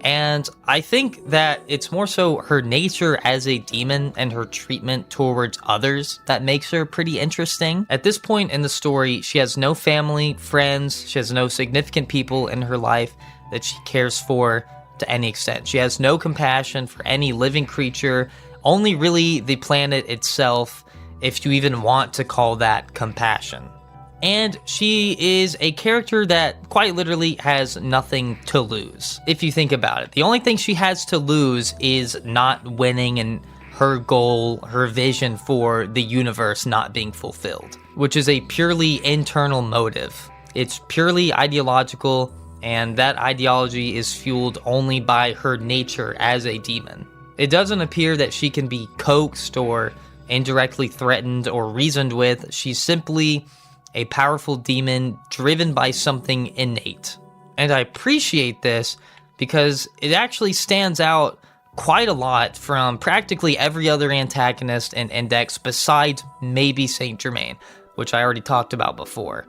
and I think that it's more so her nature as a demon and her treatment towards others that makes her pretty interesting. At this point in the story, she has no family, friends, she has no significant people in her life that she cares for to any extent. She has no compassion for any living creature, only really the planet itself, if you even want to call that compassion. And she is a character that quite literally has nothing to lose. If you think about it, the only thing she has to lose is not winning and her goal, her vision for the universe not being fulfilled, which is a purely internal motive. It's purely ideological, and that ideology is fueled only by her nature as a demon. It doesn't appear that she can be coaxed or indirectly threatened or reasoned with. She's simply a powerful demon driven by something innate. And I appreciate this because it actually stands out quite a lot from practically every other antagonist in Index besides maybe Saint Germain, which I already talked about before.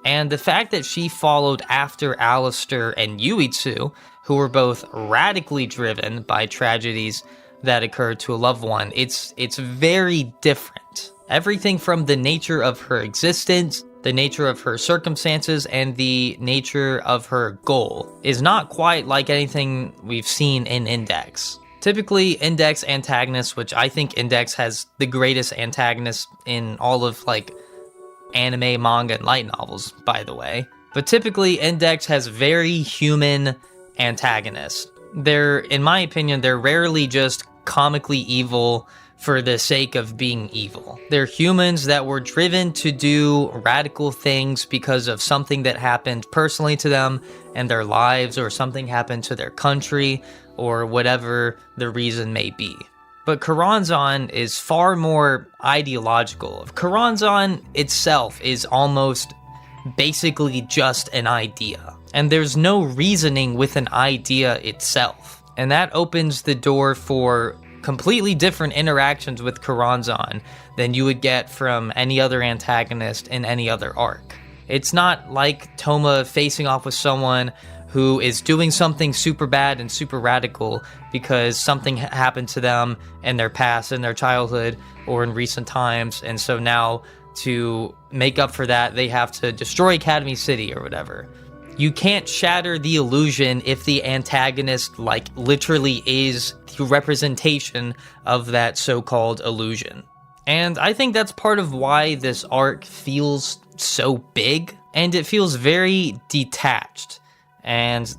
And the fact that she followed after Alistair and Yuitsu, who were both radically driven by tragedies that occurred to a loved one, it's very different. Everything from the nature of her existence, the nature of her circumstances, and the nature of her goal is not quite like anything we've seen in Index. Typically, Index antagonists, which I think Index has the greatest antagonists in all of, anime, manga, and light novels, by the way. But typically, Index has very human antagonists. In my opinion, they're rarely just comically evil for the sake of being evil. They're humans that were driven to do radical things because of something that happened personally to them and their lives, or something happened to their country, or whatever the reason may be. But Coronzon is far more ideological. Coronzon itself is almost basically just an idea, and there's no reasoning with an idea itself. And that opens the door for completely different interactions with Coronzon than you would get from any other antagonist in any other arc. It's not like Toma facing off with someone who is doing something super bad and super radical because something happened to them in their past, in their childhood, or in recent times, and so now to make up for that, they have to destroy Academy City or whatever. You can't shatter the illusion if the antagonist, like, literally is the representation of that so-called illusion. And I think that's part of why this arc feels so big, and it feels very detached. And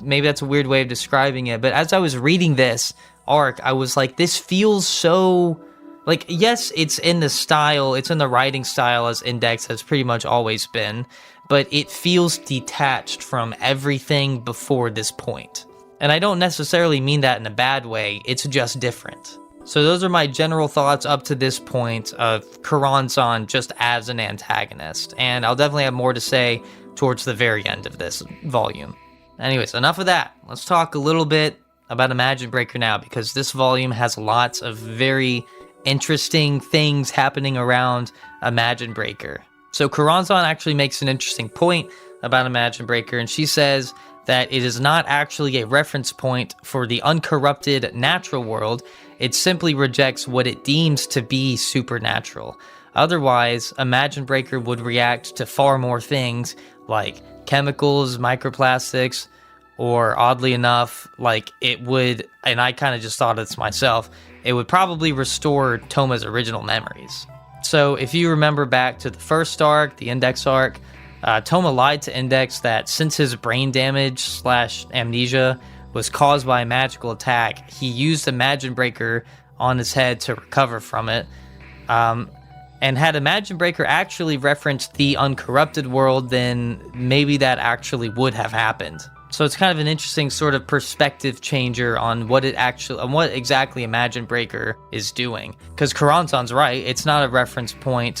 maybe that's a weird way of describing it, but as I was reading this arc, I was like, this feels so... Like, yes, it's in the style, it's in the writing style as Index has pretty much always been, but it feels detached from everything before this point. And I don't necessarily mean that in a bad way, it's just different. So those are my general thoughts up to this point of Coronzon just as an antagonist, and I'll definitely have more to say towards the very end of this volume. Anyways, enough of that. Let's talk a little bit about Imagine Breaker now, because this volume has lots of very interesting things happening around Imagine Breaker. So Coronzon actually makes an interesting point about Imagine Breaker, and she says that it is not actually a reference point for the uncorrupted natural world. It simply rejects what it deems to be supernatural. Otherwise, Imagine Breaker would react to far more things like chemicals, microplastics, or oddly enough, like it would, and I kind of just thought this myself, it would probably restore Toma's original memories. So if you remember back to the first arc, the Index arc, Toma lied to Index that since his brain damage / amnesia was caused by a magical attack, he used Imagine Breaker on his head to recover from it. And had Imagine Breaker actually referenced the uncorrupted world, then maybe that actually would have happened. So it's kind of an interesting sort of perspective changer on what exactly Imagine Breaker is doing. Because Coronzon's right, it's not a reference point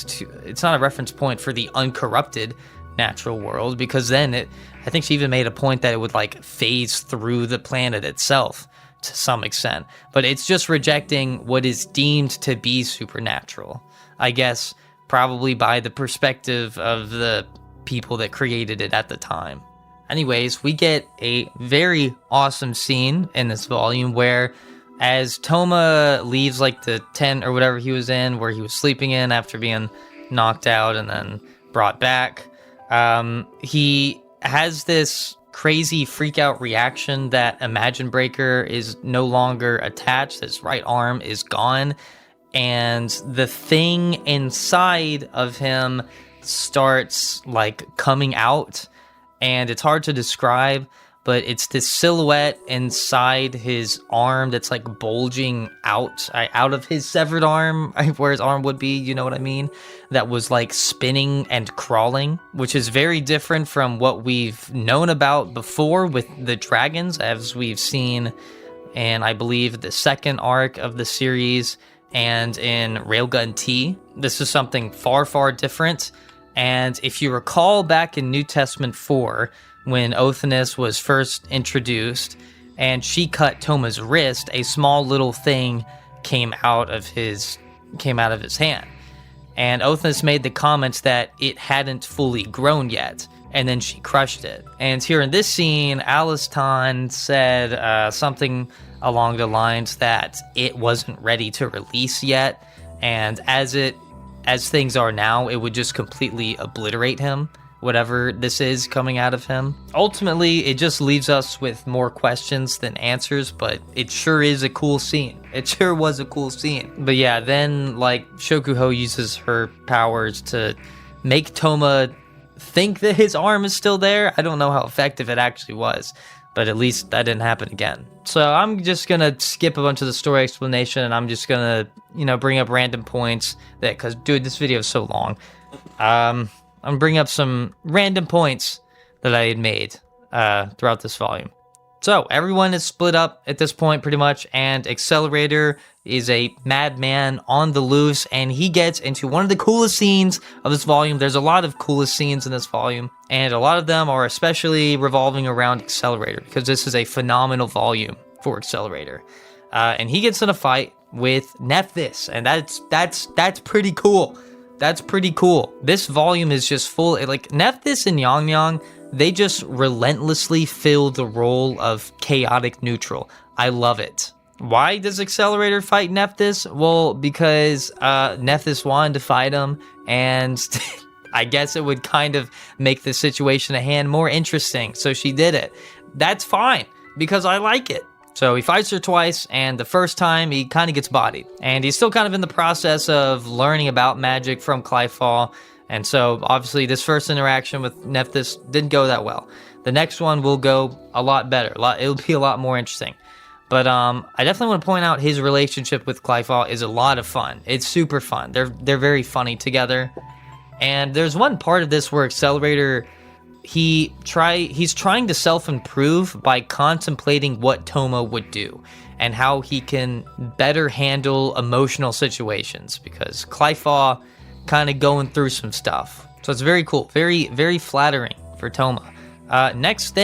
for the uncorrupted natural world, because then I think she even made a point that it would like phase through the planet itself to some extent. But it's just rejecting what is deemed to be supernatural. I guess probably by the perspective of the people that created it at the time. Anyways, we get a very awesome scene in this volume where as Toma leaves like the tent or whatever he was in, where he was sleeping in after being knocked out and then brought back, he has this crazy freak out reaction that Imagine Breaker is no longer attached. His right arm is gone, and the thing inside of him starts like coming out. And it's hard to describe, but it's this silhouette inside his arm that's like bulging out of his severed arm, where his arm would be, you know what I mean? That was like spinning and crawling, which is very different from what we've known about before with the dragons, as we've seen in, I believe, the second arc of the series and in Railgun T. This is something far, far different. And if you recall back in New Testament 4, when Othinus was first introduced and she cut Toma's wrist, a small little thing came out of his hand. And Othinus made the comments that it hadn't fully grown yet, and then she crushed it. And here in this scene, Alistan said something along the lines that it wasn't ready to release yet, and as things are now, it would just completely obliterate him, whatever this is coming out of him. Ultimately, it just leaves us with more questions than answers, but it sure is a cool scene. It sure was a cool scene. But yeah, then, like, Shokuho uses her powers to make Toma think that his arm is still there. I don't know how effective it actually was, but at least that didn't happen again. So I'm just gonna skip a bunch of the story explanation, and I'm just gonna, bring up random points because, dude, this video is so long. I'm bringing up some random points that I had made throughout this volume. So everyone is split up at this point pretty much, and Accelerator is a madman on the loose, and he gets into one of the coolest scenes of this volume. There's a lot of coolest scenes in this volume, and a lot of them are especially revolving around Accelerator, because this is a phenomenal volume for Accelerator. And he gets in a fight with Nephthys, and that's pretty cool. That's pretty cool. This volume is just full, like, Nephthys and Yang Yang, they just relentlessly fill the role of chaotic neutral. I love it. Why does Accelerator fight Nephthys? Well, because Nephthys wanted to fight him, and I guess it would kind of make the situation at hand more interesting, so she did it. That's fine, because I like it. So he fights her twice, and the first time he kind of gets bodied. And he's still kind of in the process of learning about magic from Clifall, and so obviously this first interaction with Nephthys didn't go that well. The next one will go a lot better. It'll be a lot more interesting. But I definitely want to point out his relationship with Clifall is a lot of fun. It's super fun. They're very funny together. And there's one part of this where Accelerator, he's trying to self-improve by contemplating what Toma would do and how he can better handle emotional situations, because Clifall kind of going through some stuff. So it's very cool. Very, very flattering for Toma. Next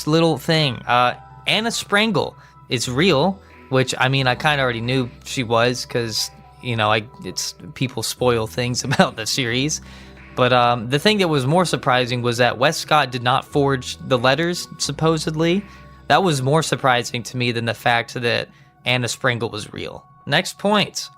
little thing. Anna Sprangle is real, which, I mean, I kind of already knew she was, because, you know, it's people spoil things about the series. But the thing that was more surprising was that Wes Scott did not forge the letters, supposedly. That was more surprising to me than the fact that Anna Sprangle was real. Next point.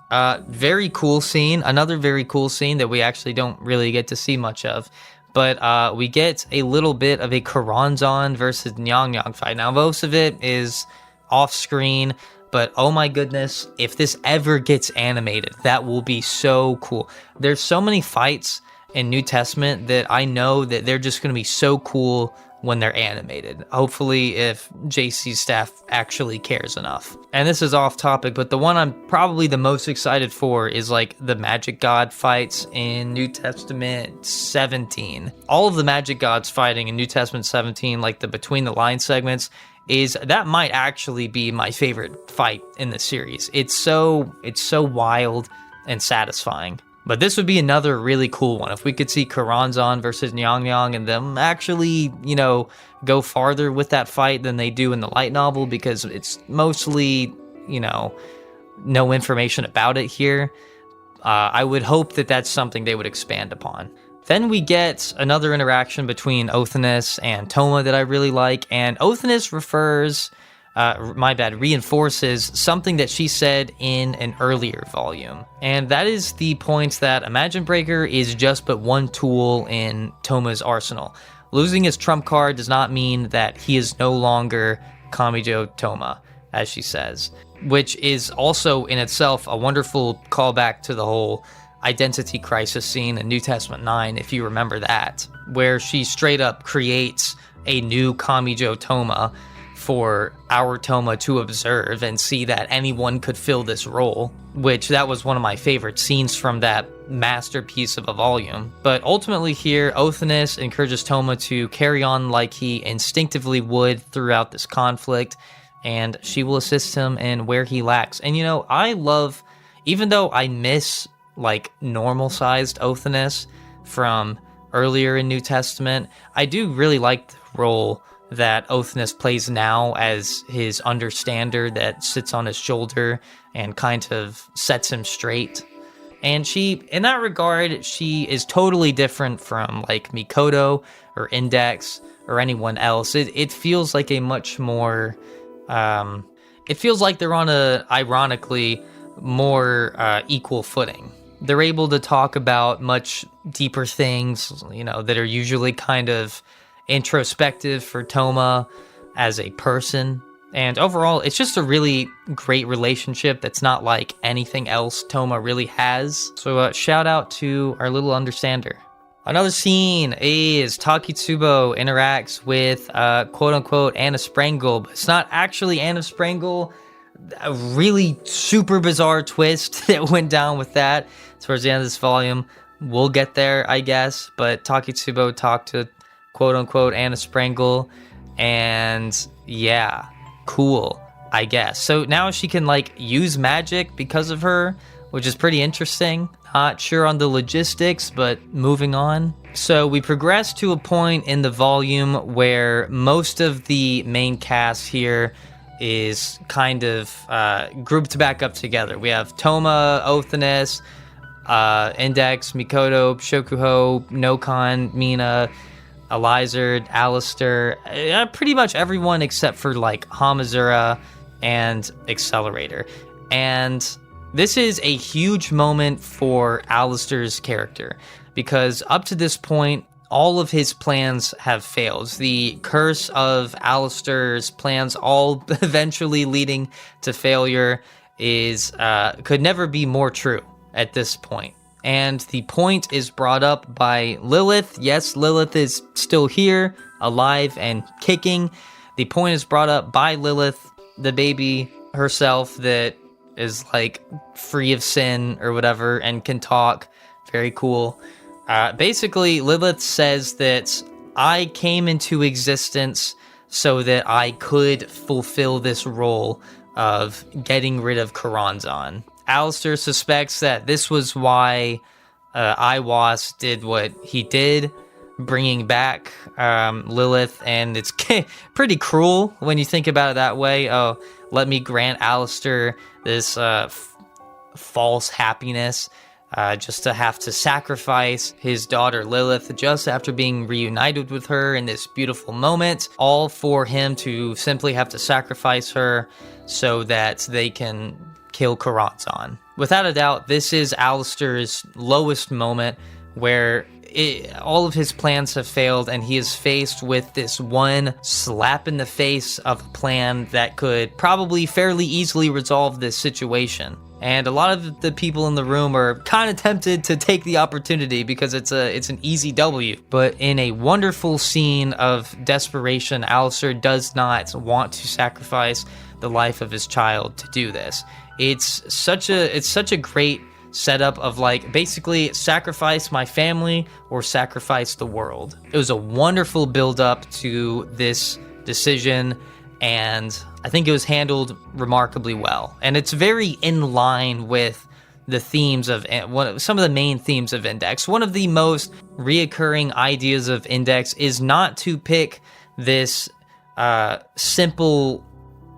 Very cool scene. Another very cool scene that we actually don't really get to see much of. But we get a little bit of a Coronzon versus Nyang Nyang fight. Now, most of it is off-screen, but oh my goodness, if this ever gets animated, that will be so cool. There's so many fights in New Testament that I know that they're just going to be so cool when they're animated. Hopefully, if JC's staff actually cares enough. And this is off topic, but the one I'm probably the most excited for is like the magic god fights in New Testament 17. All of the magic gods fighting in New Testament 17, like the between the line segments, that might actually be my favorite fight in the series. It's so wild and satisfying. But this would be another really cool one. If we could see Coronzon versus Nyang Nyang and them actually, you know, go farther with that fight than they do in the light novel, because it's mostly, you know, no information about it here. I would hope that that's something they would expand upon. Then we get another interaction between Othinus and Toma that I really like, and Othinus reinforces something that she said in an earlier volume. And that is the point that Imagine Breaker is just but one tool in Toma's arsenal. Losing his trump card does not mean that he is no longer Kamijo Toma, as she says, which is also in itself a wonderful callback to the whole identity crisis scene in New Testament 9, if you remember that, where she straight up creates a new Kamijo Toma for our Toma to observe and see that anyone could fill this role, which that was one of my favorite scenes from that masterpiece of a volume. But ultimately here, Othinus encourages Toma to carry on like he instinctively would throughout this conflict, and she will assist him in where he lacks. And you know, I love, even though I miss like normal-sized Othinus from earlier in New Testament, I do really like the role that Othinus plays now as his understander that sits on his shoulder and kind of sets him straight. And she, in that regard, she is totally different from like Mikoto or Index or anyone else. It feels like a much more, it feels like they're on a, ironically, more equal footing. They're able to talk about much deeper things, you know, that are usually kind of introspective for Toma as a person. And overall, it's just a really great relationship that's not like anything else Toma really has. So shout out to our little understander. Another scene is Takitsubo interacts with quote-unquote Anna Sprangle, but it's not actually Anna Sprangle. A really super bizarre twist that went down with that towards the end of this volume. We'll get there, I guess, but Takitsubo talked to quote-unquote Anna Sprangle, and yeah, cool, I guess. So now she can like use magic because of her, which is pretty interesting. Not sure on the logistics, but moving on. So we progress to a point in the volume where most of the main cast here is kind of grouped back up together. We have Toma, Othinus, Index, Mikoto, Shokuho, Nokon, Mina, Elizard, Alistair, pretty much everyone except for like Hamazura and accelerator. And this is a huge moment for Alistair's character, because up to this point, all of his plans have failed. The curse of Alistair's plans, all eventually leading to failure, is could never be more true at this point. And the point is brought up by Lilith. Yes, Lilith is still here, alive and kicking. The point is brought up by Lilith, the baby herself, that is like free of sin or whatever and can talk. Very cool. Basically, Lilith says that I came into existence so that I could fulfill this role of getting rid of Coronzon. Alistair suspects that this was why Iwas did what he did, bringing back Lilith, and it's pretty cruel when you think about it that way. Oh, let me grant Alistair this false happiness just to have to sacrifice his daughter Lilith just after being reunited with her in this beautiful moment, all for him to simply have to sacrifice her so that they can kill Coronzon. Without a doubt, this is Alistair's lowest moment, where all of his plans have failed, and he is faced with this one slap in the face of a plan that could probably fairly easily resolve this situation. And a lot of the people in the room are kind of tempted to take the opportunity because it's an easy W. But in a wonderful scene of desperation, Alistair does not want to sacrifice the life of his child to do this. It's such a great setup of, like, basically sacrifice my family or sacrifice the world. It was a wonderful build up to this decision, and I think it was handled remarkably well. And it's very in line with the themes of some of the main themes of Index. One of the most reoccurring ideas of Index is not to pick this simple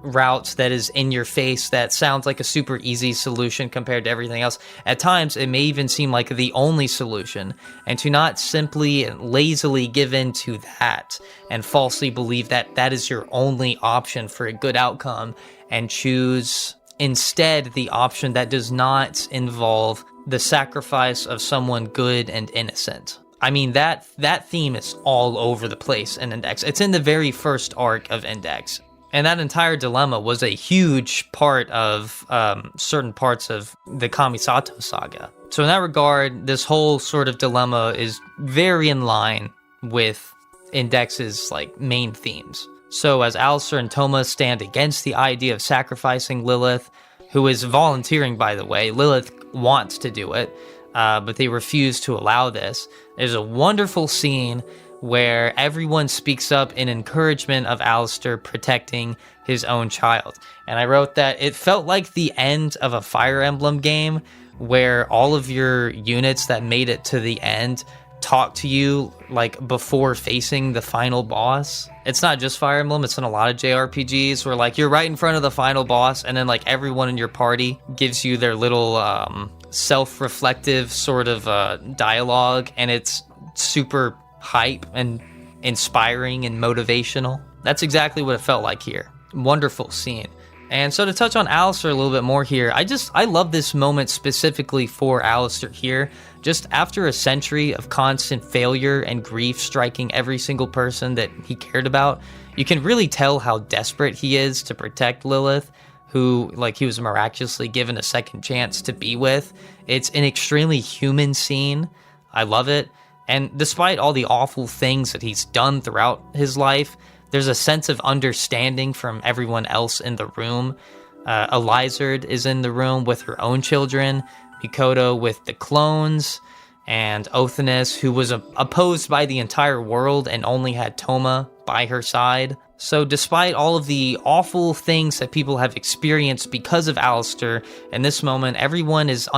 route that is in your face that sounds like a super easy solution compared to everything else. At times, it may even seem like the only solution, and to not simply and lazily give in to that and falsely believe that that is your only option for a good outcome, and choose instead the option that does not involve the sacrifice of someone good and innocent. I mean, that theme is all over the place in Index. It's in the very first arc of Index. And that entire dilemma was a huge part of certain parts of the Kamisato saga. So in that regard, this whole sort of dilemma is very in line with Index's main themes. So as Alistair and Toma stand against the idea of sacrificing Lilith, who is volunteering, by the way, Lilith wants to do it, but they refuse to allow this. There's a wonderful scene where everyone speaks up in encouragement of Alistair protecting his own child. And I wrote that it felt like the end of a Fire Emblem game where all of your units that made it to the end talk to you before facing the final boss. It's not just Fire Emblem, it's in a lot of JRPGs where you're right in front of the final boss, and then everyone in your party gives you their little self-reflective sort of dialogue, and it's super hype and inspiring and motivational. That's exactly what it felt like here. Wonderful scene. And so to touch on Alistair a little bit more here, I love this moment specifically for Alistair here. Just after a century of constant failure and grief striking every single person that he cared about, you can really tell how desperate he is to protect Lilith, who he was miraculously given a second chance to be with. It's an extremely human scene. I love it. And despite all the awful things that he's done throughout his life, there's a sense of understanding from everyone else in the room. Elizard is in the room with her own children, Mikoto with the clones, and Othanis, who was opposed by the entire world and only had Toma by her side. So despite all of the awful things that people have experienced because of Alistair, in this moment, everyone is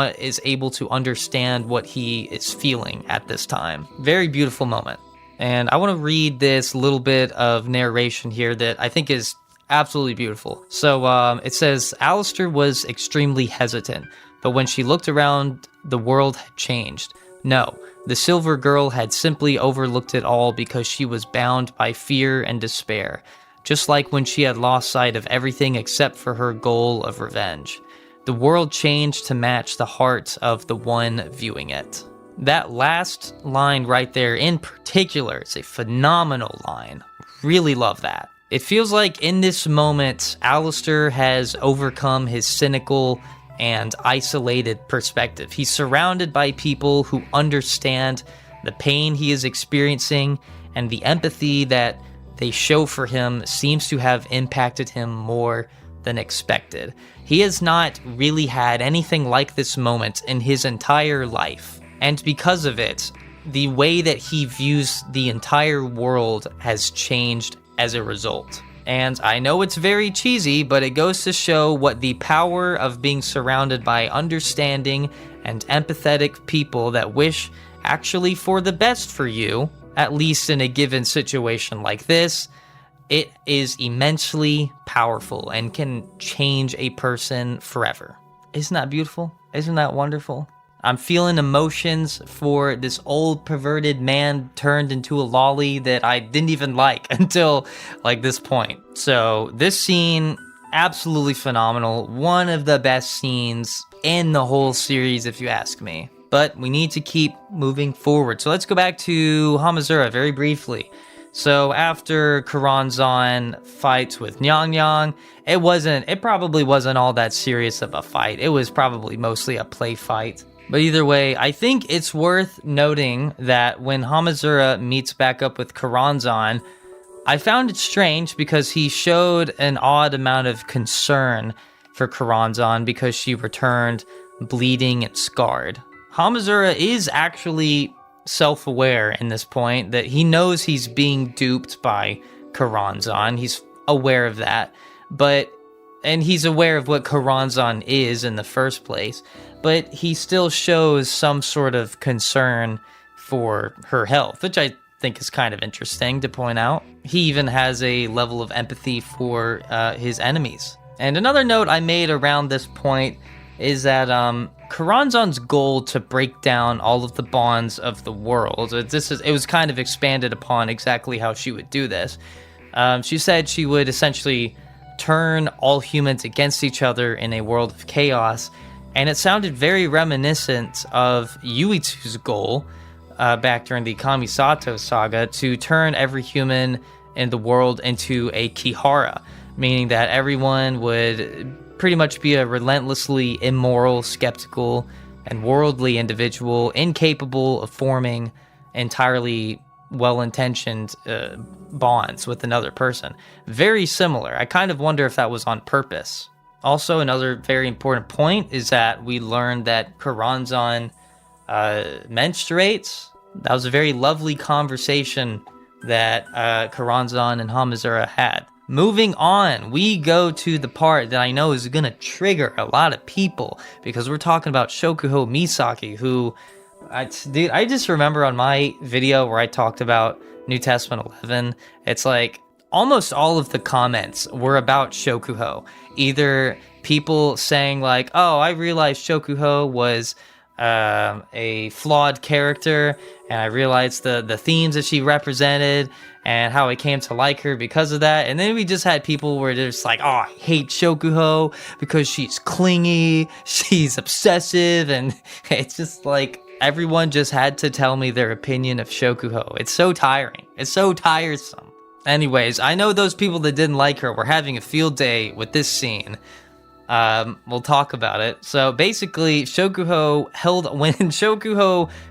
able to understand what he is feeling at this time. Very beautiful moment. And I want to read this little bit of narration here that I think is absolutely beautiful. So it says, Alistair was extremely hesitant, but when she looked around, the world had changed. No, the Silver Girl had simply overlooked it all because she was bound by fear and despair. just like when she had lost sight of everything except for her goal of revenge. The world changed to match the heart of the one viewing it. That last line right there in particular is a phenomenal line. Really love that. It feels like in this moment, Alistair has overcome his cynical and isolated perspective. He's surrounded by people who understand the pain he is experiencing, and the empathy that they show for him seems to have impacted him more than expected. He has not really had anything like this moment in his entire life, and because of it, the way that he views the entire world has changed as a result. And I know it's very cheesy, but it goes to show what the power of being surrounded by understanding and empathetic people that wish actually for the best for you, at least in a given situation like this. It is immensely powerful and can change a person forever. Isn't that beautiful? Isn't that wonderful? I'm feeling emotions for this old perverted man turned into a lolly that I didn't even like until like this point. So this scene, absolutely phenomenal. One of the best scenes in the whole series, if you ask me. But we need to keep moving forward. So let's go back to Hamazura very briefly. So after Coronzon fights with Nyang Nyang, it probably wasn't all that serious of a fight. It was probably mostly a play fight. But either way, I think it's worth noting that when Hamazura meets back up with Coronzon, I found it strange because he showed an odd amount of concern for Coronzon because she returned bleeding and scarred. Hamazura is actually self-aware in this point that he knows he's being duped by Coronzon. He's aware of that, and he's aware of what Coronzon is in the first place, but he still shows some sort of concern for her health, which I think is kind of interesting to point out. He even has a level of empathy for his enemies. And another note I made around this point is that Coronzon's goal to break down all of the bonds of the world, it was kind of expanded upon exactly how she would do this. She said she would essentially turn all humans against each other in a world of chaos, and it sounded very reminiscent of Yuitsu's goal back during the Kamisato saga to turn every human in the world into a Kihara, meaning that everyone would pretty much be a relentlessly immoral, skeptical, and worldly individual, incapable of forming entirely well-intentioned bonds with another person. Very similar. I kind of wonder if that was on purpose. Also, another very important point is that we learned that Coronzon menstruates. That was a very lovely conversation that Coronzon and Hamazura had. Moving on, we go to the part that I know is going to trigger a lot of people because we're talking about Shokuho Misaki, who, I just remember on my video where I talked about New Testament 11, it's like almost all of the comments were about Shokuho. Either people saying like, oh, I realized Shokuho was a flawed character, and I realized the themes that she represented and how I came to like her because of that. And then we just had people where they're just like, oh, I hate Shokuho because she's clingy, she's obsessive, and it's just like everyone just had to tell me their opinion of Shokuho. It's so tiring. It's so tiresome. Anyways, I know those people that didn't like her were having a field day with this scene. We'll talk about it. So basically, when Shokuho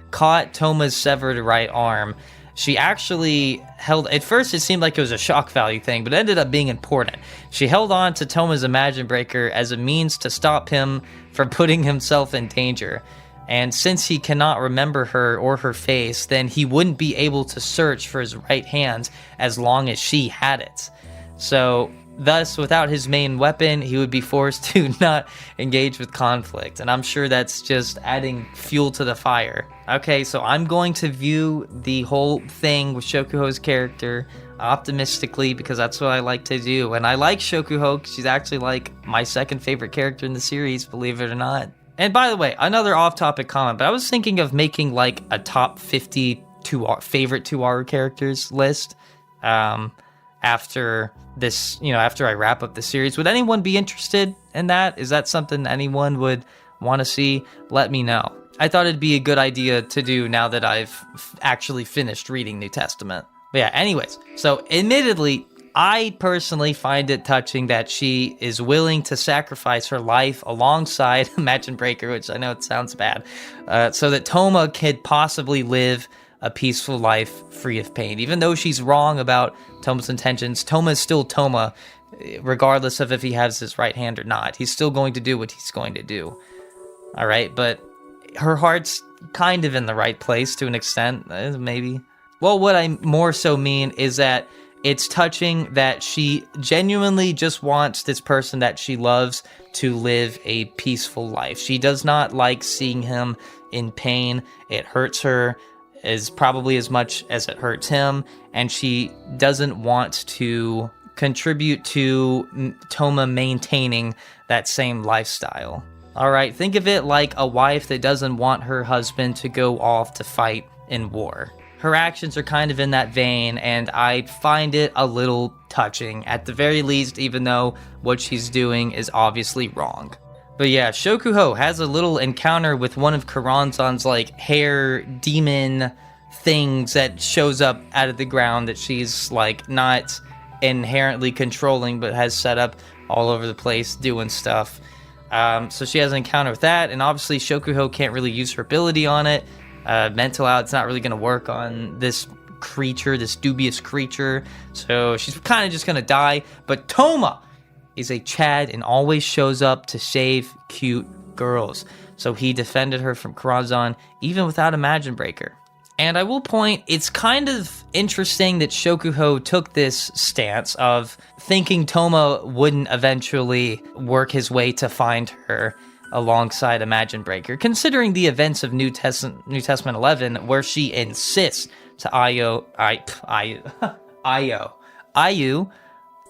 caught Toma's severed right arm, she actually held, at first it seemed like it was a shock value thing, but it ended up being important. She held on to Toma's Imagine Breaker as a means to stop him from putting himself in danger. And since he cannot remember her or her face, then he wouldn't be able to search for his right hand as long as she had it. So thus, without his main weapon, he would be forced to not engage with conflict. And I'm sure that's just adding fuel to the fire. Okay, so I'm going to view the whole thing with Shokuho's character optimistically because that's what I like to do. And I like Shokuho because she's actually like my second favorite character in the series, believe it or not. And by the way, another off-topic comment, but I was thinking of making like a top 50 favorite 2R characters list. after this, after I wrap up the series. Would anyone be interested in that? Is that something anyone would want to see? Let me know. I thought it'd be a good idea to do now that I've actually finished reading New Testament. But yeah, anyways, so admittedly, I personally find it touching that she is willing to sacrifice her life alongside Imagine Breaker, which I know it sounds bad, so that Toma could possibly live a peaceful life free of pain. Even though she's wrong about Toma's intentions, Toma is still Toma, regardless of if he has his right hand or not. He's still going to do what he's going to do. All right, but her heart's kind of in the right place to an extent, maybe. Well, what I more so mean is that it's touching that she genuinely just wants this person that she loves to live a peaceful life. She does not like seeing him in pain. It hurts her probably as much as it hurts him, and she doesn't want to contribute to Toma maintaining that same lifestyle. All right, think of it like a wife that doesn't want her husband to go off to fight in war. Her actions are kind of in that vein, and I find it a little touching, at the very least, even though what she's doing is obviously wrong. But yeah, Shokuho has a little encounter with one of Coronzon's, hair demon things that shows up out of the ground that she's, not inherently controlling, but has set up all over the place doing stuff. So she has an encounter with that, and obviously Shokuho can't really use her ability on it. Mental out, it's not really going to work on this creature, this dubious creature, so she's kind of just going to die. But Toma is a Chad and always shows up to save cute girls, so he defended her from Coronzon even without Imagine Breaker. And I will point, it's kind of interesting that Shokuho took this stance of thinking Toma wouldn't eventually work his way to find her alongside Imagine Breaker, considering the events of New Testament 11, where she insists to Ayu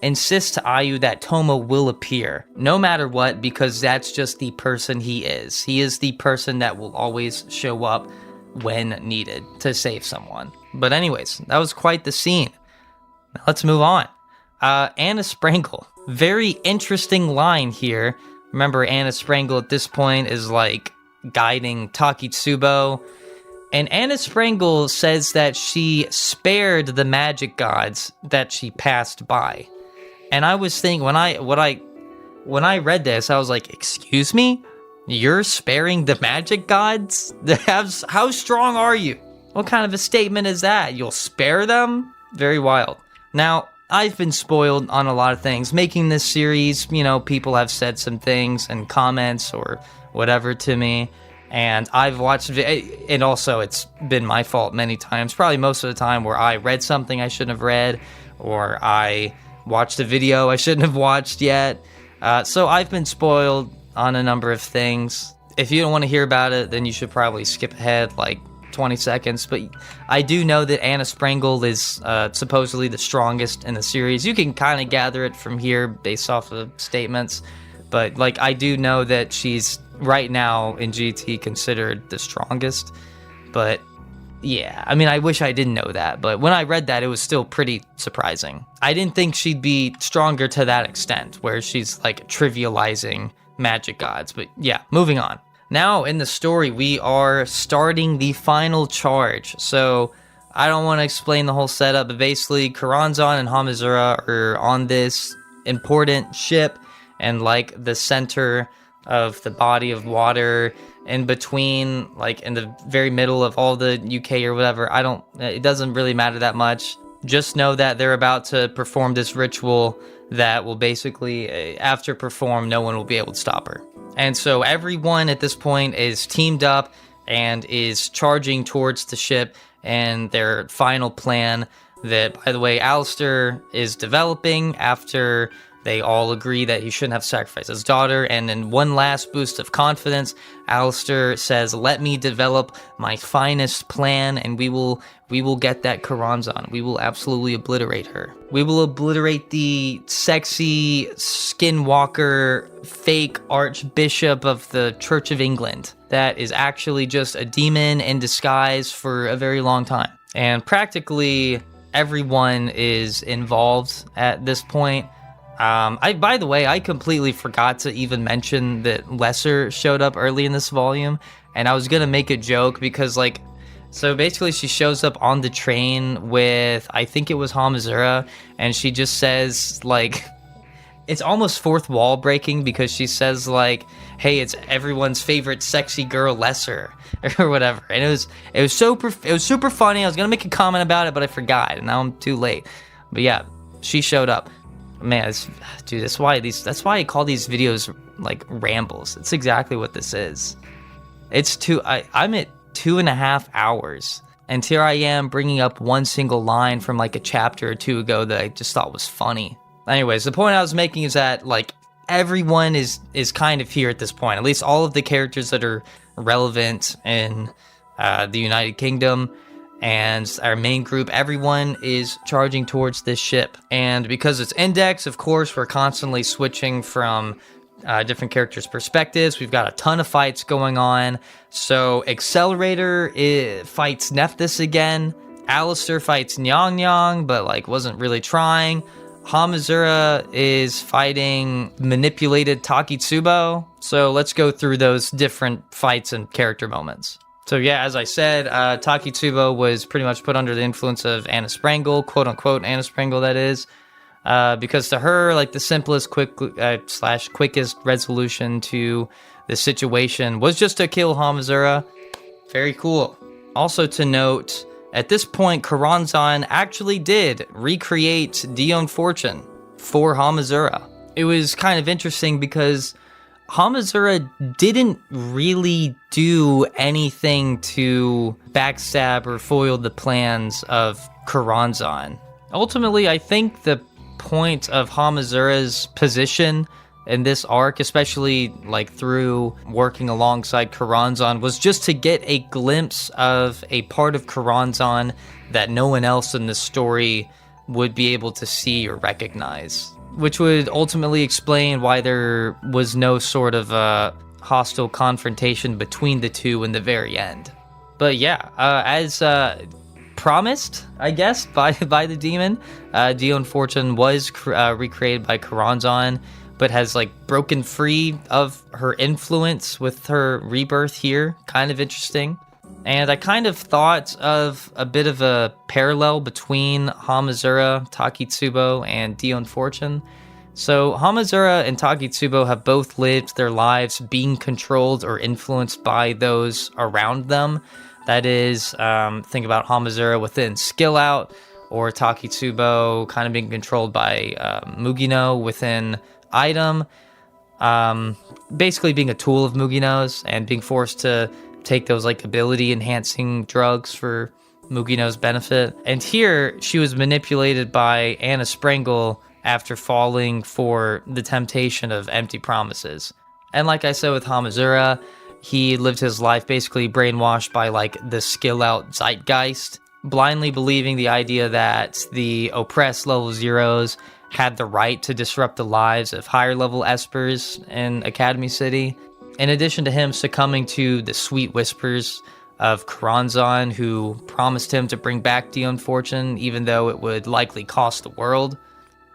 insists to Ayu that Toma will appear, no matter what, because that's just the person he is. He is the person that will always show up when needed to save someone. But anyways, that was quite the scene. Now let's move on. Anna Sprangle. Very interesting line here. Remember, Anna Sprangle at this point is guiding Takitsubo. And Anna Sprangle says that she spared the magic gods that she passed by. And I was thinking, when I read this, I was like, excuse me? You're sparing the magic gods? How strong are you? What kind of a statement is that? You'll spare them? Very wild. Now, I've been spoiled on a lot of things. Making this series, people have said some things in comments or whatever to me, and I've watched, and also it's been my fault many times, probably most of the time, where I read something I shouldn't have read, or I watched a video I shouldn't have watched yet. So I've been spoiled on a number of things. If you don't want to hear about it, then you should probably skip ahead 20 seconds, but I do know that Anna Sprangle is supposedly the strongest in the series. You can kind of gather it from here based off of statements, but I do know that she's right now in GT considered the strongest. But yeah, I mean, I wish I didn't know that, but when I read that, it was still pretty surprising. I didn't think she'd be stronger to that extent, where she's trivializing magic gods. But yeah, moving on. Now, in the story, we are starting the final charge. So, I don't want to explain the whole setup, but basically, Coronzon and Hamazura are on this important ship, and the center of the body of water, in between, in the very middle of all the UK or whatever. It doesn't really matter that much. Just know that they're about to perform this ritual that will basically, after perform, no one will be able to stop her. And so everyone at this point is teamed up and is charging towards the ship and their final plan that, by the way, Alistair is developing after they all agree that he shouldn't have sacrificed his daughter. And in one last boost of confidence, Alistair says, let me develop my finest plan, and we will get that Coronzon. We will absolutely obliterate her. We will obliterate the sexy skinwalker fake archbishop of the Church of England that is actually just a demon in disguise for a very long time. And practically everyone is involved at this point. By the way, I completely forgot to even mention that Lesser showed up early in this volume, and I was gonna make a joke because, like, so basically she shows up on the train with, I think it was Hamazura, and she just says, like, it's almost fourth wall breaking because she says, like, hey, it's everyone's favorite sexy girl Lesser or whatever, and it was super funny. I was gonna make a comment about it, but I forgot, and now I'm too late. But yeah, she showed up. Man, dude, that's why I call these videos like rambles. It's exactly what this is. I'm at 2.5 hours, and here I am bringing up one single line from like a chapter or two ago that I just thought was funny. Anyways, the point I was making is that, like, everyone is kind of here at this point. At least all of the characters that are relevant in the United Kingdom and our main group, everyone is charging towards this ship. And because it's Index, of course, we're constantly switching from different characters' perspectives. We've got a ton of fights going on. So Accelerator fights Nephthys again. Alistair fights Nyang Nyang, but like wasn't really trying. Hamazura is fighting manipulated Takitsubo. So let's go through those different fights and character moments. So yeah, as I said, Takitsubo was pretty much put under the influence of Anna Sprangle, quote-unquote Anna Sprangle, that is. Because to her, like, the simplest quickest resolution to the situation was just to kill Hamazura. Very cool. Also to note, at this point, Coronzon actually did recreate Dion Fortune for Hamazura. It was kind of interesting because Hamazura didn't really do anything to backstab or foil the plans of Coronzon. Ultimately, I think the point of Hamazura's position in this arc, especially like through working alongside Coronzon, was just to get a glimpse of a part of Coronzon that no one else in the story would be able to see or recognize, which would ultimately explain why there was no sort of hostile confrontation between the two in the very end. But yeah, as promised, I guess, by the demon, Dion Fortune was recreated by Coronzon, but has like broken free of her influence with her rebirth here. Kind of interesting. And I kind of thought of a bit of a parallel between Hamazura, Takitsubo, and Dion Fortune. So Hamazura and Takitsubo have both lived their lives being controlled or influenced by those around them. That is, think about Hamazura within Skill Out, or Takitsubo kind of being controlled by Mugino within Item. Basically being a tool of Mugino's and being forced to take those like ability enhancing drugs for Mugino's benefit. And here she was manipulated by Anna Sprangle after falling for the temptation of empty promises. And like I said with Hamazura, he lived his life basically brainwashed by like the skill out zeitgeist, blindly believing the idea that the oppressed level zeros had the right to disrupt the lives of higher level espers in Academy City. In addition to him succumbing to the sweet whispers of Coronzon, who promised him to bring back Dion Fortune, even though it would likely cost the world.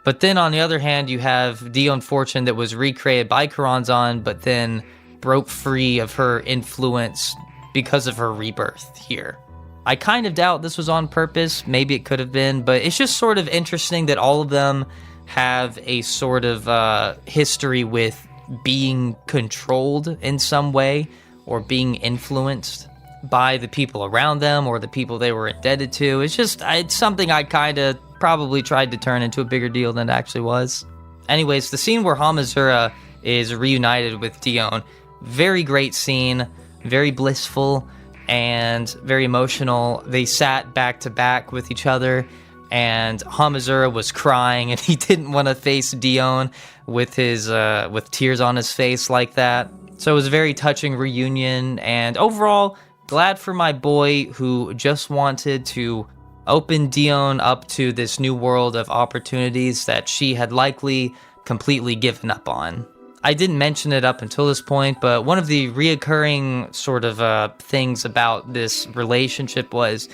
But then on the other hand, you have Dion Fortune that was recreated by Coronzon, but then broke free of her influence because of her rebirth here. I kind of doubt this was on purpose. Maybe it could have been, but it's just sort of interesting that all of them have a sort of history with being controlled in some way or being influenced by the people around them or the people they were indebted to. It's something I kind of probably tried to turn into a bigger deal than it actually was. Anyways, the scene where Hamazura is reunited with Dion, very great scene, very blissful and very emotional. They sat back to back with each other, and Hamazura was crying, and he didn't want to face Dion with his with tears on his face like that. So it was a very touching reunion, and overall, glad for my boy who just wanted to open Dion up to this new world of opportunities that she had likely completely given up on. I didn't mention it up until this point, but one of the reoccurring sort of things about this relationship was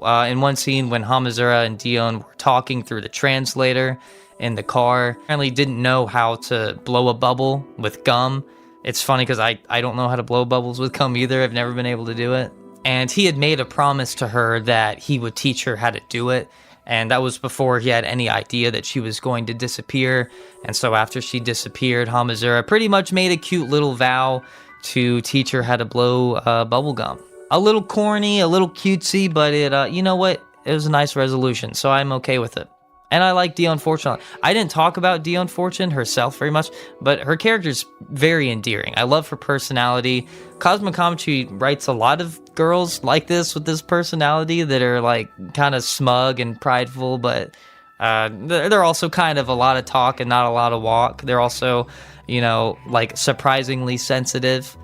in one scene when Hamazura and Dion were talking through the translator in the car. Apparently didn't know how to blow a bubble with gum. It's funny because I don't know how to blow bubbles with gum either. I've never been able to do it. And he had made a promise to her that he would teach her how to do it. And that was before he had any idea that she was going to disappear. And so after she disappeared, Hamazura pretty much made a cute little vow to teach her how to blow bubble gum. A little corny, a little cutesy, but it, you know what? It was a nice resolution, so I'm okay with it. And I like Dion Fortune. I didn't talk about Dion Fortune herself very much, but her character's very endearing. I love her personality. Cosmocometry writes a lot of girls like this with this personality that are like kind of smug and prideful, but they're also kind of a lot of talk and not a lot of walk. They're also, you know, like surprisingly sensitive.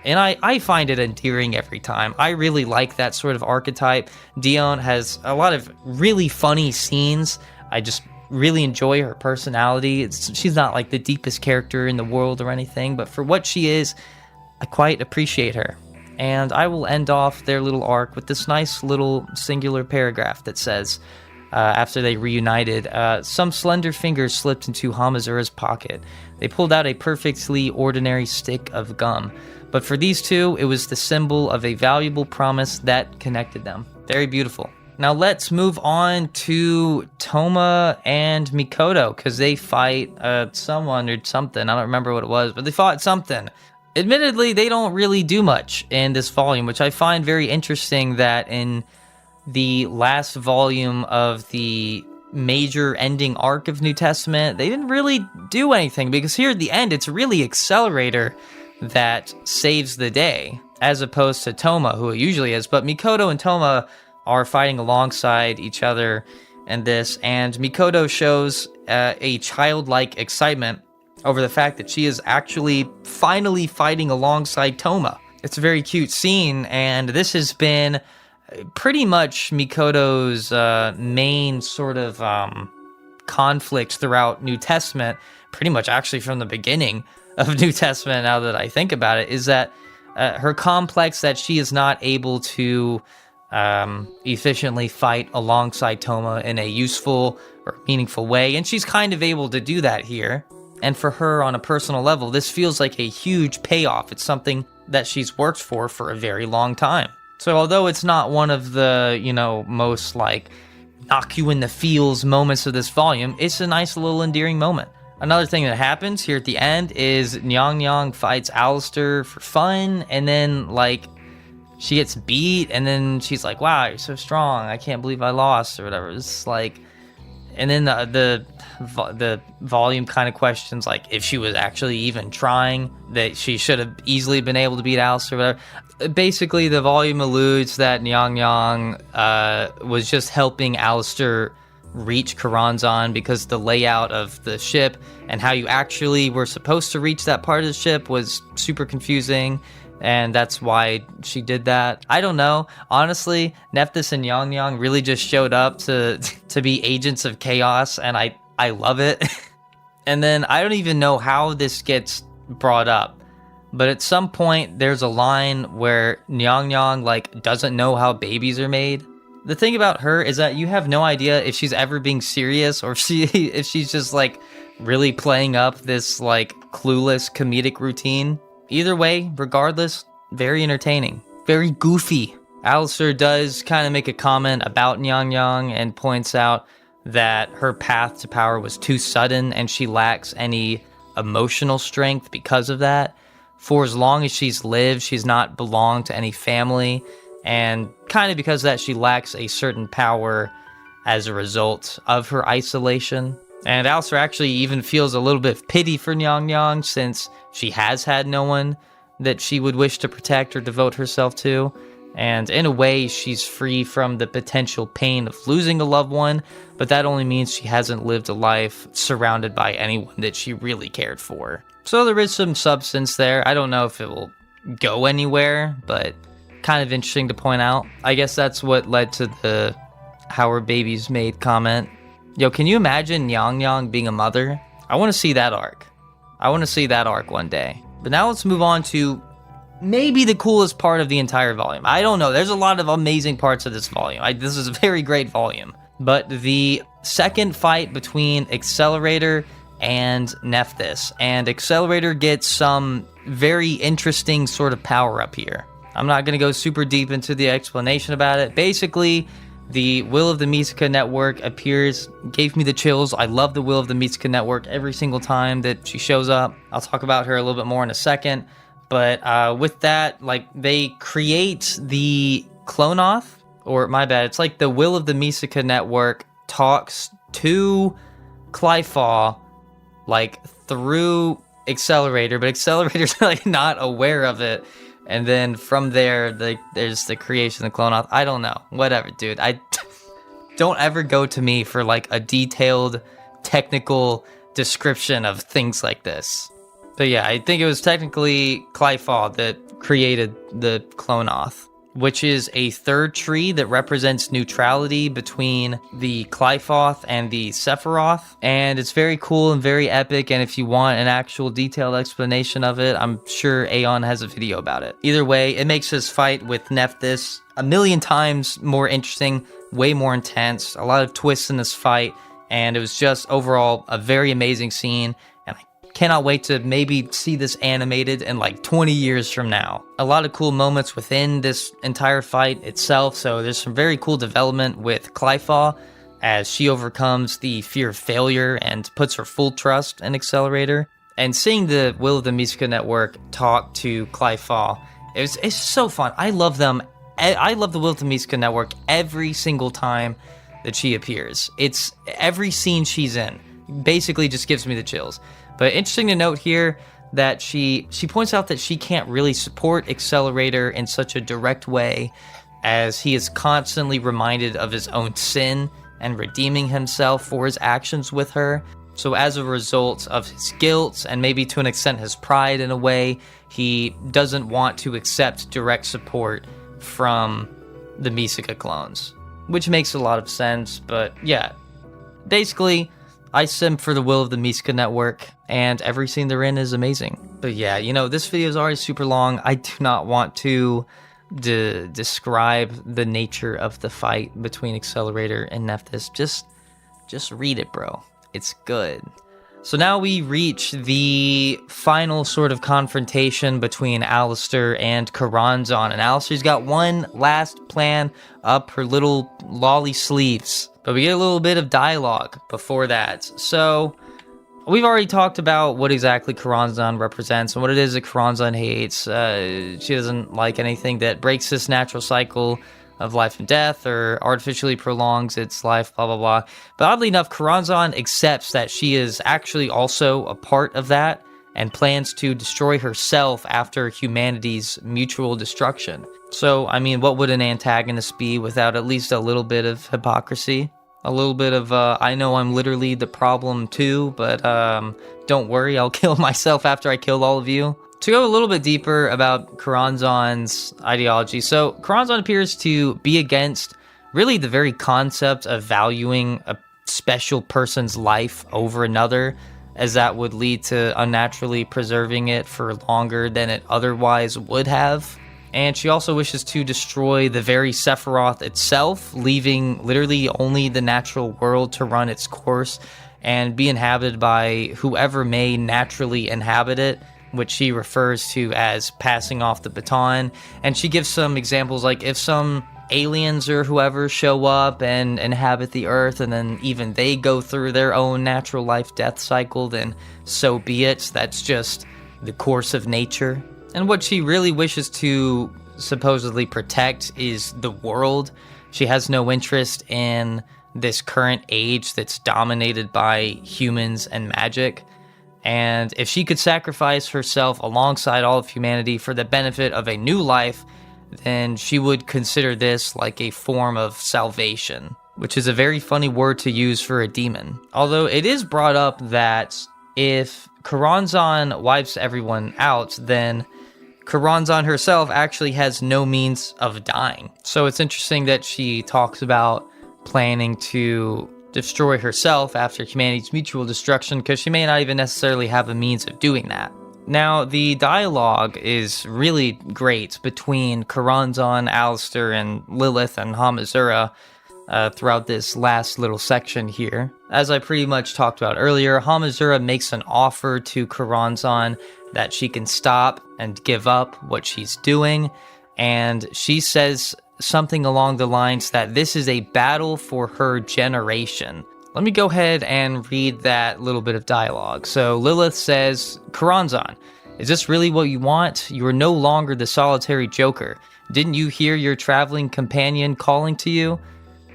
And I find it endearing every time. I really like that sort of archetype. Dion has a lot of really funny scenes. I just really enjoy her personality. She's not like the deepest character in the world or anything, but for what she is, I quite appreciate her. And I will end off their little arc with this nice little singular paragraph that says, after they reunited, some slender fingers slipped into Hamazura's pocket. They pulled out a perfectly ordinary stick of gum. But for these two, it was the symbol of a valuable promise that connected them. Very beautiful. Now let's move on to Toma and Mikoto, because they fight someone or something. I don't remember what it was, but they fought something. Admittedly, they don't really do much in this volume, which I find very interesting that in the last volume of the major ending arc of New Testament, they didn't really do anything, because here at the end, it's really Accelerator that saves the day, as opposed to Toma, who it usually is. But Mikoto and Toma are fighting alongside each other in this, and Mikoto shows a childlike excitement over the fact that she is actually finally fighting alongside Toma. It's a very cute scene, and this has been pretty much Mikoto's main sort of conflict throughout New Testament, pretty much actually from the beginning of New Testament, now that I think about it, is that her complex that she is not able to efficiently fight alongside Toma in a useful or meaningful way, and she's kind of able to do that here. And for her, on a personal level, this feels like a huge payoff. It's something that she's worked for a very long time. So although it's not one of the, you know, most like knock you in the feels moments of this volume, it's a nice little endearing moment. Another thing that happens here at the end is Nyang Nyang fights Alistair for fun, and then, like, she gets beat, and then she's like, wow, you're so strong, I can't believe I lost, or whatever. It's like, and then the volume kind of questions, like, if she was actually even trying, that she should have easily been able to beat Alistair, or whatever. Basically, the volume alludes that Nyang Nyang was just helping Alistair reach Coronzon, because the layout of the ship and how you actually were supposed to reach that part of the ship was super confusing, and that's why she did that. I don't know. Honestly, Nephthys and Yang Yang really just showed up to be agents of chaos, and I love it. And then I don't even know how this gets brought up, but at some point there's a line where Nyang Nyang like doesn't know how babies are made. The thing about her is that you have no idea if she's ever being serious or if she's just like really playing up this like clueless comedic routine. Either way, regardless, very entertaining, very goofy. Alistair does kind of make a comment about Nyang Yang and points out that her path to power was too sudden and she lacks any emotional strength because of that. For as long as she's lived, she's not belonged to any family, and kind of because of that, she lacks a certain power as a result of her isolation. And Alistair actually even feels a little bit of pity for Nyang Yang, since she has had no one that she would wish to protect or devote herself to. And in a way, she's free from the potential pain of losing a loved one, but that only means she hasn't lived a life surrounded by anyone that she really cared for. So there is some substance there. I don't know if it will go anywhere, but kind of interesting to point out. I guess that's what led to the "how are babies made" comment. Yo, can you imagine Yang Yang being a mother? I want to see that arc. I want to see that arc one day. But now let's move on to maybe the coolest part of the entire volume. I don't know. There's a lot of amazing parts of this volume. This is a very great volume. But the second fight between Accelerator and Nephthys. And Accelerator gets some very interesting sort of power up here. I'm not going to go super deep into the explanation about it. Basically, the Will of the Mystica Network appears, gave me the chills. I love the Will of the Mystica Network every single time that she shows up. I'll talk about her a little bit more in a second. But with that, like, they create the Clonoth, or my bad, it's like the Will of the Mystica Network talks to Clyfaw, like, through Accelerator, but Accelerator's like not aware of it. And then from there, there's the creation of the Clonoth. I don't know. Whatever, dude. Don't ever go to me for like a detailed technical description of things like this. But yeah, I think it was technically Clyfaw that created the Clonoth, which is a third tree that represents neutrality between the Clyphoth and the Sephiroth. And it's very cool and very epic, and if you want an actual detailed explanation of it, I'm sure Aeon has a video about it. Either way, it makes this fight with Nephthys a million times more interesting, way more intense, a lot of twists in this fight, and it was just overall a very amazing scene. Cannot wait to maybe see this animated in like 20 years from now. A lot of cool moments within this entire fight itself, so there's some very cool development with Clyfaw as she overcomes the fear of failure and puts her full trust in Accelerator. And seeing the Will of the Mystica Network talk to Clyfaw, it's so fun. I love them. I love the Will of the Mystica Network every single time that she appears. It's every scene she's in basically just gives me the chills. But interesting to note here that she points out that she can't really support Accelerator in such a direct way, as he is constantly reminded of his own sin and redeeming himself for his actions with her. So as a result of his guilt, and maybe to an extent his pride in a way, he doesn't want to accept direct support from the Mystica clones, which makes a lot of sense. But yeah, basically, I simp for the Will of the Mystica Network, and every scene they're in is amazing. But yeah, you know, this video is already super long. I do not want to describe the nature of the fight between Accelerator and Nephthys. Just read it, bro. It's good. So now we reach the final sort of confrontation between Alistair and Coronzon, and Alistair's got one last plan up her little lolly sleeves. But we get a little bit of dialogue before that. So we've already talked about what exactly Coronzon represents and what it is that Coronzon hates. She doesn't like anything that breaks this natural cycle of life and death or artificially prolongs its life, blah, blah, blah. But oddly enough, Coronzon accepts that she is actually also a part of that and plans to destroy herself after humanity's mutual destruction. So, I mean, what would an antagonist be without at least a little bit of hypocrisy? A little bit of, I know I'm literally the problem too, but don't worry, I'll kill myself after I kill all of you. To go a little bit deeper about Coronzon's ideology, so Coronzon appears to be against really the very concept of valuing a special person's life over another, as that would lead to unnaturally preserving it for longer than it otherwise would have. And she also wishes to destroy the very Sephiroth itself, leaving literally only the natural world to run its course and be inhabited by whoever may naturally inhabit it, which she refers to as passing off the baton. And she gives some examples, like if some aliens or whoever show up and inhabit the earth, and then even they go through their own natural life-death cycle, then so be it. That's just the course of nature. And what she really wishes to supposedly protect is the world. She has no interest in this current age that's dominated by humans and magic. And if she could sacrifice herself alongside all of humanity for the benefit of a new life, then she would consider this like a form of salvation, which is a very funny word to use for a demon. Although it is brought up that if Coronzon wipes everyone out, then Coronzon herself actually has no means of dying. So it's interesting that she talks about planning to destroy herself after humanity's mutual destruction, because she may not even necessarily have a means of doing that. Now, the dialogue is really great between Coronzon, Alistair, and Lilith and Hamazura throughout this last little section here. As I pretty much talked about earlier, Hamazura makes an offer to Coronzon that she can stop and give up what she's doing, and she says something along the lines that this is a battle for her generation. Let me go ahead and read that little bit of dialogue. So Lilith says, Coronzon, is this really what you want? You are no longer the solitary joker. Didn't you hear your traveling companion calling to you?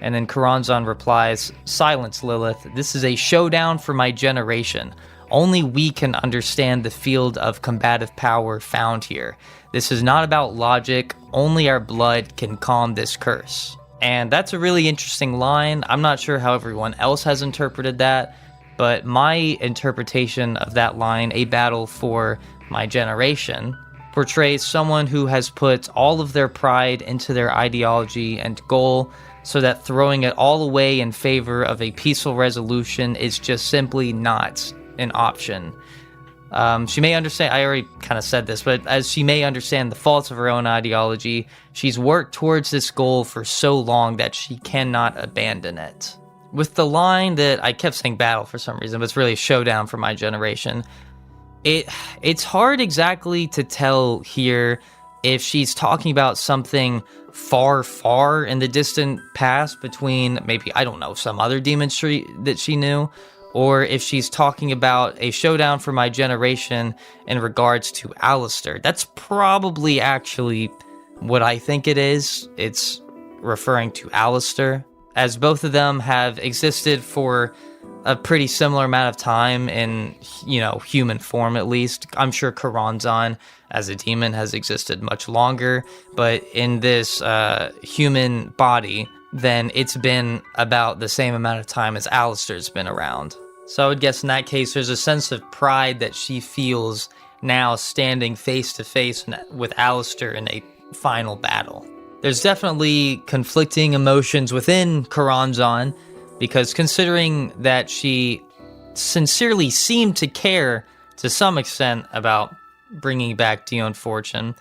And then Coronzon replies, silence, Lilith. This is a showdown for my generation. Only we can understand the field of combative power found here. This is not about logic. Only our blood can calm this curse. And that's a really interesting line. I'm not sure how everyone else has interpreted that, but my interpretation of that line, a battle for my generation, portrays someone who has put all of their pride into their ideology and goal, so that throwing it all away in favor of a peaceful resolution is just simply not an option. She may understand, I already kind of said this, but as she may understand the faults of her own ideology, she's worked towards this goal for so long that she cannot abandon it. With the line that I kept saying battle for some reason, but it's really a showdown for my generation, it's hard exactly to tell here if she's talking about something far, far in the distant past between maybe, I don't know, some other demon that she knew, or if she's talking about a showdown for my generation in regards to Alistair. That's probably actually what I think it is. It's referring to Alistair, as both of them have existed for a pretty similar amount of time in, human form at least. I'm sure Coronzon as a demon has existed much longer, but in this human body, then it's been about the same amount of time as Alistair's been around. So I would guess in that case, there's a sense of pride that she feels now standing face to face with Alistair in a final battle. There's definitely conflicting emotions within Coronzon, because considering that she sincerely seemed to care to some extent about bringing back Dion Fortune,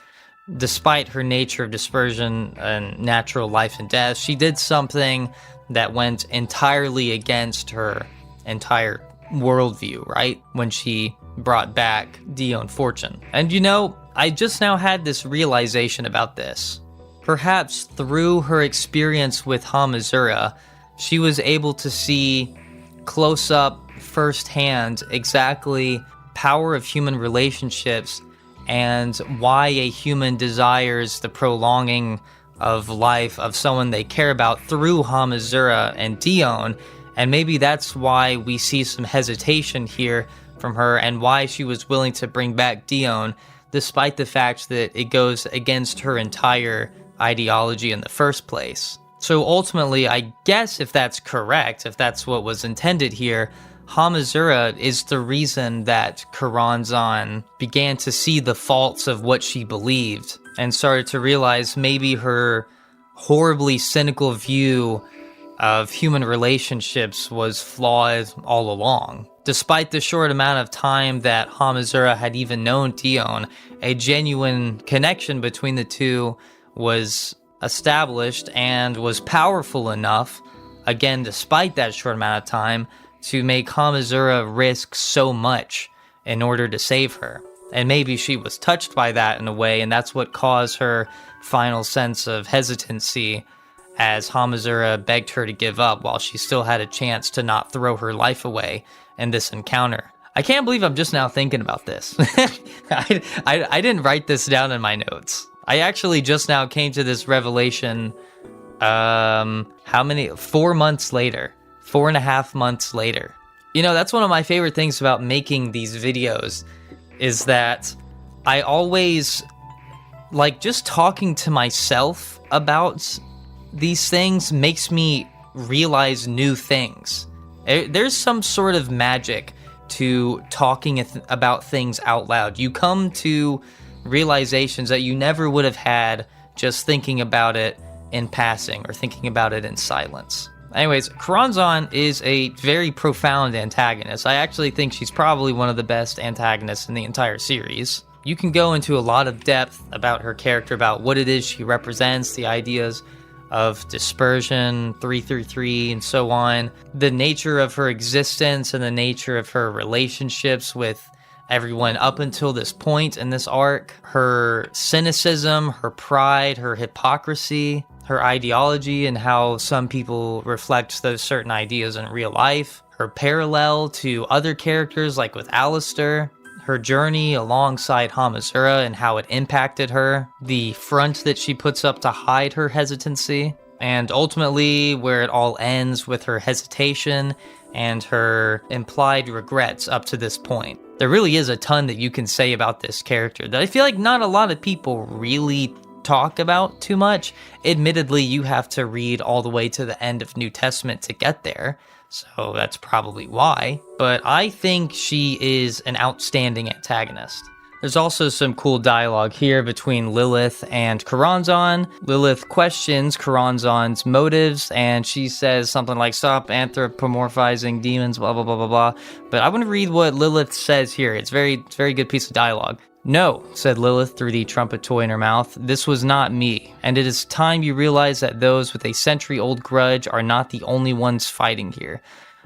despite her nature of dispersion and natural life and death, she did something that went entirely against her entire worldview, right? When she brought back Dion Fortune. And I just now had this realization about this. Perhaps through her experience with Hamazura, she was able to see close up, firsthand, exactly power of human relationships and why a human desires the prolonging of life of someone they care about through Hamazura and Dion. And maybe that's why we see some hesitation here from her, and why she was willing to bring back Dion, despite the fact that it goes against her entire ideology in the first place. So ultimately, I guess if that's correct, if that's what was intended here, Hamazura is the reason that Coronzon began to see the faults of what she believed and started to realize maybe her horribly cynical view of human relationships was flawed all along. Despite the short amount of time that Hamazura had even known Dion, a genuine connection between the two was established and was powerful enough, again, despite that short amount of time, to make Hamazura risk so much in order to save her. And maybe she was touched by that in a way, and that's what caused her final sense of hesitancy as Hamazura begged her to give up while she still had a chance to not throw her life away in this encounter. I can't believe I'm just now thinking about this. I didn't write this down in my notes. I actually just now came to this revelation, 4 months later. 4.5 months later. That's one of my favorite things about making these videos, is that I always like just talking to myself about these things makes me realize new things. There's some sort of magic to talking about things out loud. You come to realizations that you never would have had just thinking about it in passing or thinking about it in silence. Anyways, Coronzon is a very profound antagonist. I actually think she's probably one of the best antagonists in the entire series. You can go into a lot of depth about her character, about what it is she represents, the ideas of dispersion, 333, and so on, the nature of her existence and the nature of her relationships with everyone up until this point in this arc, her cynicism, her pride, her hypocrisy, her ideology, and how some people reflect those certain ideas in real life, her parallel to other characters like with Alistair, her journey alongside Hamazura and how it impacted her, the front that she puts up to hide her hesitancy, and ultimately where it all ends with her hesitation and her implied regrets up to this point. There really is a ton that you can say about this character that I feel like not a lot of people really talk about too much. Admittedly, you have to read all the way to the end of New Testament to get there, so that's probably why. But I think she is an outstanding antagonist. There's also some cool dialogue here between Lilith and Coronzon. Lilith questions Coronzon's motives, and she says something like, "Stop anthropomorphizing demons, blah, blah, blah, blah, blah." But I want to read what Lilith says here. It's a very good piece of dialogue. "No," said Lilith through the trumpet toy in her mouth, "this was not me, and it is time you realize that those with a century-old grudge are not the only ones fighting here.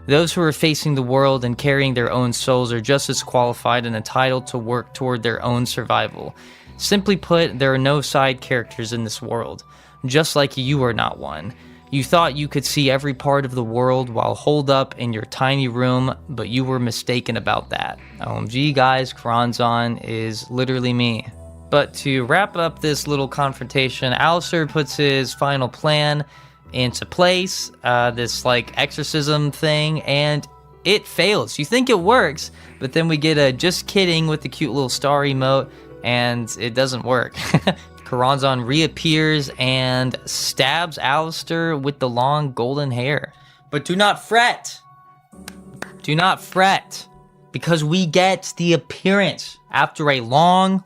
Those who are facing the world and carrying their own souls are just as qualified and entitled to work toward their own survival. Simply put, there are no side characters in this world, just like you are not one. You thought you could see every part of the world while holed up in your tiny room, but you were mistaken about that." OMG, guys, Coronzon is literally me. But to wrap up this little confrontation, Alistair puts his final plan into place, this like exorcism thing, and it fails. You think it works, but then we get a "just kidding" with the cute little star emote, and it doesn't work. Coronzon reappears and stabs Alistair with the long golden hair. But do not fret. Do not fret, because we get the appearance after a long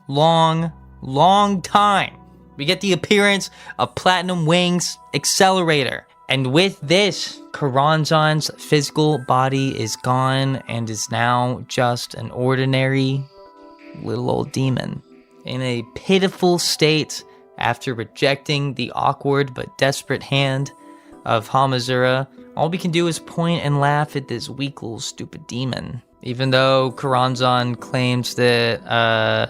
time. We get the appearance of Platinum Wing's accelerator. And with this, Coronzon's physical body is gone and is now just an ordinary little old demon in a pitiful state after rejecting the awkward but desperate hand of Hamazura. All we can do is point and laugh at this weak little stupid demon. Even though Coronzon claims that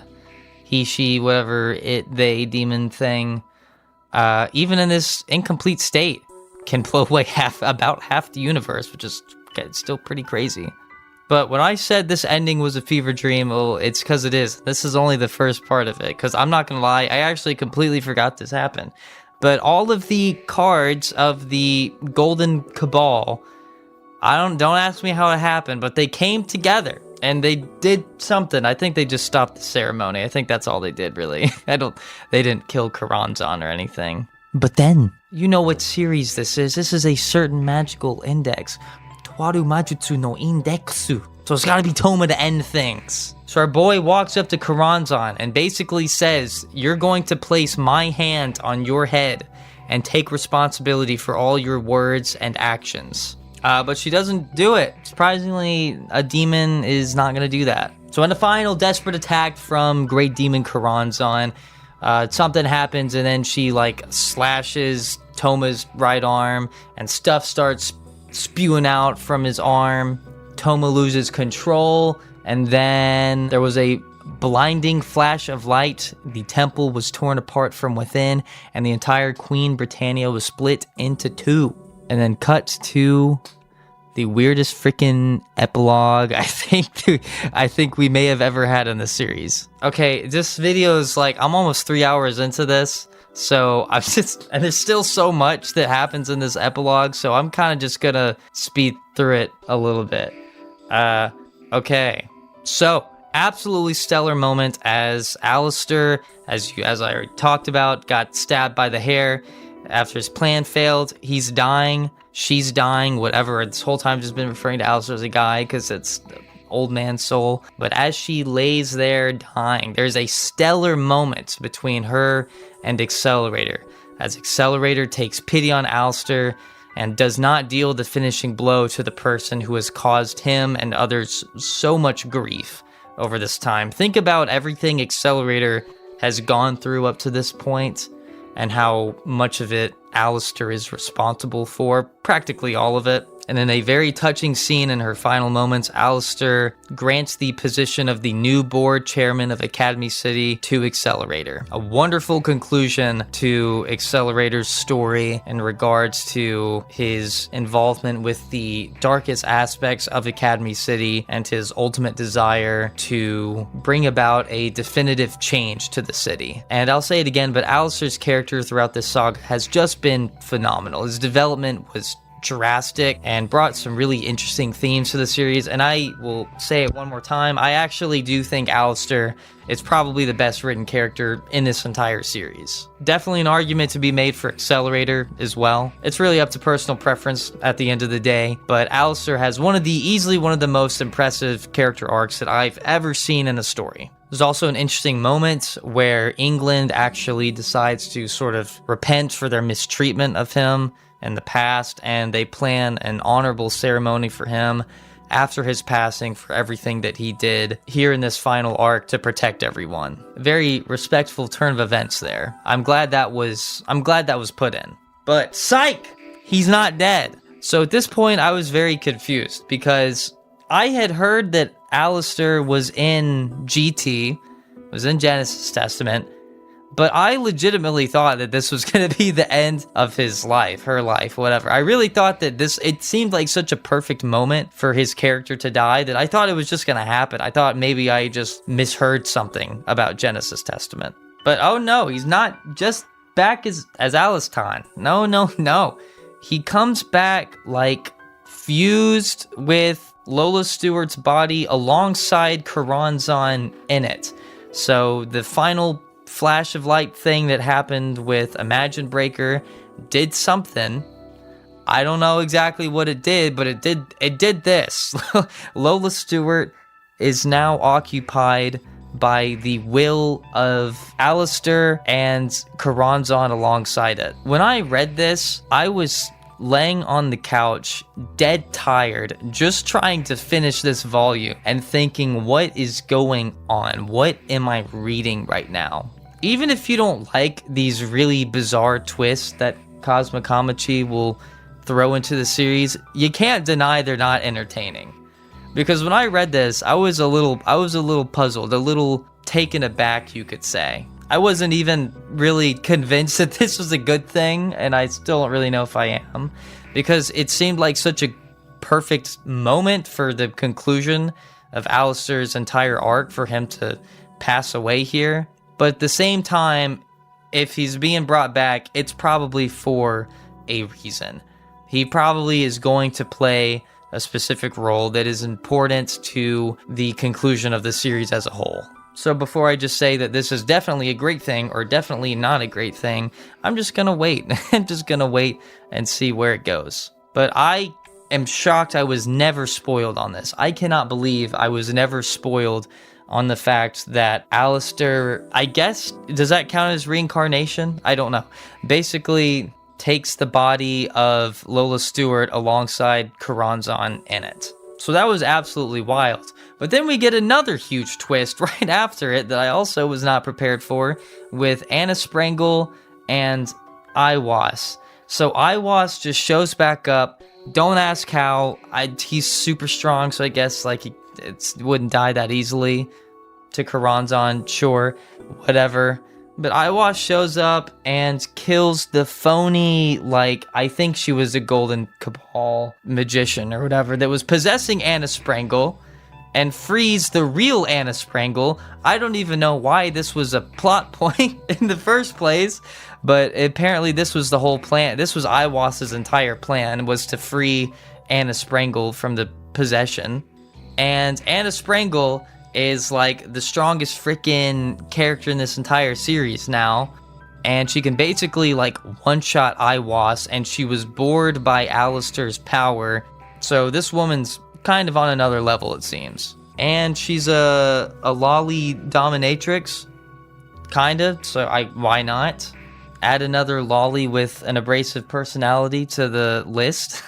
he, she, whatever, it, they, demon thing, even in this incomplete state, can blow away about half the universe, which is still pretty crazy. But when I said this ending was a fever dream, well, it's because it is. This is only the first part of it, because I'm not going to lie, I actually completely forgot this happened. But all of the cards of the Golden Cabal, don't ask me how it happened, but they came together. And they did something. I think they just stopped the ceremony. I think that's all they did, really. They didn't kill Coronzon or anything. But then, you know what series this is. This is a certain magical index. Toaru Majutsu no Indexu. So it's gotta be Toma to end things. So our boy walks up to Coronzon and basically says, "You're going to place my hand on your head and take responsibility for all your words and actions." But she doesn't do it. Surprisingly, a demon is not going to do that. So in the final desperate attack from Great Demon Coronzon, something happens and then she slashes Toma's right arm and stuff starts spewing out from his arm. Toma loses control, and then there was a blinding flash of light. The temple was torn apart from within, and the entire Queen Britannia was split into two. And then cut to the weirdest freaking epilogue I think we may have ever had in the series. Okay, this video is I'm almost 3 hours into this, so and there's still so much that happens in this epilogue, so I'm kind of just gonna speed through it a little bit. Okay, so absolutely stellar moment as Alistair, as I already talked about, got stabbed by the hair. After his plan failed, he's dying, she's dying, whatever. This whole time just been referring to Alistair as a guy because it's the old man's soul. But as she lays there dying, there's a stellar moment between her and Accelerator. As Accelerator takes pity on Alistair and does not deal the finishing blow to the person who has caused him and others so much grief over this time. Think about everything Accelerator has gone through up to this point, and how much of it Alistair is responsible for, practically all of it. And in a very touching scene in her final moments, Alistair grants the position of the new board chairman of Academy City to Accelerator. A wonderful conclusion to Accelerator's story in regards to his involvement with the darkest aspects of Academy City and his ultimate desire to bring about a definitive change to the city. And I'll say it again, but Alistair's character throughout this saga has just been phenomenal. His development was drastic and brought some really interesting themes to the series, and I will say it one more time, I actually do think Alistair is probably the best written character in this entire series. Definitely an argument to be made for Accelerator as well. It's really up to personal preference at the end of the day, but Alistair has easily one of the most impressive character arcs that I've ever seen in a story. There's also an interesting moment where England actually decides to sort of repent for their mistreatment of him in the past, and they plan an honorable ceremony for him after his passing for everything that he did here in this final arc to protect everyone. Very respectful turn of events there. I'm glad that was put in. But psych! He's not dead. So at this point I was very confused because I had heard that Alistair was in GT, was in Genesis Testament, but I legitimately thought that this was going to be the end of his life, her life, whatever. I really thought that it seemed like such a perfect moment for his character to die that I thought it was just going to happen. I thought maybe I just misheard something about Genesis Testament. But oh no, he's not just back as Alistan. No. He comes back like fused with Lola Stewart's body alongside Coronzon in it. So the final flash of light thing that happened with Imagine Breaker did something. I don't know exactly what it did, but it did this. Lola Stewart is now occupied by the will of Alistair and Coronzon alongside it. When I read this, I was laying on the couch, dead tired, just trying to finish this volume and thinking, what is going on? What am I reading right now? Even if you don't like these really bizarre twists that Cosmic Kamachi will throw into the series, you can't deny they're not entertaining. Because when I read this, I was a little puzzled, a little taken aback, you could say. I wasn't even really convinced that this was a good thing, and I still don't really know if I am, because it seemed like such a perfect moment for the conclusion of Alistair's entire arc for him to pass away here. But at the same time, if he's being brought back, it's probably for a reason. He probably is going to play a specific role that is important to the conclusion of the series as a whole. So before I just say that this is definitely a great thing or definitely not a great thing, I'm just gonna wait. I'm just gonna wait and see where it goes. But I am shocked I was never spoiled on this. I cannot believe I was never spoiled on the fact that Alistair, I guess, does that count as reincarnation? I don't know. Basically takes the body of Lola Stewart alongside Coronzon in it. So that was absolutely wild. But then we get another huge twist right after it that I also was not prepared for with Anna Sprengel and Iwas. So Iwas just shows back up. Don't ask how. He's super strong, so I guess like he wouldn't die that easily. To Coronzon, sure, whatever. But Iwas shows up and kills the phony, I think she was a Golden Cabal magician or whatever, that was possessing Anna Sprengel, and frees the real Anna Sprengel. I don't even know why this was a plot point in the first place, but apparently this was the whole plan. This was Iwas's entire plan, was to free Anna Sprengel from the possession. And Anna Sprengel is the strongest freaking character in this entire series now, and she can basically one-shot Iwas, and she was bored by Alistair's power, so this woman's kind of on another level, it seems. And she's a lolly dominatrix, kinda, so why not? add another lolly with an abrasive personality to the list.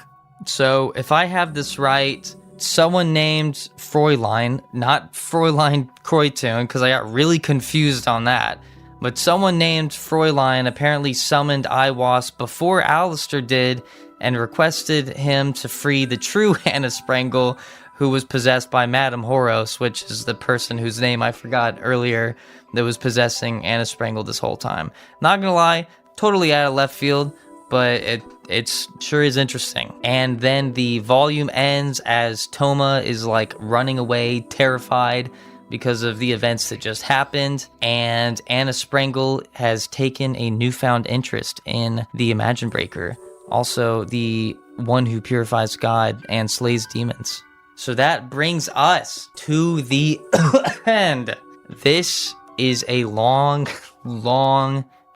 So if I have this right, someone named Fräulein, not Fräulein Kreutun, because I got really confused on that, but someone named Fräulein apparently summoned Iwas before Alistair did and requested him to free the true Hannah Sprengel, who was possessed by Madame Horos, which is the person whose name I forgot earlier that was possessing Anna Sprengel this whole time. Not gonna lie, totally out of left field, but it sure is interesting. And then the volume ends as Toma is like running away, terrified because of the events that just happened, and Anna Sprengel has taken a newfound interest in the Imagine Breaker, also the one who purifies God and slays demons. So that brings us to the end. This is a long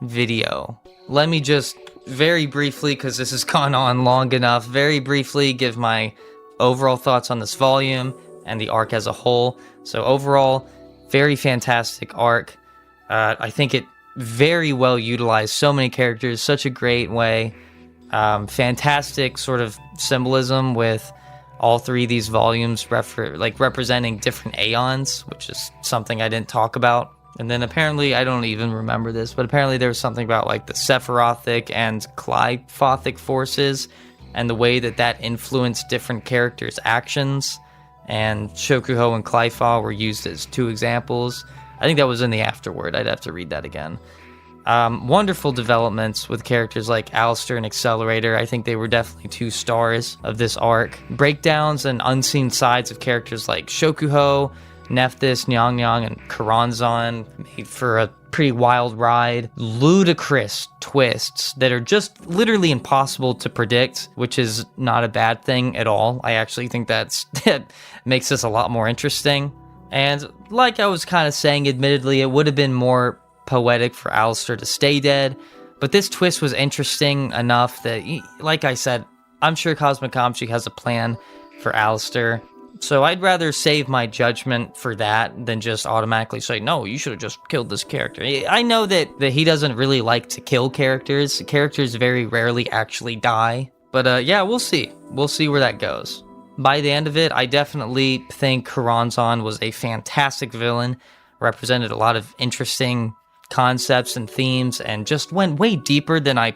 video. Let me just very briefly, because this has gone on long enough, very briefly give my overall thoughts on this volume and the arc as a whole. So overall, very fantastic arc. I think it very well utilized so many characters, such a great way. Fantastic sort of symbolism with all three of these volumes representing different aeons, which is something I didn't talk about. And then apparently, I don't even remember this, but apparently there was something about like the Sephirothic and Clyphothic forces and the way that influenced different characters' actions. And Shokuho and Clypha were used as two examples. I think that was in the afterword. I'd have to read that again. Wonderful developments with characters like Alistair and Accelerator. I think they were definitely 2 stars of this arc. Breakdowns and unseen sides of characters like Shokuho, Nephthys, Nyang Nyang, and Coronzon made for a pretty wild ride. Ludicrous twists that are just literally impossible to predict, which is not a bad thing at all. I actually think that makes this a lot more interesting. And like I was kind of saying, admittedly, it would have been more poetic for Alistair to stay dead, but this twist was interesting enough that, like I said, I'm sure Cosmic Kamchi has a plan for Alistair. So I'd rather save my judgment for that than just automatically say, no, you should have just killed this character. I know that he doesn't really like to kill characters. Characters very rarely actually die. But yeah, we'll see. We'll see where that goes. By the end of it, I definitely think Coronzon was a fantastic villain, represented a lot of interesting concepts and themes, and just went way deeper than I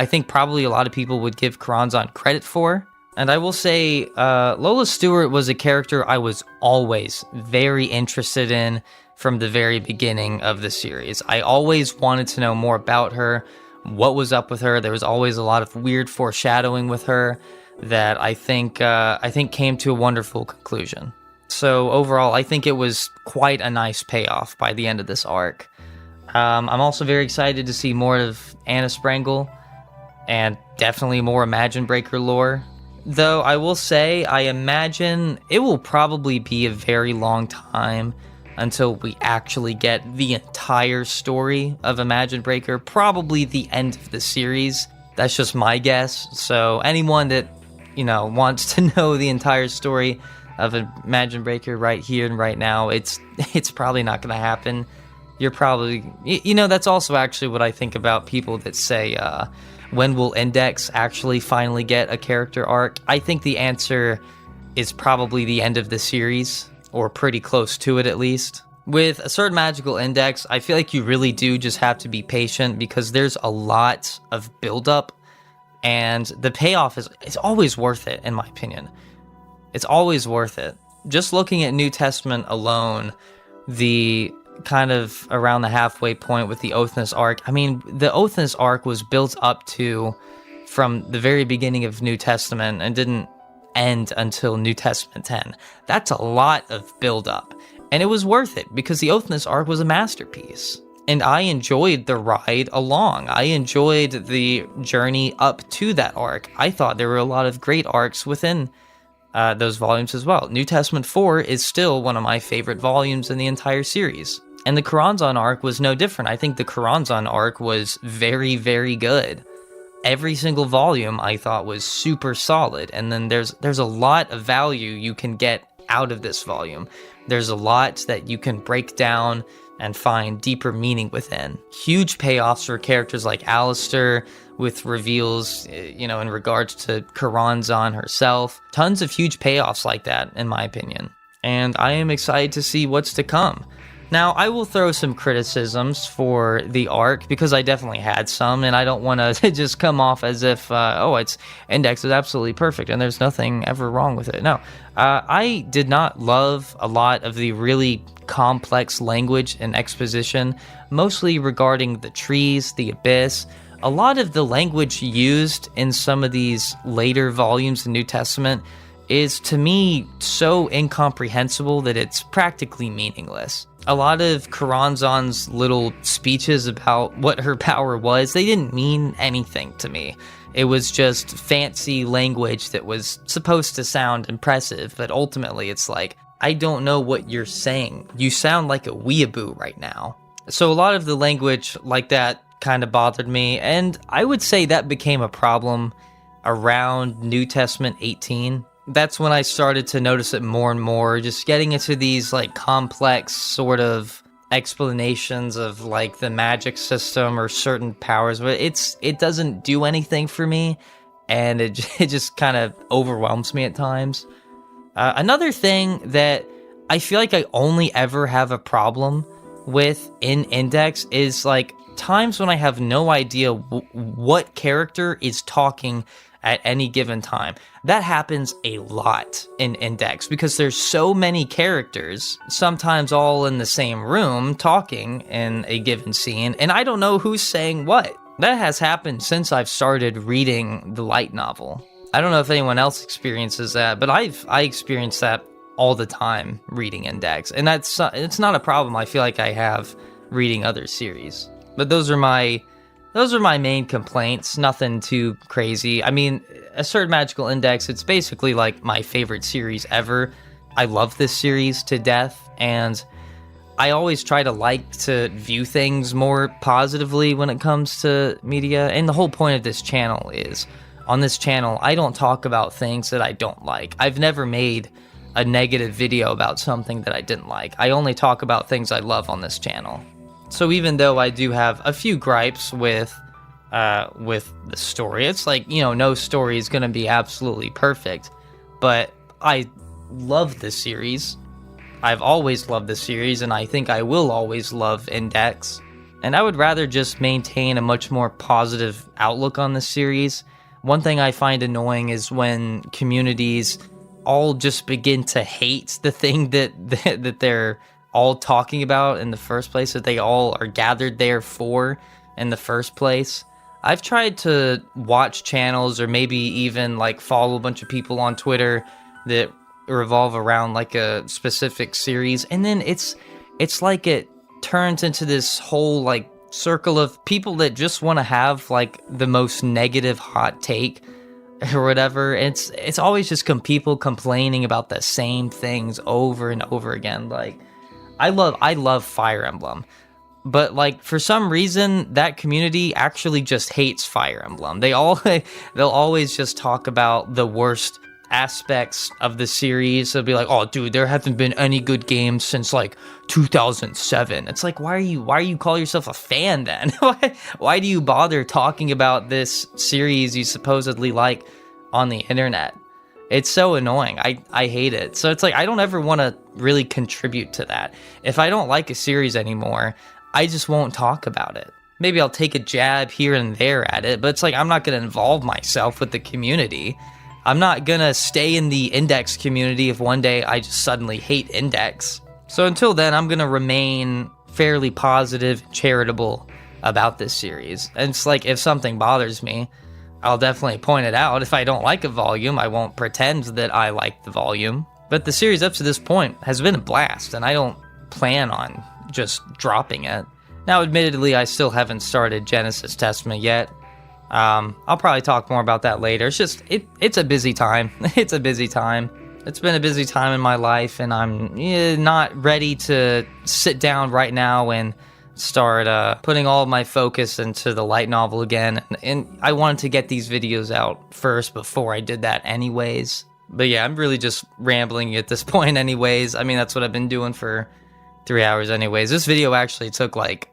think probably a lot of people would give Coronzon credit for. And I will say, Lola Stewart was a character I was always very interested in from the very beginning of the series. I always wanted to know more about her, what was up with her. There was always a lot of weird foreshadowing with her that I think came to a wonderful conclusion. So overall, I think it was quite a nice payoff by the end of this arc. I'm also very excited to see more of Anna Sprengel, and definitely more Imagine Breaker lore. Though I will say, I imagine it will probably be a very long time until we actually get the entire story of Imagine Breaker, probably the end of the series. That's just my guess. So anyone that, wants to know the entire story of Imagine Breaker right here and right now, it's probably not going to happen. You're probably, that's also actually what I think about people that say, when will Index actually finally get a character arc? I think the answer is probably the end of the series, or pretty close to it at least. With a certain magical index, I feel like you really do just have to be patient because there's a lot of buildup, and the payoff is always worth it, in my opinion. It's always worth it. Just looking at New Testament alone, the kind of around the halfway point with the Oathness arc. I mean, the Oathness arc was built up to from the very beginning of New Testament and didn't end until New Testament 10. That's a lot of build-up. And it was worth it because the Oathness arc was a masterpiece. And I enjoyed the ride along. I enjoyed the journey up to that arc. I thought there were a lot of great arcs within those volumes as well. New Testament 4 is still one of my favorite volumes in the entire series. And the Coronzon arc was no different. I think the Coronzon arc was very, very good. Every single volume I thought was super solid. And then there's a lot of value you can get out of this volume. There's a lot that you can break down and find deeper meaning within. Huge payoffs for characters like Alistair, with reveals, in regards to Coronzon herself. Tons of huge payoffs like that, in my opinion. And I am excited to see what's to come. Now, I will throw some criticisms for the arc, because I definitely had some, and I don't want to just come off as if, its index is absolutely perfect, and there's nothing ever wrong with it. No, I did not love a lot of the really complex language and exposition, mostly regarding the trees, the abyss. A lot of the language used in some of these later volumes in New Testament is, to me, so incomprehensible that it's practically meaningless. A lot of Coronzon's little speeches about what her power was, they didn't mean anything to me. It was just fancy language that was supposed to sound impressive, but ultimately it's like, I don't know what you're saying. You sound like a weeaboo right now. So a lot of the language like that kind of bothered me, and I would say that became a problem around New Testament 18. That's when I started to notice it more and more, just getting into these like complex sort of explanations of like the magic system or certain powers, but it doesn't do anything for me, and it just kind of overwhelms me at times. Another thing that I feel like I only ever have a problem with in Index is like times when I have no idea what character is talking at any given time. That happens a lot in Index because there's so many characters, sometimes all in the same room talking in a given scene, and I don't know who's saying what. That has happened since I've started reading the light novel. I don't know if anyone else experiences that, but I experience that all the time reading Index, and it's not a problem I feel like I have reading other series. But those are my main complaints, nothing too crazy. I mean, A Certain Magical Index, it's basically like my favorite series ever. I love this series to death, and I always try to view things more positively when it comes to media, and the whole point of this channel is, on this channel, I don't talk about things that I don't like. I've never made a negative video about something that I didn't like. I only talk about things I love on this channel. So even though I do have a few gripes with the story, it's like, no story is going to be absolutely perfect, but I love this series. I've always loved this series, and I think I will always love Index, and I would rather just maintain a much more positive outlook on this series. One thing I find annoying is when communities all just begin to hate the thing that they're all talking about in the first place, that they all are gathered there for in the first place. I've tried to watch channels or maybe even like follow a bunch of people on Twitter that revolve around like a specific series, and then it's like it turns into this whole like circle of people that just want to have like the most negative hot take or whatever. It's always just people complaining about the same things over and over again. Like, I love Fire Emblem, but like for some reason that community actually just hates Fire Emblem. They'll always just talk about the worst aspects of the series. They'll be like, "Oh, dude, there haven't been any good games since like 2007." It's like, why are you call yourself a fan then? Why do you bother talking about this series you supposedly like on the internet? It's so annoying. I hate it. So it's like, I don't ever want to really contribute to that. If I don't like a series anymore, I just won't talk about it. Maybe I'll take a jab here and there at it, but it's like, I'm not going to involve myself with the community. I'm not going to stay in the Index community if one day I just suddenly hate Index. So until then, I'm going to remain fairly positive and charitable about this series. And it's like, if something bothers me, I'll definitely point it out. If I don't like a volume, I won't pretend that I like the volume. But the series up to this point has been a blast, and I don't plan on just dropping it. Now, admittedly, I still haven't started Genesis Testament yet. I'll probably talk more about that later. It's just, it's a busy time. It's a busy time. It's been a busy time in my life, and I'm not ready to sit down right now and start putting all of my focus into the light novel again. And I wanted to get these videos out first before I did that anyways. But yeah, I'm really just rambling at this point anyways. I mean, that's what I've been doing for 3 hours anyways. This video actually took like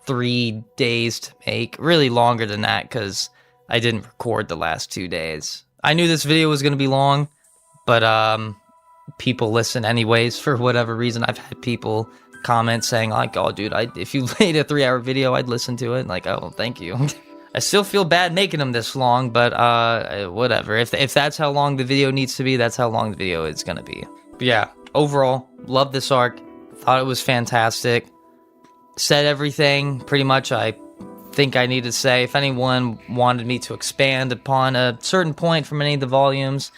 3 days to make. Really longer than that because I didn't record the last 2 days. I knew this video was going to be long, but people listen anyways for whatever reason. I've had people comment saying like, oh dude, if you made a 3-hour video, I'd listen to it. Like, oh, thank you. I still feel bad making them this long, but whatever. If that's how long the video needs to be, that's how long the video is going to be. But yeah, overall, love this arc. Thought it was fantastic. Said everything pretty much I think I need to say. If anyone wanted me to expand upon a certain point from any of the volumes,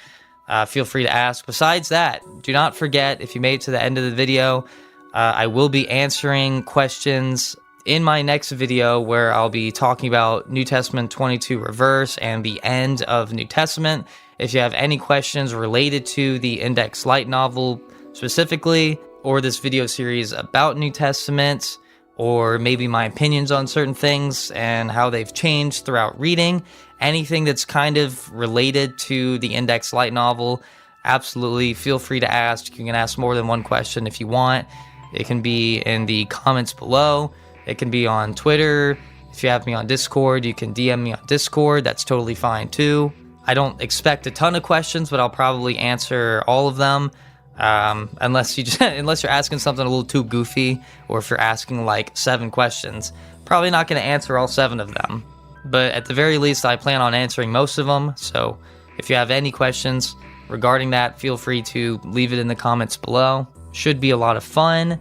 feel free to ask. Besides that, do not forget, if you made it to the end of the video, I will be answering questions in my next video where I'll be talking about New Testament 22 Reverse and the end of New Testament. If you have any questions related to the Index Light novel specifically, or this video series about New Testament, or maybe my opinions on certain things and how they've changed throughout reading, anything that's kind of related to the Index Light novel, absolutely feel free to ask. You can ask more than one question if you want. It can be in the comments below. It can be on Twitter. If you have me on Discord, you can DM me on Discord. That's totally fine too. I don't expect a ton of questions, but I'll probably answer all of them. Unless you're asking something a little too goofy, or if you're asking like 7 questions, probably not going to answer all 7 of them. But at the very least, I plan on answering most of them. So if you have any questions regarding that, feel free to leave it in the comments below. Should be a lot of fun.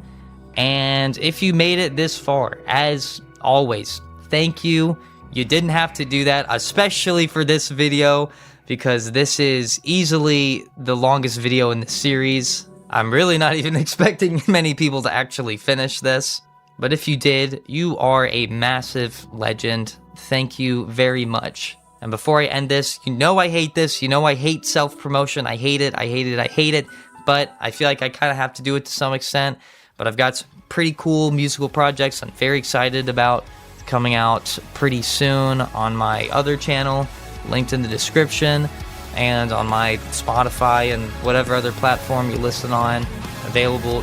And if you made it this far, as always, thank you. You didn't have to do that, especially for this video, because this is easily the longest video in the series. I'm really not even expecting many people to actually finish this. But if you did, you are a massive legend. Thank you very much. And before I end this, you know I hate this. You know I hate self-promotion. I hate it. I hate it. I hate it. But I feel like I kind of have to do it to some extent. But I've got some pretty cool musical projects I'm very excited about coming out pretty soon on my other channel, linked in the description, and on my Spotify and whatever other platform you listen on.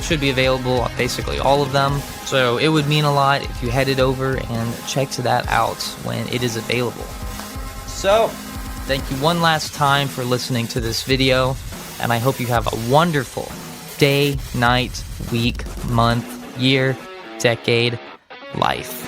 Should be available on basically all of them. So it would mean a lot if you headed over and checked that out when it is available. So thank you one last time for listening to this video, and I hope you have a wonderful day, night, week, month, year, decade, life.